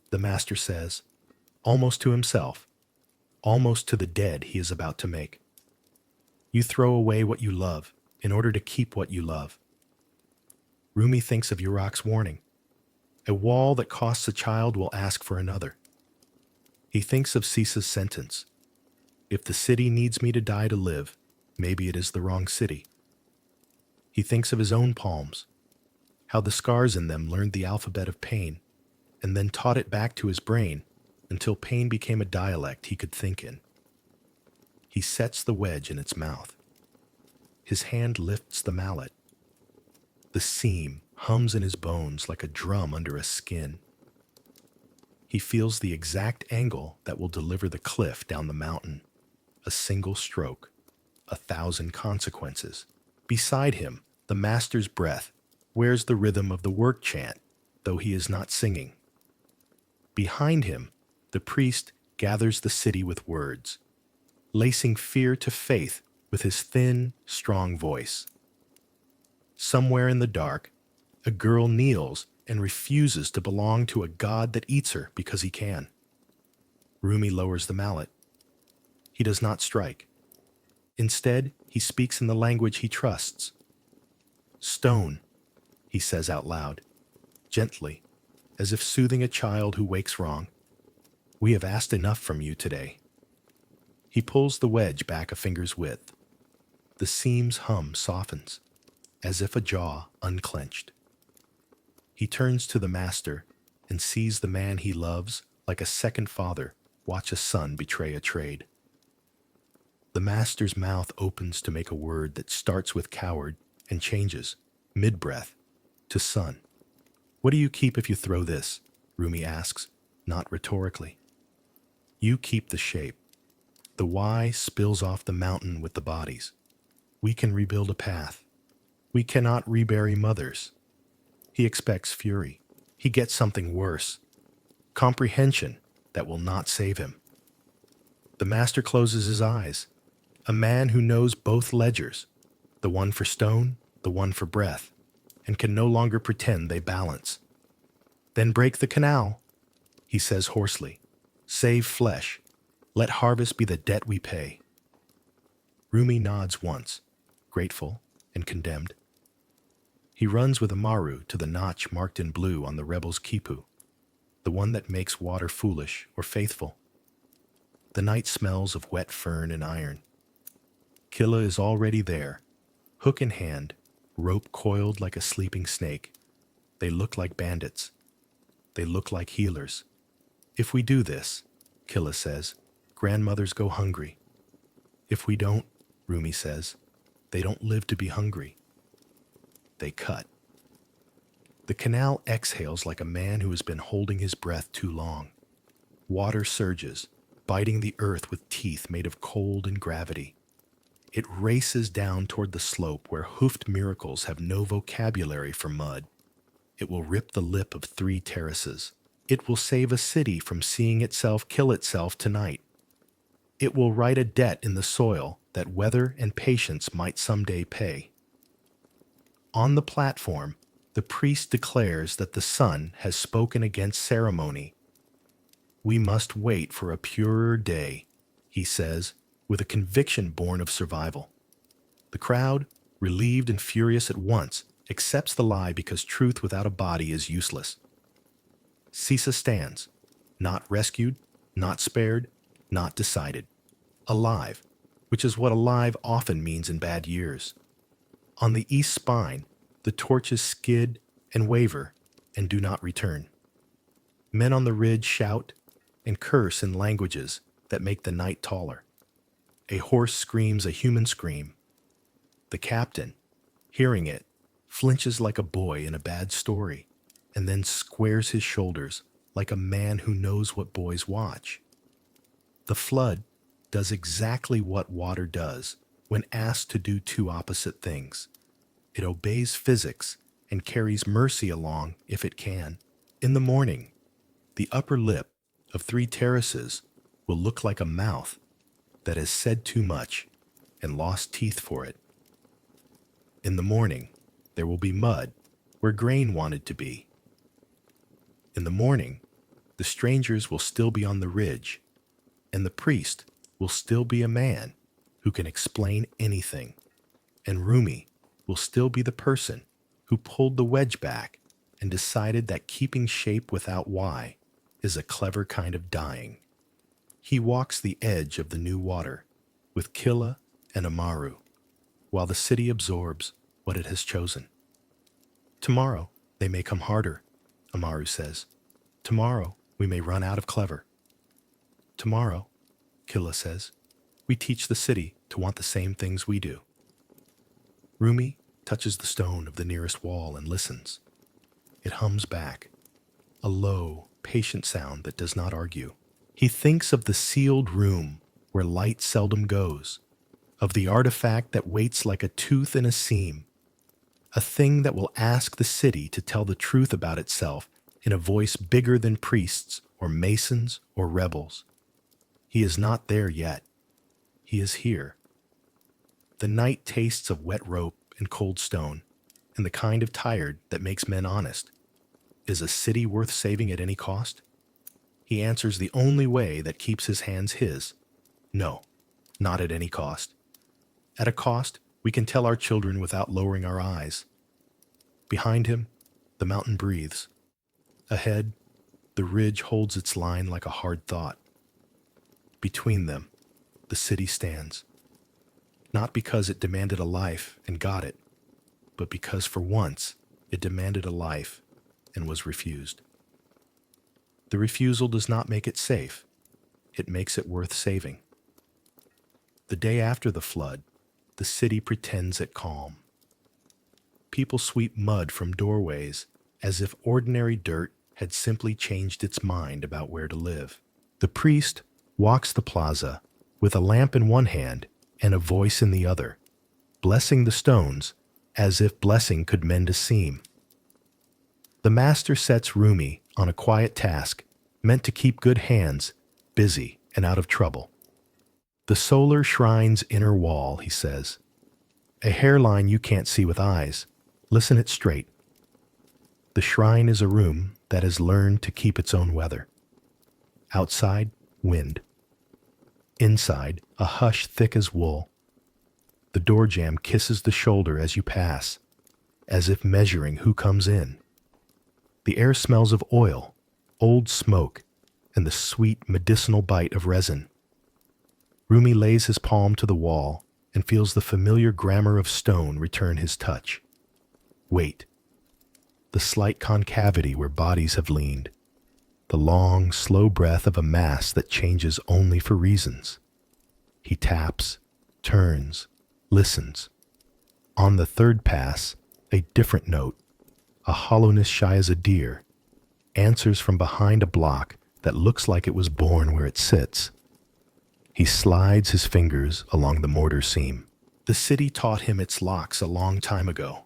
the master says, almost to himself, almost to the dead he is about to make. You throw away what you love in order to keep what you love. Rumi thinks of Yurak's warning. A wall that costs a child will ask for another. He thinks of Sisa's sentence. If the city needs me to die to live, maybe it is the wrong city. He thinks of his own palms, how the scars in them learned the alphabet of pain, and then taught it back to his brain until pain became a dialect he could think in. He sets the wedge in its mouth. His hand lifts the mallet. The seam hums in his bones like a drum under a skin. He feels the exact angle that will deliver the cliff down the mountain. A single stroke, 1,000 consequences. Beside him, the master's breath wears the rhythm of the work chant, though he is not singing. Behind him, the priest gathers the city with words, lacing fear to faith with his thin, strong voice. Somewhere in the dark, a girl kneels and refuses to belong to a god that eats her because he can. Rumi lowers the mallet. He does not strike. Instead, he speaks in the language he trusts. Stone, he says out loud, gently, as if soothing a child who wakes wrong. We have asked enough from you today. He pulls the wedge back a finger's width. The seam's hum softens, as if a jaw unclenched. He turns to the master and sees the man he loves like a second father watch a son betray a trade. The master's mouth opens to make a word that starts with coward and changes, mid-breath, to son. What do you keep if you throw this? Rumi asks, not rhetorically. You keep the shape. The why spills off the mountain with the bodies. We can rebuild a path. We cannot rebury mothers. He expects fury. He gets something worse. Comprehension that will not save him. The master closes his eyes. A man who knows both ledgers, the one for stone, the one for breath, and can no longer pretend they balance. Then break the canal, he says hoarsely. Save flesh. Let harvest be the debt we pay. Rumi nods once, grateful and condemned. He runs with Amaru to the notch marked in blue on the rebel's quipu, the one that makes water foolish or faithful. The night smells of wet fern and iron. Killa is already there, hook in hand, rope coiled like a sleeping snake. They look like bandits. They look like healers. If we do this, Killa says, grandmothers go hungry. If we don't, Rumi says, they don't live to be hungry. They cut. The canal exhales like a man who has been holding his breath too long. Water surges, biting the earth with teeth made of cold and gravity. It races down toward the slope where hoofed miracles have no vocabulary for mud. It will rip the lip of 3 terraces. It will save a city from seeing itself kill itself tonight. It will write a debt in the soil that weather and patience might someday pay. On the platform, the priest declares that the sun has spoken against ceremony. We must wait for a purer day, he says, with a conviction born of survival. The crowd, relieved and furious at once, accepts the lie because truth without a body is useless. Sisa stands, not rescued, not spared, not decided. Alive, which is what alive often means in bad years. On the east spine, the torches skid and waver and do not return. Men on the ridge shout and curse in languages that make the night taller. A horse screams a human scream. The captain, hearing it, flinches like a boy in a bad story, and then squares his shoulders like a man who knows what boys watch. The flood does exactly what water does when asked to do 2 opposite things. It obeys physics and carries mercy along if it can. In the morning, the upper lip of 3 terraces will look like a mouth that has said too much and lost teeth for it. In the morning, there will be mud where grain wanted to be. In the morning, the strangers will still be on the ridge, and the priest will still be a man who can explain anything, and Rumi will still be the person who pulled the wedge back and decided that keeping shape without why is a clever kind of dying. He walks the edge of the new water with Killa and Amaru, while the city absorbs what it has chosen. Tomorrow they may come harder, Amaru says. Tomorrow we may run out of clever. Tomorrow, Killa says, we teach the city to want the same things we do. Rumi touches the stone of the nearest wall and listens. It hums back, a low, patient sound that does not argue. He thinks of the sealed room where light seldom goes, of the artifact that waits like a tooth in a seam, a thing that will ask the city to tell the truth about itself in a voice bigger than priests or masons or rebels. He is not there yet. He is here. The night tastes of wet rope and cold stone, and the kind of tired that makes men honest. Is a city worth saving at any cost? He answers the only way that keeps his hands his. No, not at any cost. At a cost, we can tell our children without lowering our eyes. Behind him, the mountain breathes. Ahead, the ridge holds its line like a hard thought. Between them, the city stands. Not because it demanded a life and got it, but because for once it demanded a life and was refused. The refusal does not make it safe. It makes it worth saving. The day after the flood, the city pretends at calm. People sweep mud from doorways as if ordinary dirt had simply changed its mind about where to live. The priest walks the plaza with a lamp in one hand and a voice in the other, blessing the stones as if blessing could mend a seam. The master sets Rumi on a quiet task meant to keep good hands busy and out of trouble. The solar shrine's inner wall, he says. A hairline you can't see with eyes. Listen it straight. The shrine is a room that has learned to keep its own weather. Outside, wind. Inside, a hush thick as wool. The door jamb kisses the shoulder as you pass, as if measuring who comes in. The air smells of oil, old smoke, and the sweet medicinal bite of resin. Rumi lays his palm to the wall and feels the familiar grammar of stone return his touch. Wait. The slight concavity where bodies have leaned. The long, slow breath of a mass that changes only for reasons. He taps, turns, listens. On the third pass, a different note, a hollowness shy as a deer, answers from behind a block that looks like it was born where it sits. He slides his fingers along the mortar seam. The city taught him its locks a long time ago.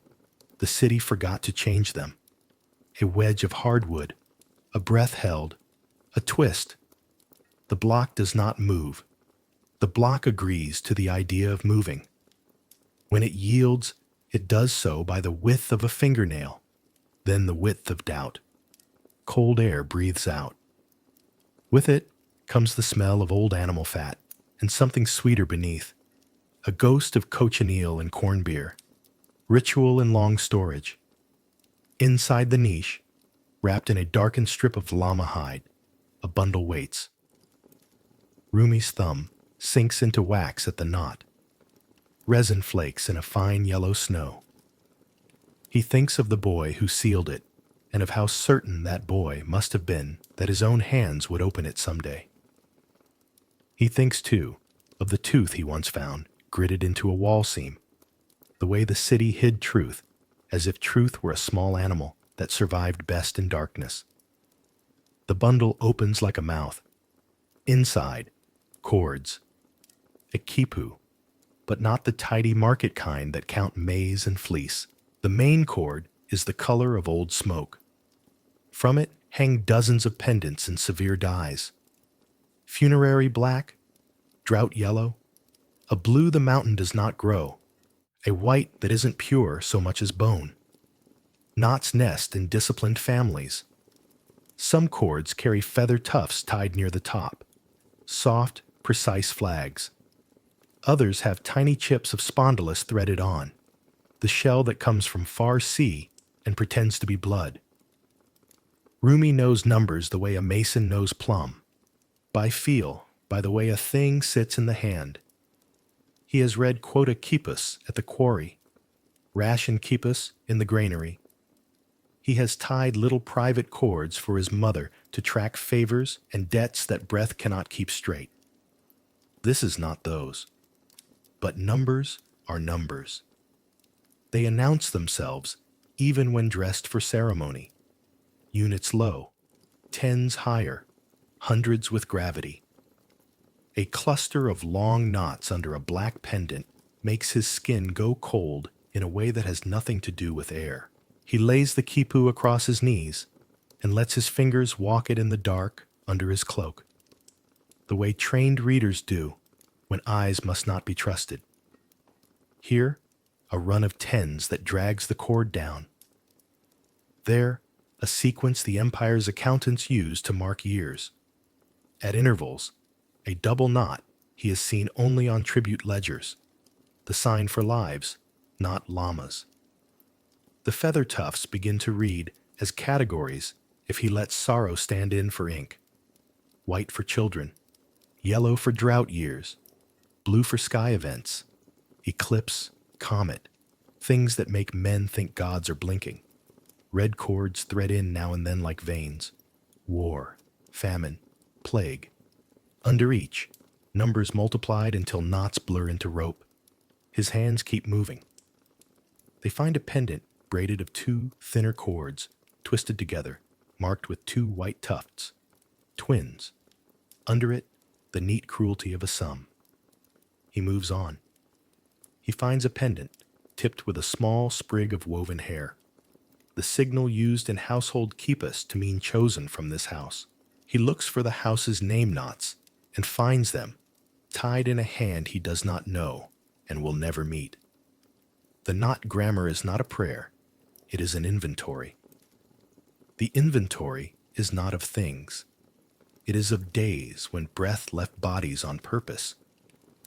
The city forgot to change them. A wedge of hardwood, a breath held, a twist. The block does not move. The block agrees to the idea of moving. When it yields, it does so by the width of a fingernail, then the width of doubt. Cold air breathes out. With it comes the smell of old animal fat and something sweeter beneath, a ghost of cochineal and corn beer, ritual in long storage. Inside the niche, wrapped in a darkened strip of llama hide, a bundle waits. Rumi's thumb sinks into wax at the knot, resin flakes in a fine yellow snow. He thinks of the boy who sealed it, and of how certain that boy must have been that his own hands would open it someday. He thinks, too, of the tooth he once found, gritted into a wall seam, the way the city hid truth, as if truth were a small animal that survived best in darkness. The bundle opens like a mouth. Inside, cords. A quipu, but not the tidy market kind that count maize and fleece. The main cord is the color of old smoke. From it hang dozens of pendants in severe dyes. Funerary black, drought yellow, a blue the mountain does not grow, a white that isn't pure so much as bone. Knots nest in disciplined families. Some cords carry feather tufts tied near the top, soft, precise flags. Others have tiny chips of spondylus threaded on, the shell that comes from far sea and pretends to be blood. Rumi knows numbers the way a mason knows plumb, by feel, by the way a thing sits in the hand. He has read quota quipus at the quarry, ration quipus in the granary. He has tied little private cords for his mother to track favors and debts that breath cannot keep straight. This is not those. But numbers are numbers. They announce themselves even when dressed for ceremony. Units low, tens higher, hundreds with gravity. A cluster of long knots under a black pendant makes his skin go cold in a way that has nothing to do with air. He lays the quipu across his knees and lets his fingers walk it in the dark under his cloak, the way trained readers do when eyes must not be trusted. Here, a run of tens that drags the cord down. There, a sequence the empire's accountants use to mark years. At intervals, a double knot he has seen only on tribute ledgers, the sign for lives, not llamas. The feather tufts begin to read as categories if he lets sorrow stand in for ink. White for children, yellow for drought years, blue for sky events, eclipse, comet, things that make men think gods are blinking. Red cords thread in now and then like veins. War, famine, plague. Under each, numbers multiplied until knots blur into rope. His hands keep moving. They find a pendant braided of two thinner cords, twisted together, marked with two white tufts. Twins. Under it, the neat cruelty of a sum. He moves on. He finds a pendant, tipped with a small sprig of woven hair, the signal used in household kippas to mean chosen from this house. He looks for the house's name knots and finds them, tied in a hand he does not know and will never meet. The knot grammar is not a prayer, it is an inventory. The inventory is not of things. It is of days when breath left bodies on purpose.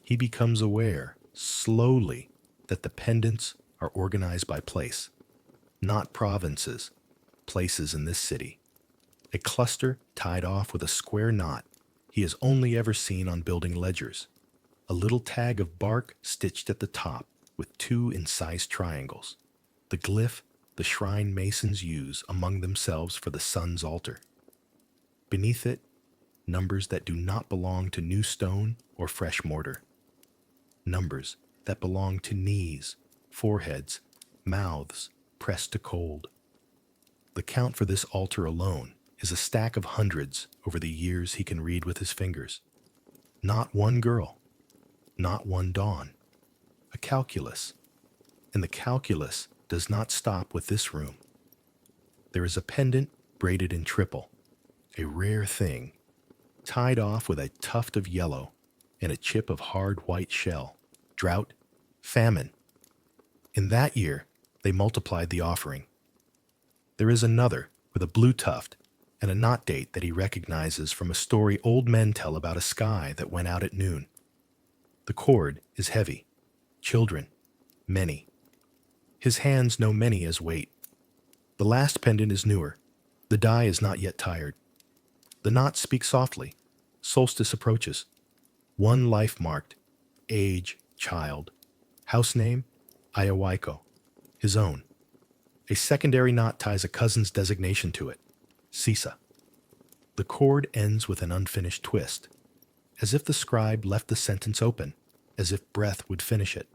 He becomes aware, slowly, that the pendants are organized by place, not provinces, places in this city. A cluster tied off with a square knot he has only ever seen on building ledgers. A little tag of bark stitched at the top with two incised triangles, the glyph the shrine masons use among themselves for the sun's altar. Beneath it, numbers that do not belong to new stone or fresh mortar. Numbers that belong to knees, foreheads, mouths pressed to cold. The count for this altar alone is a stack of hundreds over the years he can read with his fingers. Not one girl, not one dawn. A calculus. And the calculus does not stop with this room. There is a pendant braided in triple, a rare thing, tied off with a tuft of yellow and a chip of hard white shell. Drought, famine. In that year, they multiplied the offering. There is another with a blue tuft and a knot date that he recognizes from a story old men tell about a sky that went out at noon. The cord is heavy. Children, many. His hands know many as weight. The last pendant is newer. The die is not yet tired. The knot speaks softly. Solstice approaches. One life marked. Age, child. House name, Ayahuayco. His own. A secondary knot ties a cousin's designation to it. Sisa. The cord ends with an unfinished twist, as if the scribe left the sentence open, as if breath would finish it.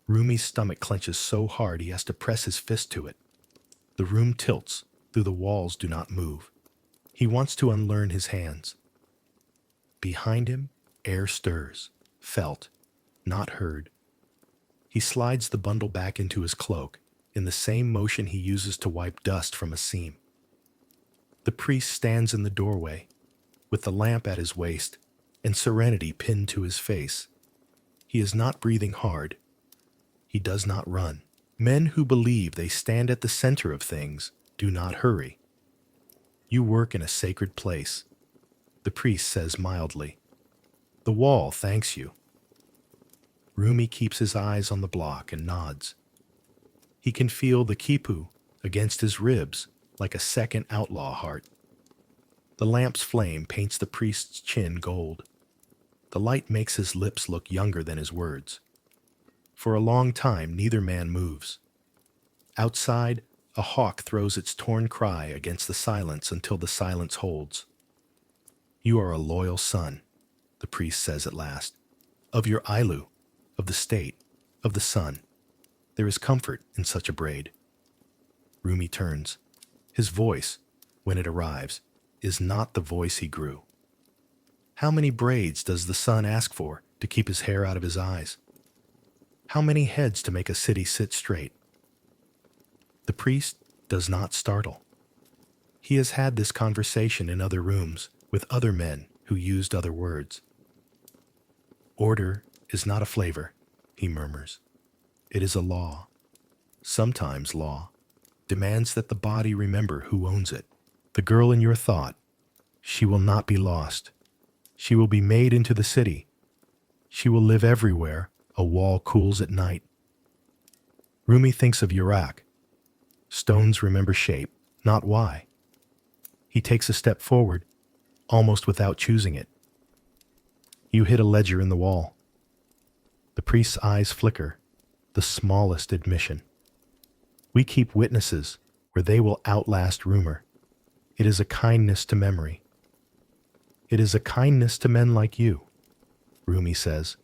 Rumi's stomach clenches so hard he has to press his fist to it. The room tilts, though the walls do not move. He wants to unlearn his hands. Behind him, air stirs, felt, not heard. He slides the bundle back into his cloak, in the same motion he uses to wipe dust from a seam. The priest stands in the doorway, with the lamp at his waist and serenity pinned to his face. He is not breathing hard. He does not run. Men who believe they stand at the center of things do not hurry. You work in a sacred place, the priest says mildly. The wall thanks you. Rumi keeps his eyes on the block and nods. He can feel the quipu against his ribs like a second outlaw heart. The lamp's flame paints the priest's chin gold. The light makes his lips look younger than his words. For a long time, neither man moves. Outside, a hawk throws its torn cry against the silence until the silence holds. You are a loyal son, the priest says at last, of your Ailu, of the state, of the sun. There is comfort in such a braid. Rumi turns. His voice, when it arrives, is not the voice he grew. How many braids does the sun ask for to keep his hair out of his eyes? How many heads to make a city sit straight? The priest does not startle. He has had this conversation in other rooms with other men who used other words. Order is not a flavor, he murmurs. It is a law. Sometimes law demands that the body remember who owns it. The girl in your thought, she will not be lost. She will be made into the city. She will live everywhere a wall cools at night. Rumi thinks of Iraq. Stones remember shape, not why. He takes a step forward, almost without choosing it. You hit a ledger in the wall. The priest's eyes flicker, the smallest admission. We keep witnesses where they will outlast rumor. It is a kindness to memory. It is a kindness to men like you. Rumi says,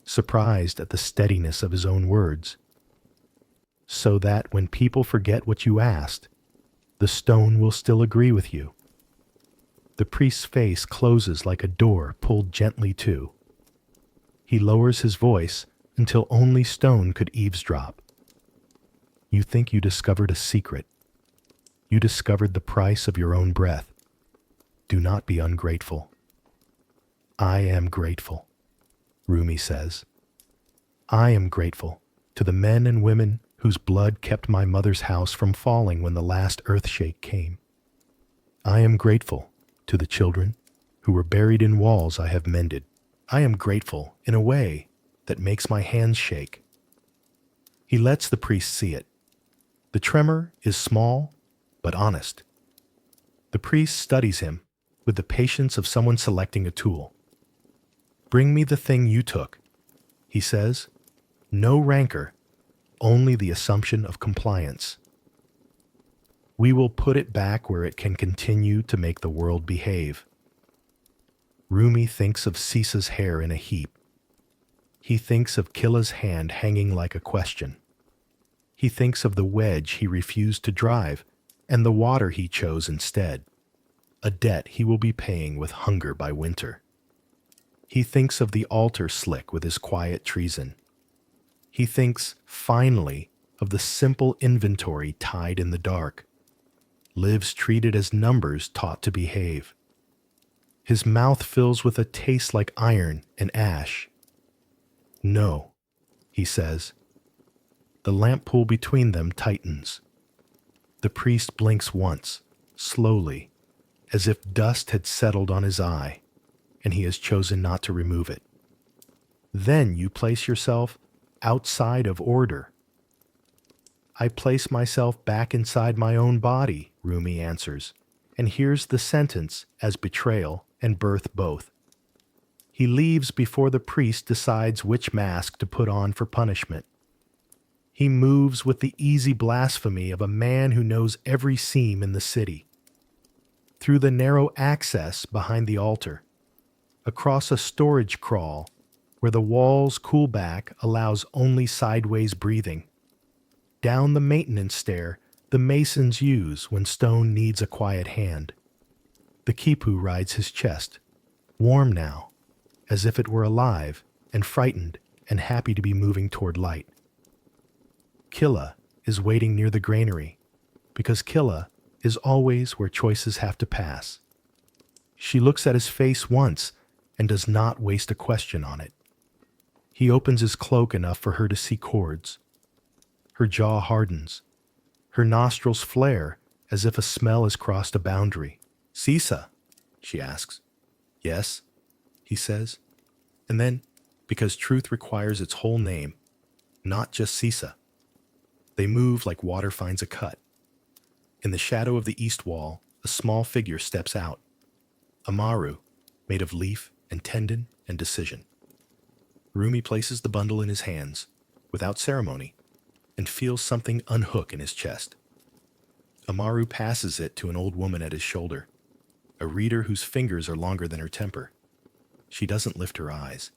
surprised at the steadiness of his own words. So that when people forget what you asked, the stone will still agree with you. The priest's face closes like a door pulled gently to. He lowers his voice until only stone could eavesdrop. You think you discovered a secret. You discovered the price of your own breath. Do not be ungrateful. I am grateful, Rumi says. I am grateful to the men and women whose blood kept my mother's house from falling when the last earthshake came. I am grateful to the children who were buried in walls I have mended. I am grateful in a way that makes my hands shake. He lets the priest see it. The tremor is small, but honest. The priest studies him with the patience of someone selecting a tool. Bring me the thing you took, he says. No rancor, only the assumption of compliance. We will put it back where it can continue to make the world behave. Rumi thinks of Sisa's hair in a heap. He thinks of Killa's hand hanging like a question. He thinks of the wedge he refused to drive and the water he chose instead, a debt he will be paying with hunger by winter. He thinks of the altar slick with his quiet treason. He thinks, finally, of the simple inventory tied in the dark, lives treated as numbers taught to behave. His mouth fills with a taste like iron and ash. No, he says. The lamp pool between them tightens. The priest blinks once, slowly, as if dust had settled on his eye, and he has chosen not to remove it. Then you place yourself outside of order. I place myself back inside my own body, Rumi answers, and hears the sentence as betrayal and birth both. He leaves before the priest decides which mask to put on for punishment. He moves with the easy blasphemy of a man who knows every seam in the city. Through the narrow access behind the altar, across a storage crawl where the wall's cool back allows only sideways breathing, down the maintenance stair the masons use when stone needs a quiet hand. The quipu rides his chest, warm now, as if it were alive and frightened and happy to be moving toward light. Killa is waiting near the granary, because Killa is always where choices have to pass. She looks at his face once and does not waste a question on it. He opens his cloak enough for her to see cords. Her jaw hardens. Her nostrils flare as if a smell has crossed a boundary. Sisa, she asks. Yes, he says. And then, because truth requires its whole name, not just Sisa. They move like water finds a cut. In the shadow of the east wall, a small figure steps out. Amaru, made of leaf and tendon and decision. Rumi places the bundle in his hands, without ceremony, and feels something unhook in his chest. Amaru passes it to an old woman at his shoulder, a reader whose fingers are longer than her temper. She doesn't lift her eyes.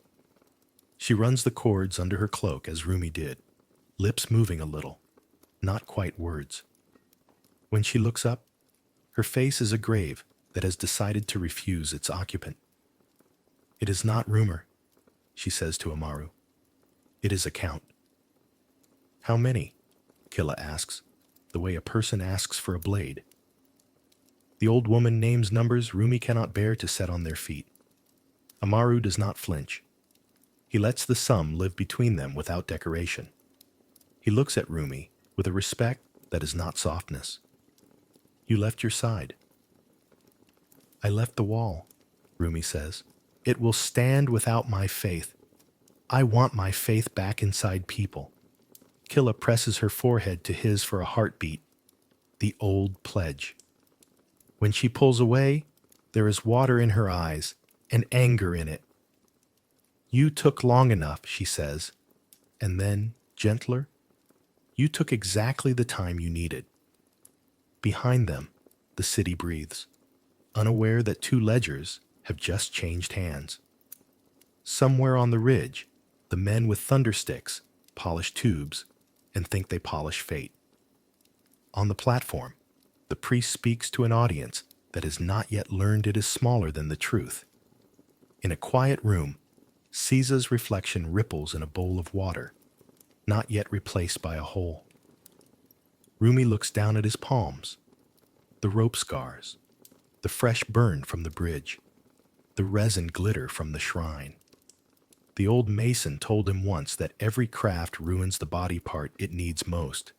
She runs the cords under her cloak as Rumi did, lips moving a little, not quite words. When she looks up, her face is a grave that has decided to refuse its occupant. It is not rumor, she says to Amaru. It is account. How many? Killa asks, the way a person asks for a blade. The old woman names numbers Rumi cannot bear to set on their feet. Amaru does not flinch. He lets the sum live between them without decoration. He looks at Rumi with a respect that is not softness. You left your side. I left the wall, Rumi says. It will stand without my faith. I want my faith back inside people. Killa presses her forehead to his for a heartbeat. The old pledge. When she pulls away, there is water in her eyes and anger in it. You took long enough, she says, and then, gentler, you took exactly the time you needed. Behind them, the city breathes, unaware that two ledgers have just changed hands. Somewhere on the ridge, the men with thundersticks polish tubes and think they polish fate. On the platform, the priest speaks to an audience that has not yet learned it is smaller than the truth. In a quiet room, Caesar's reflection ripples in a bowl of water, not yet replaced by a hole. Rumi looks down at his palms, the rope scars, the fresh burn from the bridge, the resin glitter from the shrine. The old mason told him once that every craft ruins the body part it needs most.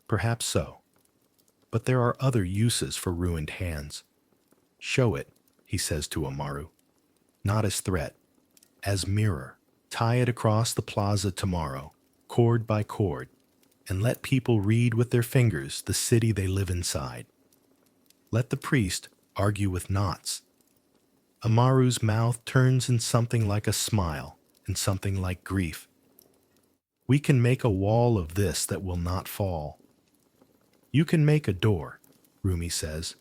Perhaps so. But there are other uses for ruined hands. Show it, he says to Amaru, not as threat, as mirror. Tie it across the plaza tomorrow, cord by cord, and let people read with their fingers the city they live inside. Let the priest argue with knots. Amaru's mouth turns in something like a smile and something like grief. We can make a wall of this that will not fall. You can make a door, Rumi says,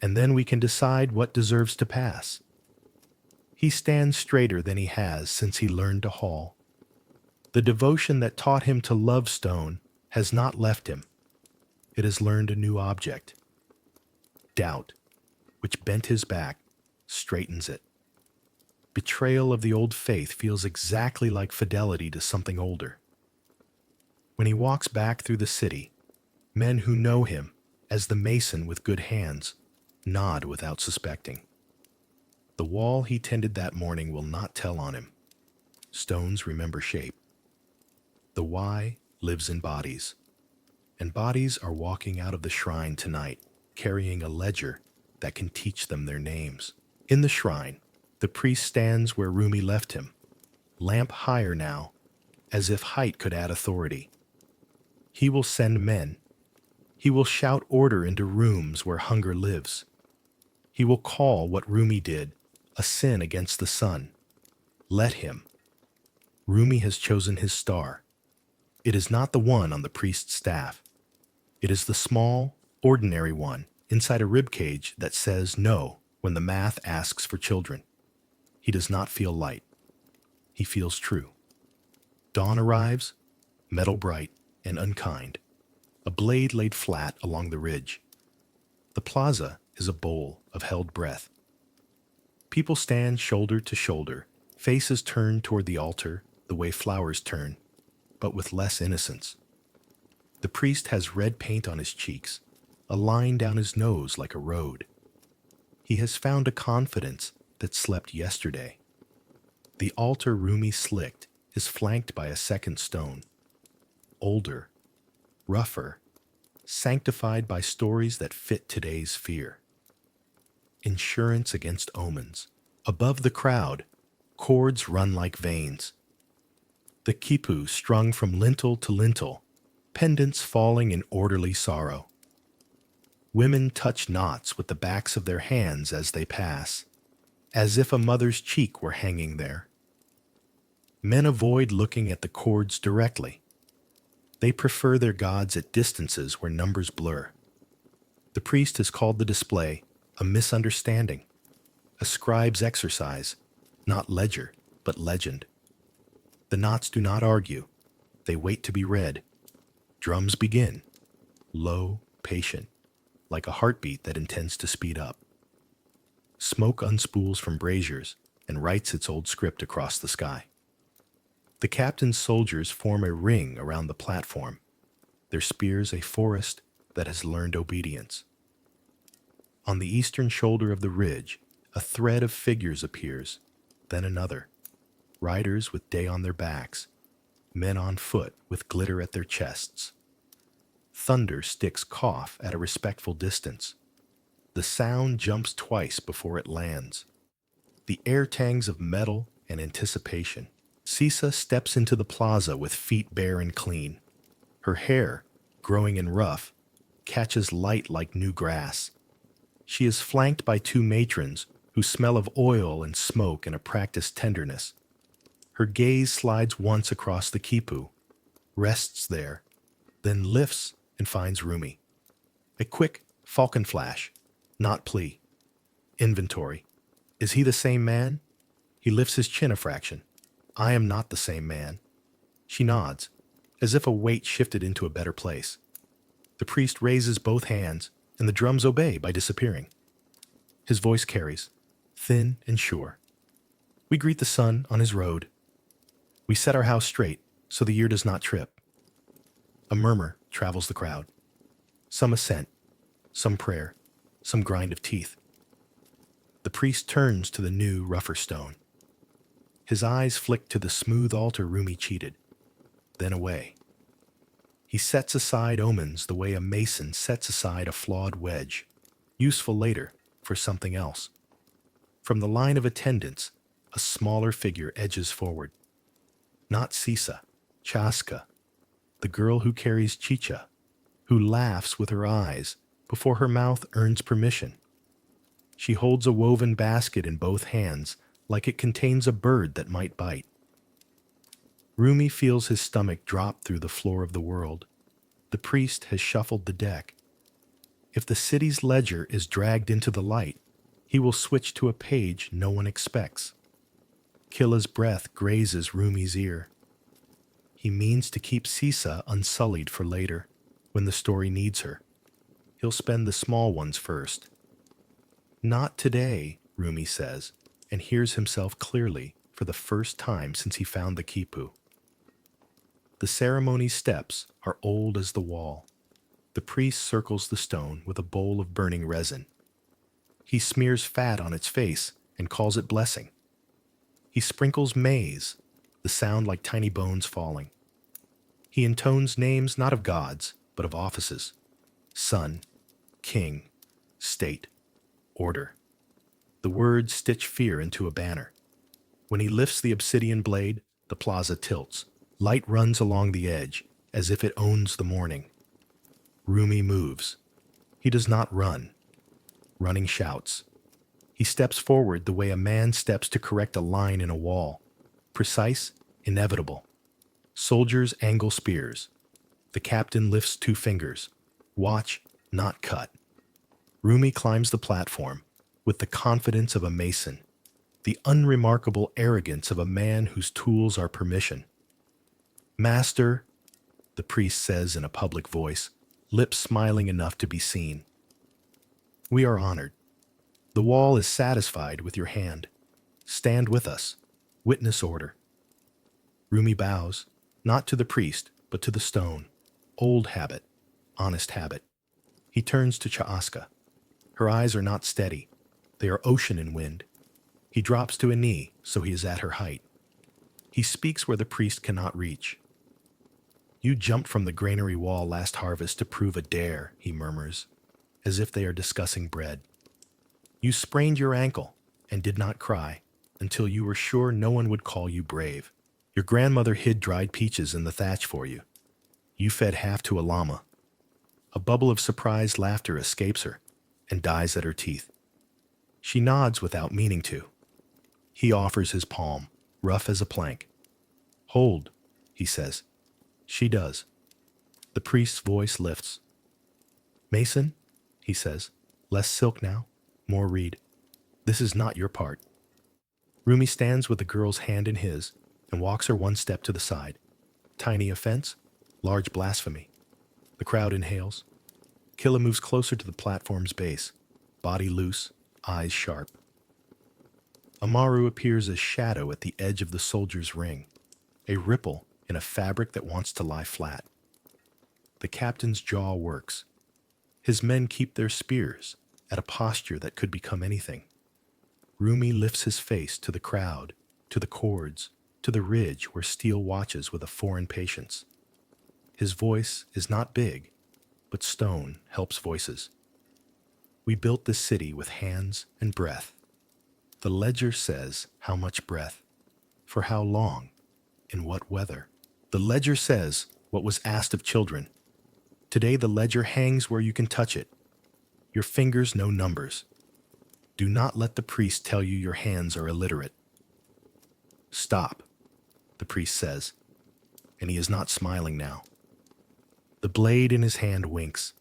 and then we can decide what deserves to pass. He stands straighter than he has since he learned to haul. The devotion that taught him to love stone has not left him. It has learned a new object. Doubt, which bent his back, straightens it. Betrayal of the old faith feels exactly like fidelity to something older. When he walks back through the city, men who know him as the mason with good hands nod without suspecting. The wall he tended that morning will not tell on him. Stones remember shape. The why lives in bodies, and bodies are walking out of the shrine tonight, carrying a ledger that can teach them their names. In the shrine, the priest stands where Rumi left him, lamp higher now, as if height could add authority. He will send men. He will shout order into rooms where hunger lives. He will call what Rumi did a sin against the sun. Let him. Rumi has chosen his star. It is not the one on the priest's staff. It is the small, ordinary one inside a ribcage that says no when the math asks for children. He does not feel light. He feels true. Dawn arrives, metal bright and unkind, a blade laid flat along the ridge. The plaza is a bowl of held breath. People stand shoulder to shoulder, faces turned toward the altar the way flowers turn, but with less innocence. The priest has red paint on his cheeks, a line down his nose like a road. He has found a confidence that slept yesterday. The altar Rumi slicked is flanked by a second stone, older, rougher, sanctified by stories that fit today's fear. Insurance against omens. Above the crowd, cords run like veins. The quipu strung from lintel to lintel, pendants falling in orderly sorrow. Women touch knots with the backs of their hands as they pass, as if a mother's cheek were hanging there. Men avoid looking at the cords directly. They prefer their gods at distances where numbers blur. The priest has called the display a misunderstanding, a scribe's exercise, not ledger, but legend. The knots do not argue. They wait to be read. Drums begin, low, patient, like a heartbeat that intends to speed up. Smoke unspools from braziers and writes its old script across the sky. The captain's soldiers form a ring around the platform, their spears a forest that has learned obedience. On the eastern shoulder of the ridge, a thread of figures appears, then another. Riders with day on their backs, men on foot with glitter at their chests. Thunder sticks cough at a respectful distance. The sound jumps twice before it lands. The air tangs of metal and anticipation. Sisa steps into the plaza with feet bare and clean. Her hair, growing in rough, catches light like new grass. She is flanked by two matrons who smell of oil and smoke and a practiced tenderness. Her gaze slides once across the quipu, rests there, then lifts and finds Rumi. A quick falcon flash, not plea. Inventory. Is he the same man? He lifts his chin a fraction. I am not the same man. She nods, as if a weight shifted into a better place. The priest raises both hands, and the drums obey by disappearing. His voice carries, thin and sure. We greet the sun on his road. We set our house straight so the year does not trip. A murmur travels the crowd. Some assent, some prayer, some grind of teeth. The priest turns to the new, rougher stone. His eyes flick to the smooth altar Rumi cheated, then away. He sets aside omens the way a mason sets aside a flawed wedge, useful later for something else. From the line of attendants, a smaller figure edges forward. Not Sisa, Chaska, the girl who carries chicha, who laughs with her eyes before her mouth earns permission. She holds a woven basket in both hands like it contains a bird that might bite. Rumi feels his stomach drop through the floor of the world. The priest has shuffled the deck. If the city's ledger is dragged into the light, he will switch to a page no one expects. Killa's breath grazes Rumi's ear. He means to keep Sisa unsullied for later, when the story needs her. He'll spend the small ones first. Not today, Rumi says, and hears himself clearly for the first time since he found the quipu. The ceremony's steps are old as the wall. The priest circles the stone with a bowl of burning resin. He smears fat on its face and calls it blessing. He sprinkles maize, the sound like tiny bones falling. He intones names not of gods, but of offices. Sun, king, state, order. The words stitch fear into a banner. When he lifts the obsidian blade, the plaza tilts. Light runs along the edge, as if it owns the morning. Rumi moves. He does not run. Running shouts. He steps forward the way a man steps to correct a line in a wall. Precise, inevitable. Soldiers angle spears. The captain lifts 2 fingers. Watch, not cut. Rumi climbs the platform with the confidence of a mason, the unremarkable arrogance of a man whose tools are permission. Master, the priest says in a public voice, lips smiling enough to be seen. We are honored. The wall is satisfied with your hand. Stand with us. Witness order. Rumi bows, not to the priest, but to the stone. Old habit, honest habit. He turns to Chaaska. Her eyes are not steady. They are ocean in wind. He drops to a knee, so he is at her height. He speaks where the priest cannot reach. You jumped from the granary wall last harvest to prove a dare, he murmurs, as if they are discussing bread. You sprained your ankle and did not cry until you were sure no one would call you brave. Your grandmother hid dried peaches in the thatch for you. You fed half to a llama. A bubble of surprised laughter escapes her and dies at her teeth. She nods without meaning to. He offers his palm, rough as a plank. Hold, he says. She does. The priest's voice lifts. Mason, he says, less silk now, more reed. This is not your part. Rumi stands with the girl's hand in his and walks her 1 step to the side. Tiny offense, large blasphemy. The crowd inhales. Killa moves closer to the platform's base, body loose, eyes sharp. Amaru appears as shadow at the edge of the soldier's ring, a ripple in a fabric that wants to lie flat. The captain's jaw works. His men keep their spears at a posture that could become anything. Rumi lifts his face to the crowd, to the cords, to the ridge where steel watches with a foreign patience. His voice is not big, but stone helps voices. We built this city with hands and breath. The ledger says how much breath, for how long, in what weather. The ledger says what was asked of children. Today the ledger hangs where you can touch it. Your fingers know numbers. Do not let the priest tell you your hands are illiterate. Stop, the priest says, and he is not smiling now. The blade in his hand winks,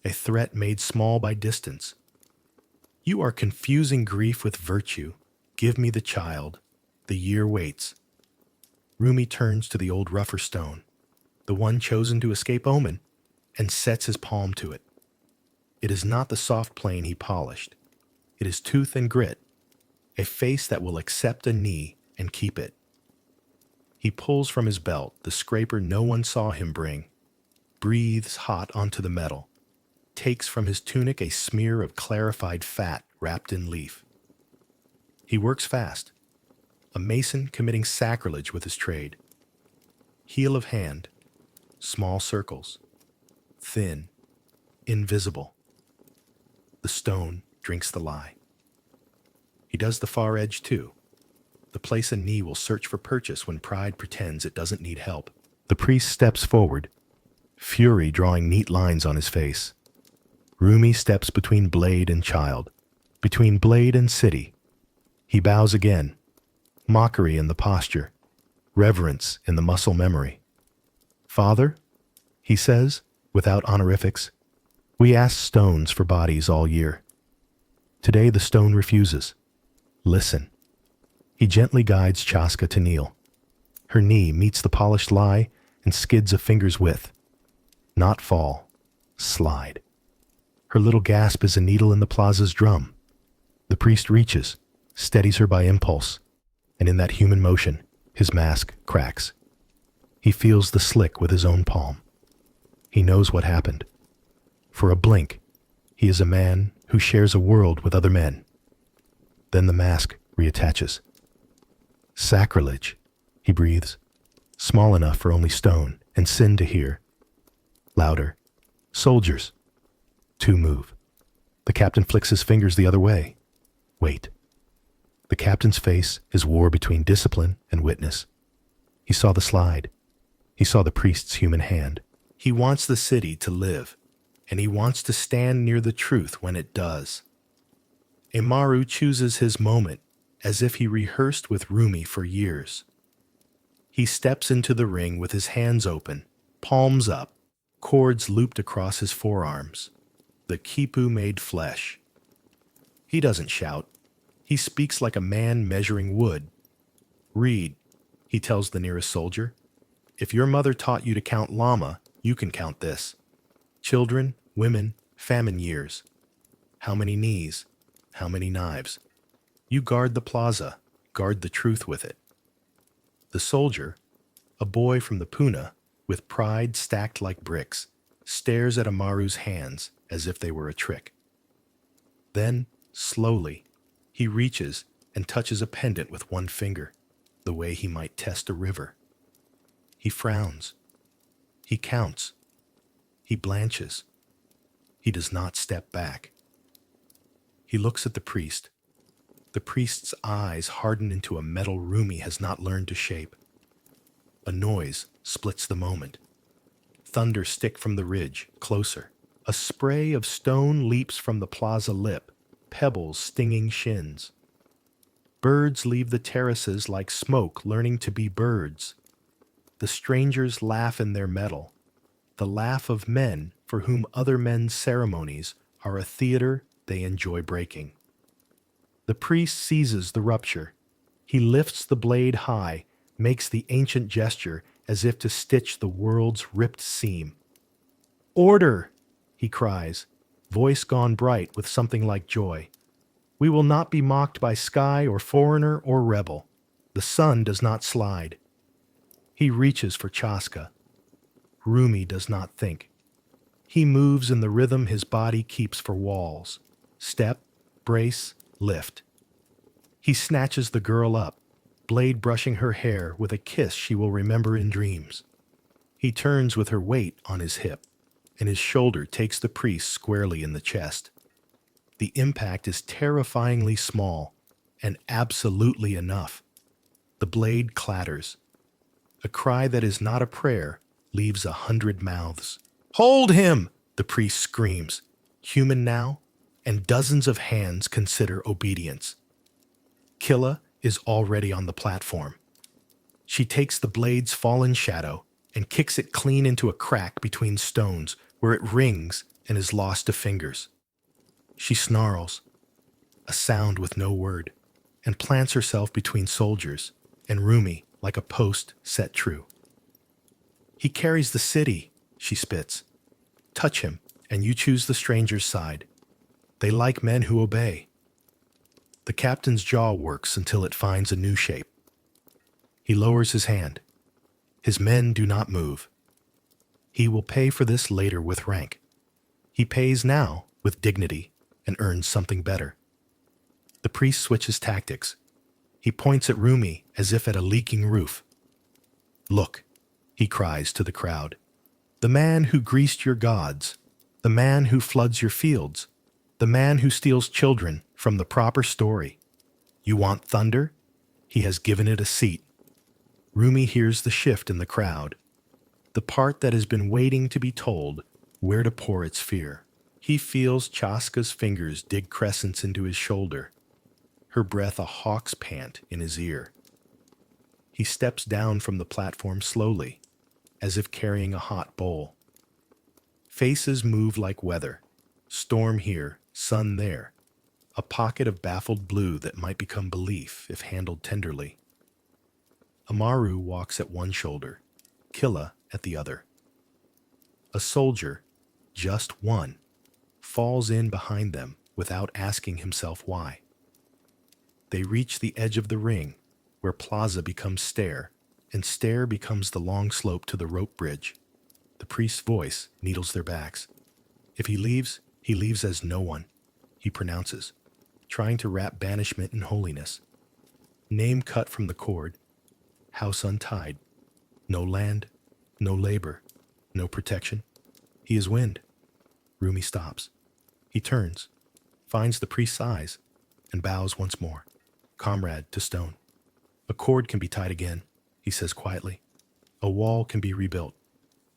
a threat made small by distance. You are confusing grief with virtue. Give me the child, The year waits. Rumi turns to the old rougher stone, the one chosen to escape omen, and sets his palm to it. It is not the soft plane he polished. It is tooth and grit, a face that will accept a knee and keep it. He pulls from his belt the scraper no one saw him bring, breathes hot onto the metal, takes from his tunic a smear of clarified fat wrapped in leaf. He works fast, a mason committing sacrilege with his trade. Heel of hand, small circles, thin, invisible. The stone drinks the lie. He does the far edge too, the place a knee will search for purchase when pride pretends it doesn't need help. The priest steps forward, fury drawing neat lines on his face. Rumi steps between blade and child, between blade and city. He bows again, mockery in the posture, reverence in the muscle memory. Father, he says, without honorifics, we ask stones for bodies all year. Today the stone refuses. Listen. He gently guides Chaska to kneel. Her knee meets the polished lie and skids a finger's width. Not fall, slide. Her little gasp is a needle in the plaza's drum. The priest reaches, steadies her by impulse, and in that human motion, his mask cracks. He feels the slick with his own palm. He knows what happened. For a blink, he is a man who shares a world with other men. Then the mask reattaches. Sacrilege, he breathes, small enough for only stone and sin to hear. Louder, soldiers. Two move. The captain flicks his fingers the other way. Wait. The captain's face is war between discipline and witness. He saw the slide. He saw the priest's human hand. He wants the city to live, and he wants to stand near the truth when it does. Amaru chooses his moment as if he rehearsed with Rumi for years. He steps into the ring with his hands open, palms up, cords looped across his forearms, the quipu made flesh. He doesn't shout. He speaks like a man measuring wood. Read, he tells the nearest soldier. If your mother taught you to count llama, you can count this. Children, women, famine years. How many knees? How many knives? You guard the plaza, guard the truth with it. The soldier, a boy from the Puna, with pride stacked like bricks, stares at Amaru's hands as if they were a trick. Then, slowly, he reaches and touches a pendant with one finger, the way he might test a river. He frowns. He counts. He blanches. He does not step back. He looks at the priest. The priest's eyes harden into a metal Rumi has not learned to shape. A noise splits the moment. Thunder stick from the ridge, closer. A spray of stone leaps from the plaza lip, pebbles stinging shins. Birds leave the terraces like smoke learning to be birds. The strangers laugh in their metal, the laugh of men for whom other men's ceremonies are a theater they enjoy breaking. The priest seizes the rupture. He lifts the blade high, makes the ancient gesture as if to stitch the world's ripped seam. Order, he cries, voice gone bright with something like joy. We will not be mocked by sky or foreigner or rebel. The sun does not slide. He reaches for Chaska. Rumi does not think. He moves in the rhythm his body keeps for walls. Step, brace, lift. He snatches the girl up, blade brushing her hair with a kiss she will remember in dreams. He turns with her weight on his hip, and his shoulder takes the priest squarely in the chest. The impact is terrifyingly small, and absolutely enough. The blade clatters. A cry that is not a prayer leaves 100 mouths. Hold him! The priest screams, human now, and dozens of hands consider obedience. Killa is already on the platform. She takes the blade's fallen shadow and kicks it clean into a crack between stones where it rings and is lost to fingers. She snarls, a sound with no word, and plants herself between soldiers and Rumi like a post set true. He carries the city, she spits. Touch him, and you choose the stranger's side. They like men who obey. The captain's jaw works until it finds a new shape. He lowers his hand. His men do not move. He will pay for this later with rank. He pays now with dignity and earns something better. The priest switches tactics. He points at Rumi as if at a leaking roof. Look, he cries to the crowd. The man who greased your gods, the man who floods your fields, the man who steals children from the proper story. You want thunder? He has given it a seat. Rumi hears the shift in the crowd, the part that has been waiting to be told where to pour its fear. He feels Chaska's fingers dig crescents into his shoulder, her breath a hawk's pant in his ear. He steps down from the platform slowly, as if carrying a hot bowl. Faces move like weather, storm here, sun there, a pocket of baffled blue that might become belief if handled tenderly. Amaru walks at one shoulder, Killa at the other. A soldier, just one, falls in behind them without asking himself why. They reach the edge of the ring, where plaza becomes stair, and stair becomes the long slope to the rope bridge. The priest's voice needles their backs. If he leaves as no one, he pronounces, trying to wrap banishment in holiness. Name cut from the cord, house untied, no land, no labor, no protection. He is wind. Rumi stops. He turns, finds the priest's eyes, and bows once more, comrade to stone. A cord can be tied again, he says quietly. A wall can be rebuilt.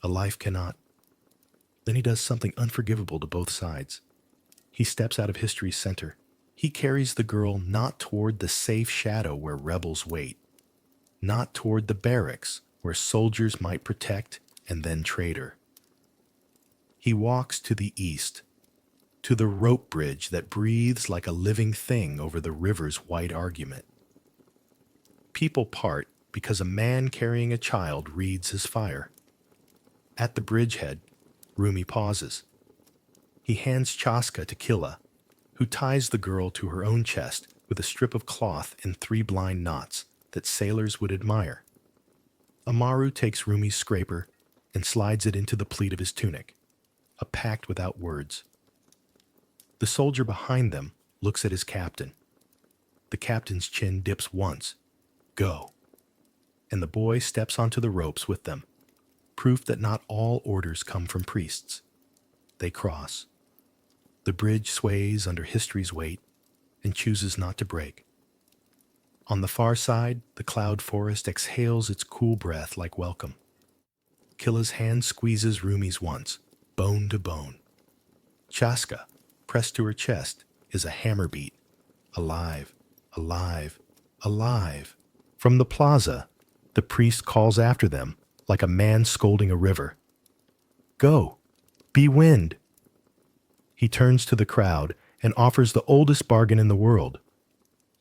A life cannot. Then he does something unforgivable to both sides. He steps out of history's center. He carries the girl not toward the safe shadow where rebels wait, not toward the barracks where soldiers might protect and then traitor. He walks to the east, to the rope bridge that breathes like a living thing over the river's white argument. People part because a man carrying a child reads his fire. At the bridgehead, Rumi pauses. He hands Chaska to Killa, who ties the girl to her own chest with a strip of cloth in 3 blind knots that sailors would admire. Amaru takes Rumi's scraper and slides it into the pleat of his tunic, a pact without words. The soldier behind them looks at his captain. The captain's chin dips once. Go. And the boy steps onto the ropes with them, proof that not all orders come from priests. They cross. The bridge sways under history's weight and chooses not to break. On the far side, the cloud forest exhales its cool breath like welcome. Killa's hand squeezes Rumi's once, bone to bone. Chaska, pressed to her chest, is a hammer beat. Alive, alive, alive. From the plaza, the priest calls after them like a man scolding a river. Go, be wind. He turns to the crowd and offers the oldest bargain in the world.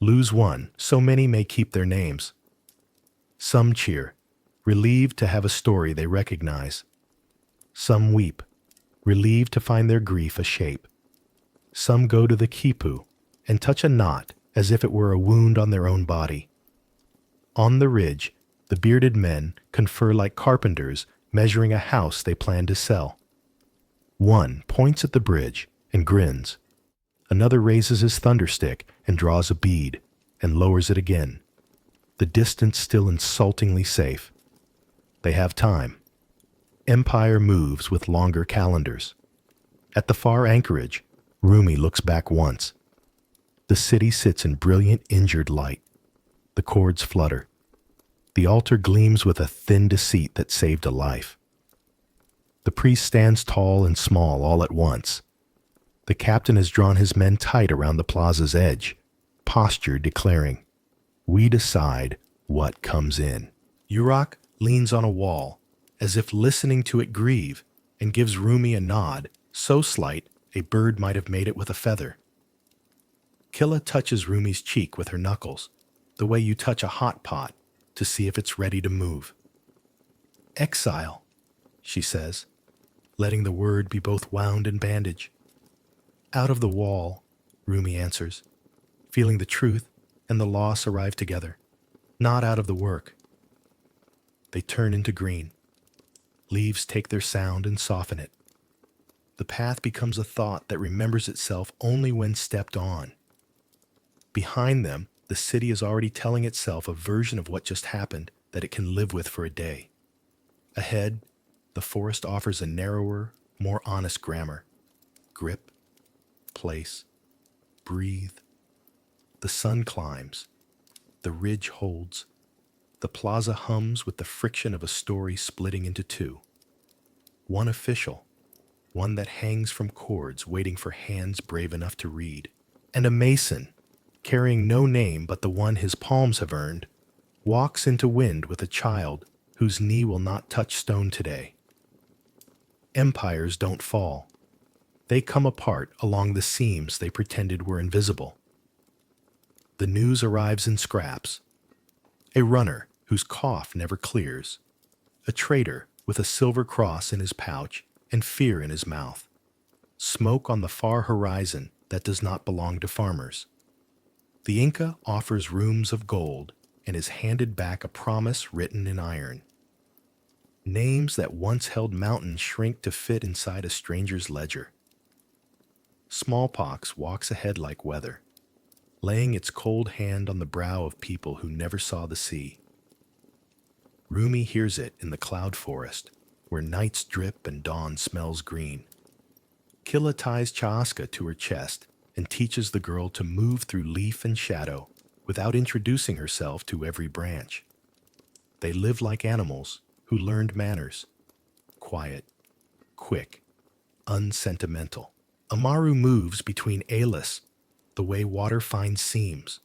Lose one, so many may keep their names. Some cheer, relieved to have a story they recognize. Some weep, relieved to find their grief a shape. Some go to the quipu and touch a knot as if it were a wound on their own body. On the ridge, the bearded men confer like carpenters measuring a house they plan to sell. One points at the bridge and grins. Another raises his thunderstick and draws a bead and lowers it again. The distance still insultingly safe. They have time. Empire moves with longer calendars. At the far anchorage, Rumi looks back once. The city sits in brilliant injured light. The cords flutter. The altar gleams with a thin deceit that saved a life. The priest stands tall and small all at once. The captain has drawn his men tight around the plaza's edge, posture declaring, "We decide what comes in." Yurak leans on a wall, as if listening to it grieve, and gives Rumi a nod, so slight a bird might have made it with a feather. Killa touches Rumi's cheek with her knuckles, the way you touch a hot pot to see if it's ready to move. Exile, she says, letting the word be both wound and bandage. Out of the wall, Rumi answers, feeling the truth and the loss arrive together, not out of the work. They turn into green. Leaves take their sound and soften it. The path becomes a thought that remembers itself only when stepped on. Behind them, the city is already telling itself a version of what just happened that it can live with for a day. Ahead, the forest offers a narrower, more honest grammar. Grip, place, breathe. The sun climbs. The ridge holds. The plaza hums with the friction of a story splitting into two. One official, one that hangs from cords waiting for hands brave enough to read, and a mason, carrying no name but the one his palms have earned, walks into wind with a child whose knee will not touch stone today. Empires don't fall. They come apart along the seams they pretended were invisible. The news arrives in scraps. A runner whose cough never clears. A trader with a silver cross in his pouch and fear in his mouth. Smoke on the far horizon that does not belong to farmers. The Inca offers rooms of gold and is handed back a promise written in iron. Names that once held mountains shrink to fit inside a stranger's ledger. Smallpox walks ahead like weather, laying its cold hand on the brow of people who never saw the sea. Rumi hears it in the cloud forest, where nights drip and dawn smells green. Killa ties Chaska to her chest and teaches the girl to move through leaf and shadow without introducing herself to every branch. They live like animals who learned manners. Quiet, quick, unsentimental. Amaru moves between Alis, the way water finds seams.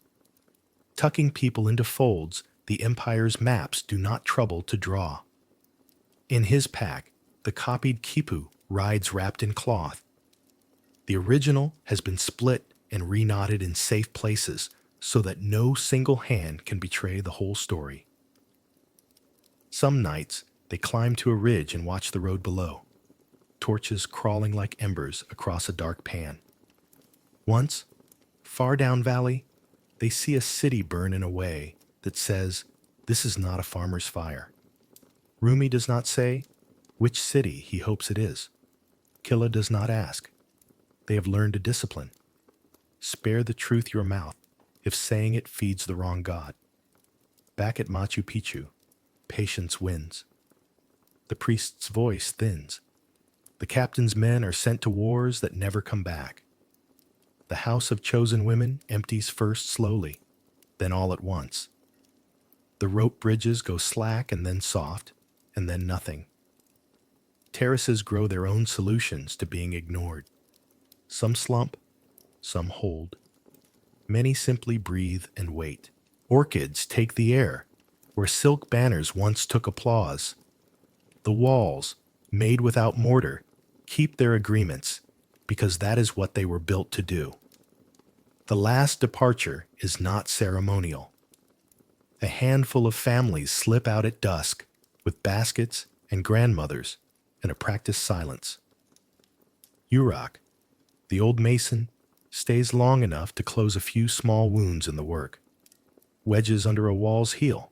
Tucking people into folds the empire's maps do not trouble to draw. In his pack, the copied quipu rides wrapped in cloth. The original has been split and reknotted in safe places so that no single hand can betray the whole story. Some nights, they climb to a ridge and watch the road below, torches crawling like embers across a dark pan. Once, far down valley, they see a city burn in a way that says, "This is not a farmer's fire." Rumi does not say which city he hopes it is. Killa does not ask. They have learned a discipline. Spare the truth your mouth if saying it feeds the wrong god. Back at Machu Picchu, patience wins. The priest's voice thins. The captain's men are sent to wars that never come back. The house of chosen women empties first slowly, then all at once. The rope bridges go slack and then soft, and then nothing. Terraces grow their own solutions to being ignored. Some slump, some hold. Many simply breathe and wait. Orchids take the air, where silk banners once took applause. The walls, made without mortar, keep their agreements, because that is what they were built to do. The last departure is not ceremonial. A handful of families slip out at dusk, with baskets and grandmothers and a practiced silence. Urak, the old mason, stays long enough to close a few small wounds in the work. Wedges under a wall's heel.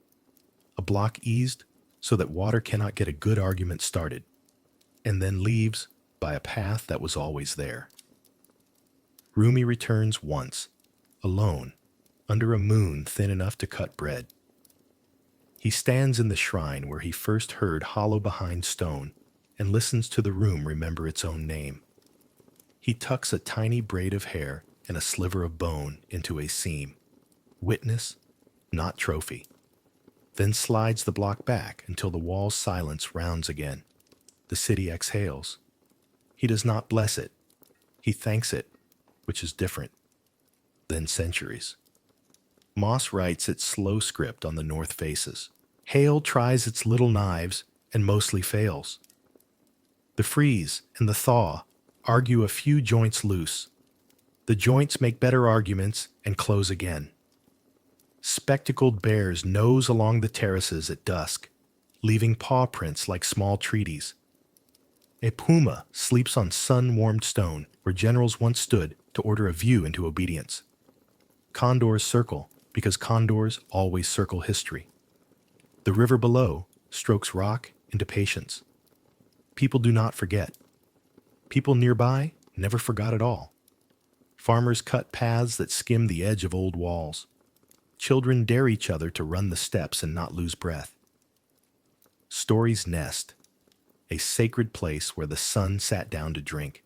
A block eased so that water cannot get a good argument started, and then leaves by a path that was always there. Rumi returns once, alone, under a moon thin enough to cut bread. He stands in the shrine where he first heard hollow behind stone and listens to the room remember its own name. He tucks a tiny braid of hair and a sliver of bone into a seam. Witness, not trophy. Then slides the block back until the wall's silence rounds again. The city exhales. He does not bless it. He thanks it, which is different. Then centuries. Moss writes its slow script on the north faces. Hail tries its little knives and mostly fails. The freeze and the thaw argue a few joints loose. The joints make better arguments and close again. Spectacled bears nose along the terraces at dusk, leaving paw prints like small treaties. A puma sleeps on sun-warmed stone where generals once stood to order a view into obedience. Condors circle because condors always circle history. The river below strokes rock into patience. People do not forget. People nearby never forgot at all. Farmers cut paths that skim the edge of old walls. Children dare each other to run the steps and not lose breath. Stories nest, a sacred place where the sun sat down to drink,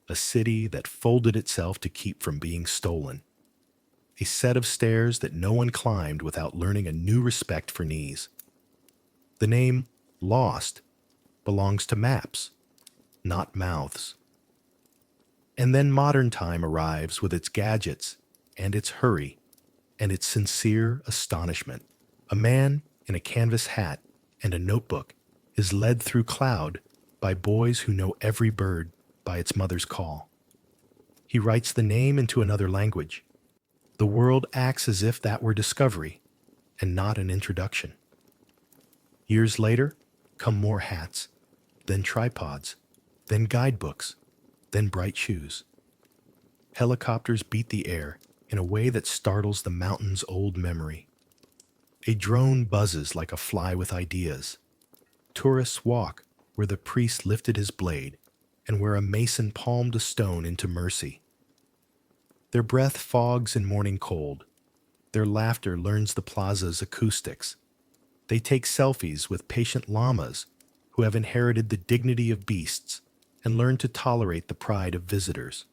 a city that folded itself to keep from being stolen, a set of stairs that no one climbed without learning a new respect for knees. The name Lost belongs to maps, not mouths. And then modern time arrives with its gadgets and its hurry and its sincere astonishment. A man in a canvas hat and a notebook is led through cloud by boys who know every bird by its mother's call. He writes the name into another language. The world acts as if that were discovery and not an introduction. Years later, come more hats, then tripods, then guidebooks, then bright shoes. Helicopters beat the air in a way that startles the mountain's old memory. A drone buzzes like a fly with ideas. Tourists walk where the priest lifted his blade and where a mason palmed a stone into mercy. Their breath fogs in morning cold. Their laughter learns the plaza's acoustics. They take selfies with patient llamas who have inherited the dignity of beasts and learn to tolerate the pride of visitors.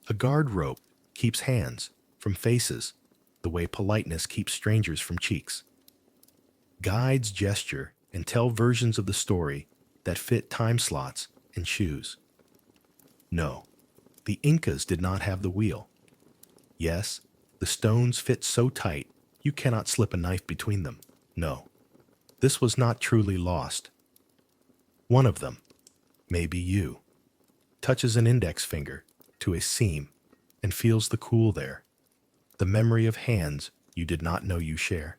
A guard rope keeps hands from faces the way politeness keeps strangers from cheeks. Guides gesture and tell versions of the story that fit time slots and shoes. No, the Incas did not have the wheel. Yes, the stones fit so tight you cannot slip a knife between them. No, this was not truly lost. One of them, maybe you, touches an index finger to a seam and feels the cool there, the memory of hands you did not know you share.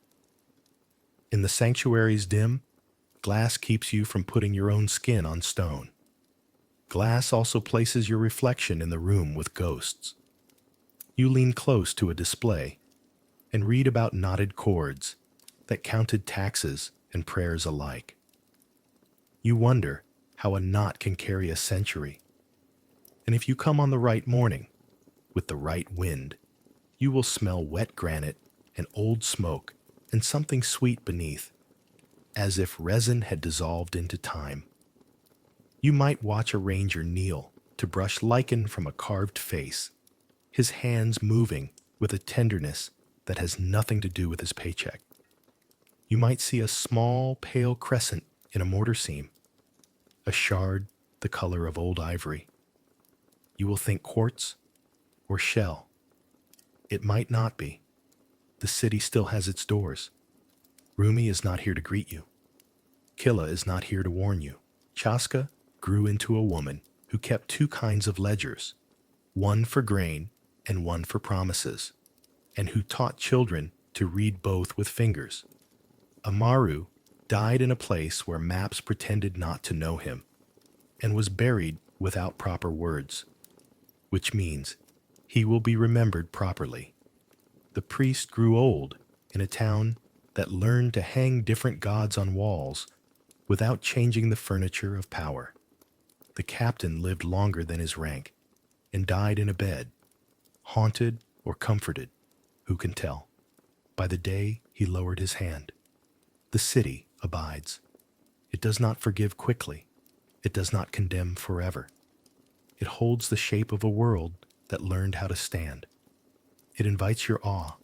In the sanctuary's dim, glass keeps you from putting your own skin on stone. Glass also places your reflection in the room with ghosts. You lean close to a display and read about knotted cords that counted taxes and prayers alike. You wonder how a knot can carry a century. And if you come on the right morning, with the right wind, you will smell wet granite and old smoke and something sweet beneath, as if resin had dissolved into time. You might watch a ranger kneel to brush lichen from a carved face, his hands moving with a tenderness that has nothing to do with his paycheck. You might see a small, pale crescent in a mortar seam, a shard the color of old ivory. You will think quartz or shell. It might not be. The city still has its doors. Rumi is not here to greet you. Killa is not here to warn you. Chaska grew into a woman who kept two kinds of ledgers, one for grain and one for promises, and who taught children to read both with fingers. Amaru died in a place where maps pretended not to know him, and was buried without proper words, which means he will be remembered properly. The priest grew old in a town that learned to hang different gods on walls without changing the furniture of power. The captain lived longer than his rank and died in a bed, haunted or comforted, who can tell? By the day he lowered his hand. The city abides. It does not forgive quickly. It does not condemn forever. It holds the shape of a world that learned how to stand. It invites your awe,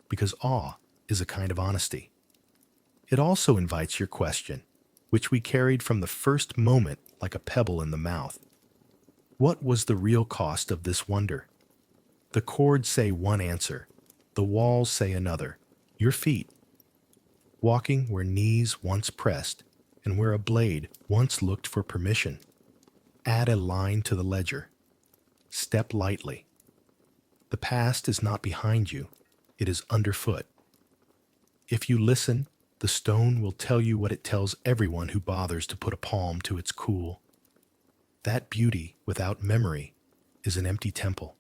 because awe is a kind of honesty. It also invites your question, which we carried from the first moment like a pebble in the mouth. What was the real cost of this wonder? The chords say one answer, the walls say another, your feet. Walking where knees once pressed and where a blade once looked for permission. Add a line to the ledger. Step lightly. The past is not behind you, it is underfoot. If you listen, the stone will tell you what it tells everyone who bothers to put a palm to its cool. That beauty without memory is an empty temple,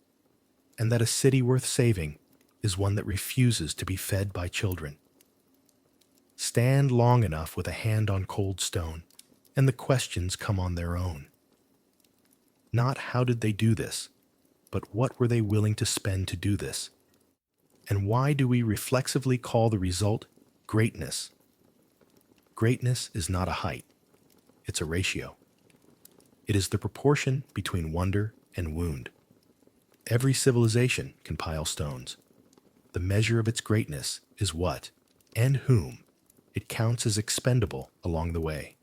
and that a city worth saving is one that refuses to be fed by children. Stand long enough with a hand on cold stone, and the questions come on their own. Not how did they do this, but what were they willing to spend to do this? And why do we reflexively call the result greatness? Greatness is not a height, it's a ratio. It is the proportion between wonder and wound. Every civilization can pile stones. The measure of its greatness is what, and whom, it counts as expendable along the way.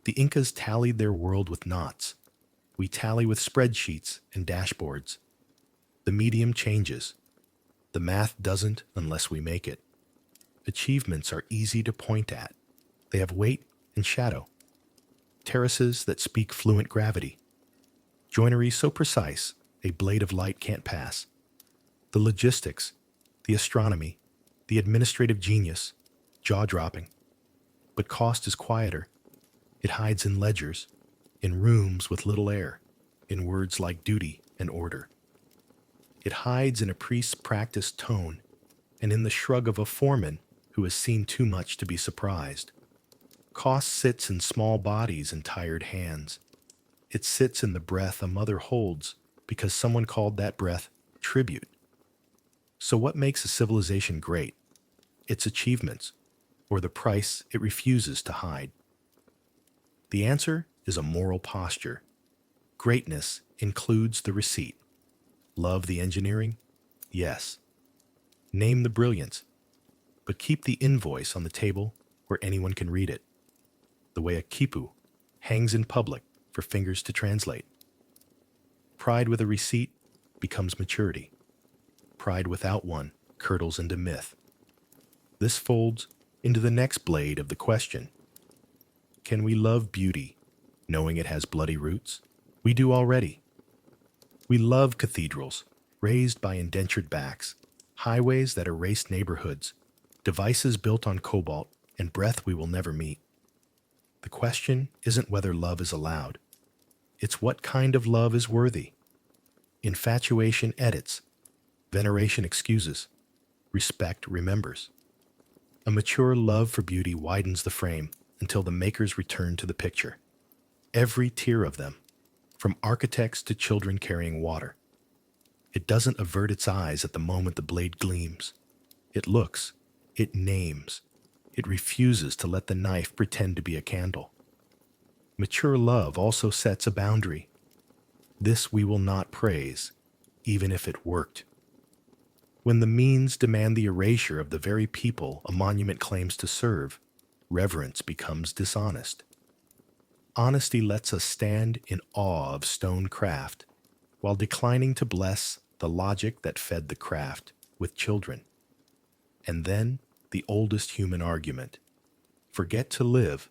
The Incas tallied their world with knots. We tally with spreadsheets and dashboards. The medium changes. The math doesn't unless we make it. Achievements are easy to point at. They have weight and shadow. Terraces that speak fluent gravity. Joinery so precise a blade of light can't pass. The logistics, the astronomy, the administrative genius, jaw-dropping. But cost is quieter. It hides in ledgers, in rooms with little air, in words like duty and order. It hides in a priest's practiced tone and in the shrug of a foreman who has seen too much to be surprised. Cost sits in small bodies and tired hands. It sits in the breath a mother holds because someone called that breath tribute. So what makes a civilization great? Its achievements, or the price it refuses to hide? The answer is a moral posture. Greatness includes the receipt. Love the engineering? Yes. Name the brilliance, but keep the invoice on the table where anyone can read it. The way a quipu hangs in public for fingers to translate. Pride with a receipt becomes maturity. Pride without one curdles into myth. This folds into the next blade of the question. Can we love beauty, knowing it has bloody roots? We do already. We love cathedrals, raised by indentured backs, highways that erase neighborhoods, devices built on cobalt, and breath we will never meet. The question isn't whether love is allowed. It's what kind of love is worthy. Infatuation edits. Veneration excuses. Respect remembers. A mature love for beauty widens the frame until the makers return to the picture. Every tier of them, from architects to children carrying water. It doesn't avert its eyes at the moment the blade gleams. It looks. It names. It refuses to let the knife pretend to be a candle. Mature love also sets a boundary. This we will not praise, even if it worked. When the means demand the erasure of the very people a monument claims to serve, reverence becomes dishonest. Honesty lets us stand in awe of stone craft, while declining to bless the logic that fed the craft with children. And then the oldest human argument. Forget to live,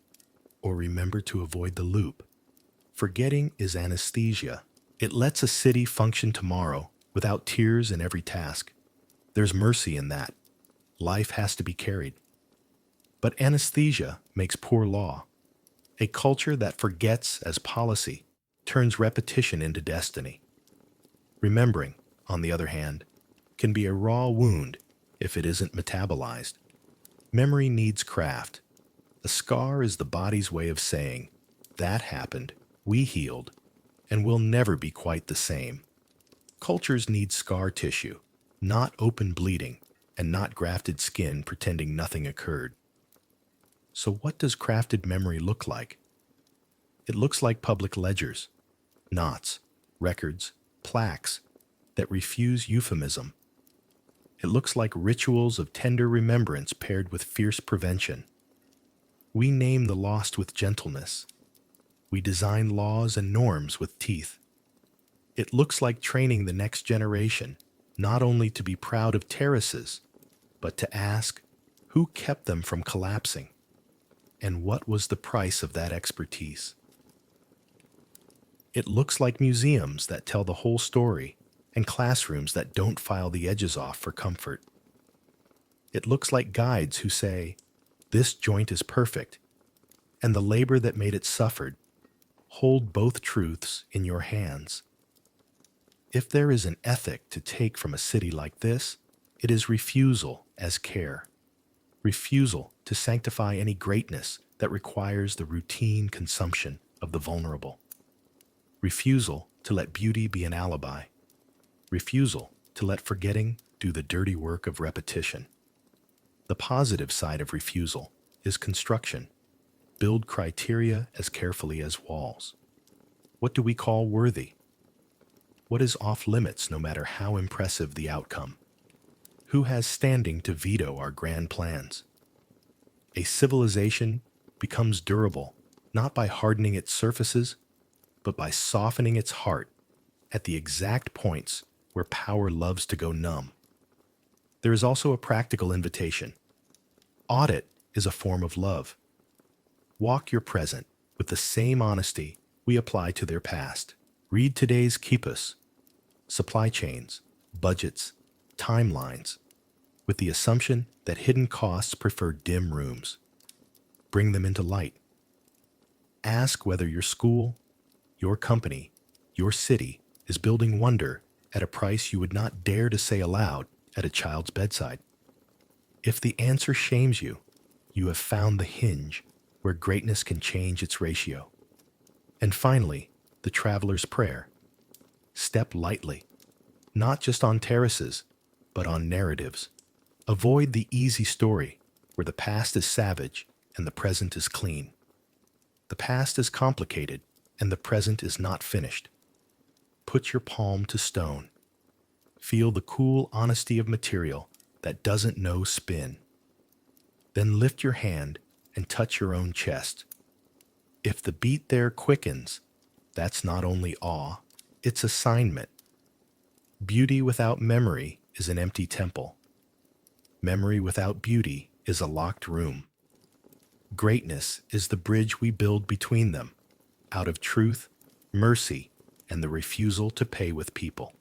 or remember to avoid the loop. Forgetting is anesthesia. It lets a city function tomorrow without tears in every task. There's mercy in that. Life has to be carried. But anesthesia makes poor law. A culture that forgets as policy turns repetition into destiny. Remembering, on the other hand, can be a raw wound if it isn't metabolized. Memory needs craft. A scar is the body's way of saying, that happened, we healed, and we'll never be quite the same. Cultures need scar tissue, not open bleeding, and not grafted skin pretending nothing occurred. So what does crafted memory look like? It looks like public ledgers, knots, records, plaques that refuse euphemism. It looks like rituals of tender remembrance paired with fierce prevention. We name the lost with gentleness. We design laws and norms with teeth. It looks like training the next generation, not only to be proud of terraces, but to ask, who kept them from collapsing? And what was the price of that expertise? It looks like museums that tell the whole story and classrooms that don't file the edges off for comfort. It looks like guides who say, "This joint is perfect," and the labor that made it suffered. Hold both truths in your hands. If there is an ethic to take from a city like this, it is refusal as care. Refusal to sanctify any greatness that requires the routine consumption of the vulnerable. Refusal to let beauty be an alibi. Refusal to let forgetting do the dirty work of repetition. The positive side of refusal is construction. Build criteria as carefully as walls. What do we call worthy? What is off limits no matter how impressive the outcome? Who has standing to veto our grand plans? A civilization becomes durable not by hardening its surfaces, but by softening its heart at the exact points where power loves to go numb. There is also a practical invitation. Audit is a form of love. Walk your present with the same honesty we apply to their past. Read today's quipus, supply chains, budgets, timelines, with the assumption that hidden costs prefer dim rooms. Bring them into light. Ask whether your school, your company, your city is building wonder at a price you would not dare to say aloud at a child's bedside. If the answer shames you, you have found the hinge where greatness can change its ratio. And finally, the traveler's prayer. Step lightly, not just on terraces, but on narratives. Avoid the easy story where the past is savage and the present is clean. The past is complicated and the present is not finished. Put your palm to stone. Feel the cool honesty of material that doesn't know spin. Then lift your hand and touch your own chest. If the beat there quickens, that's not only awe, it's assignment. Beauty without memory is an empty temple. Memory without beauty is a locked room. Greatness is the bridge we build between them, out of truth, mercy, and the refusal to pay with people.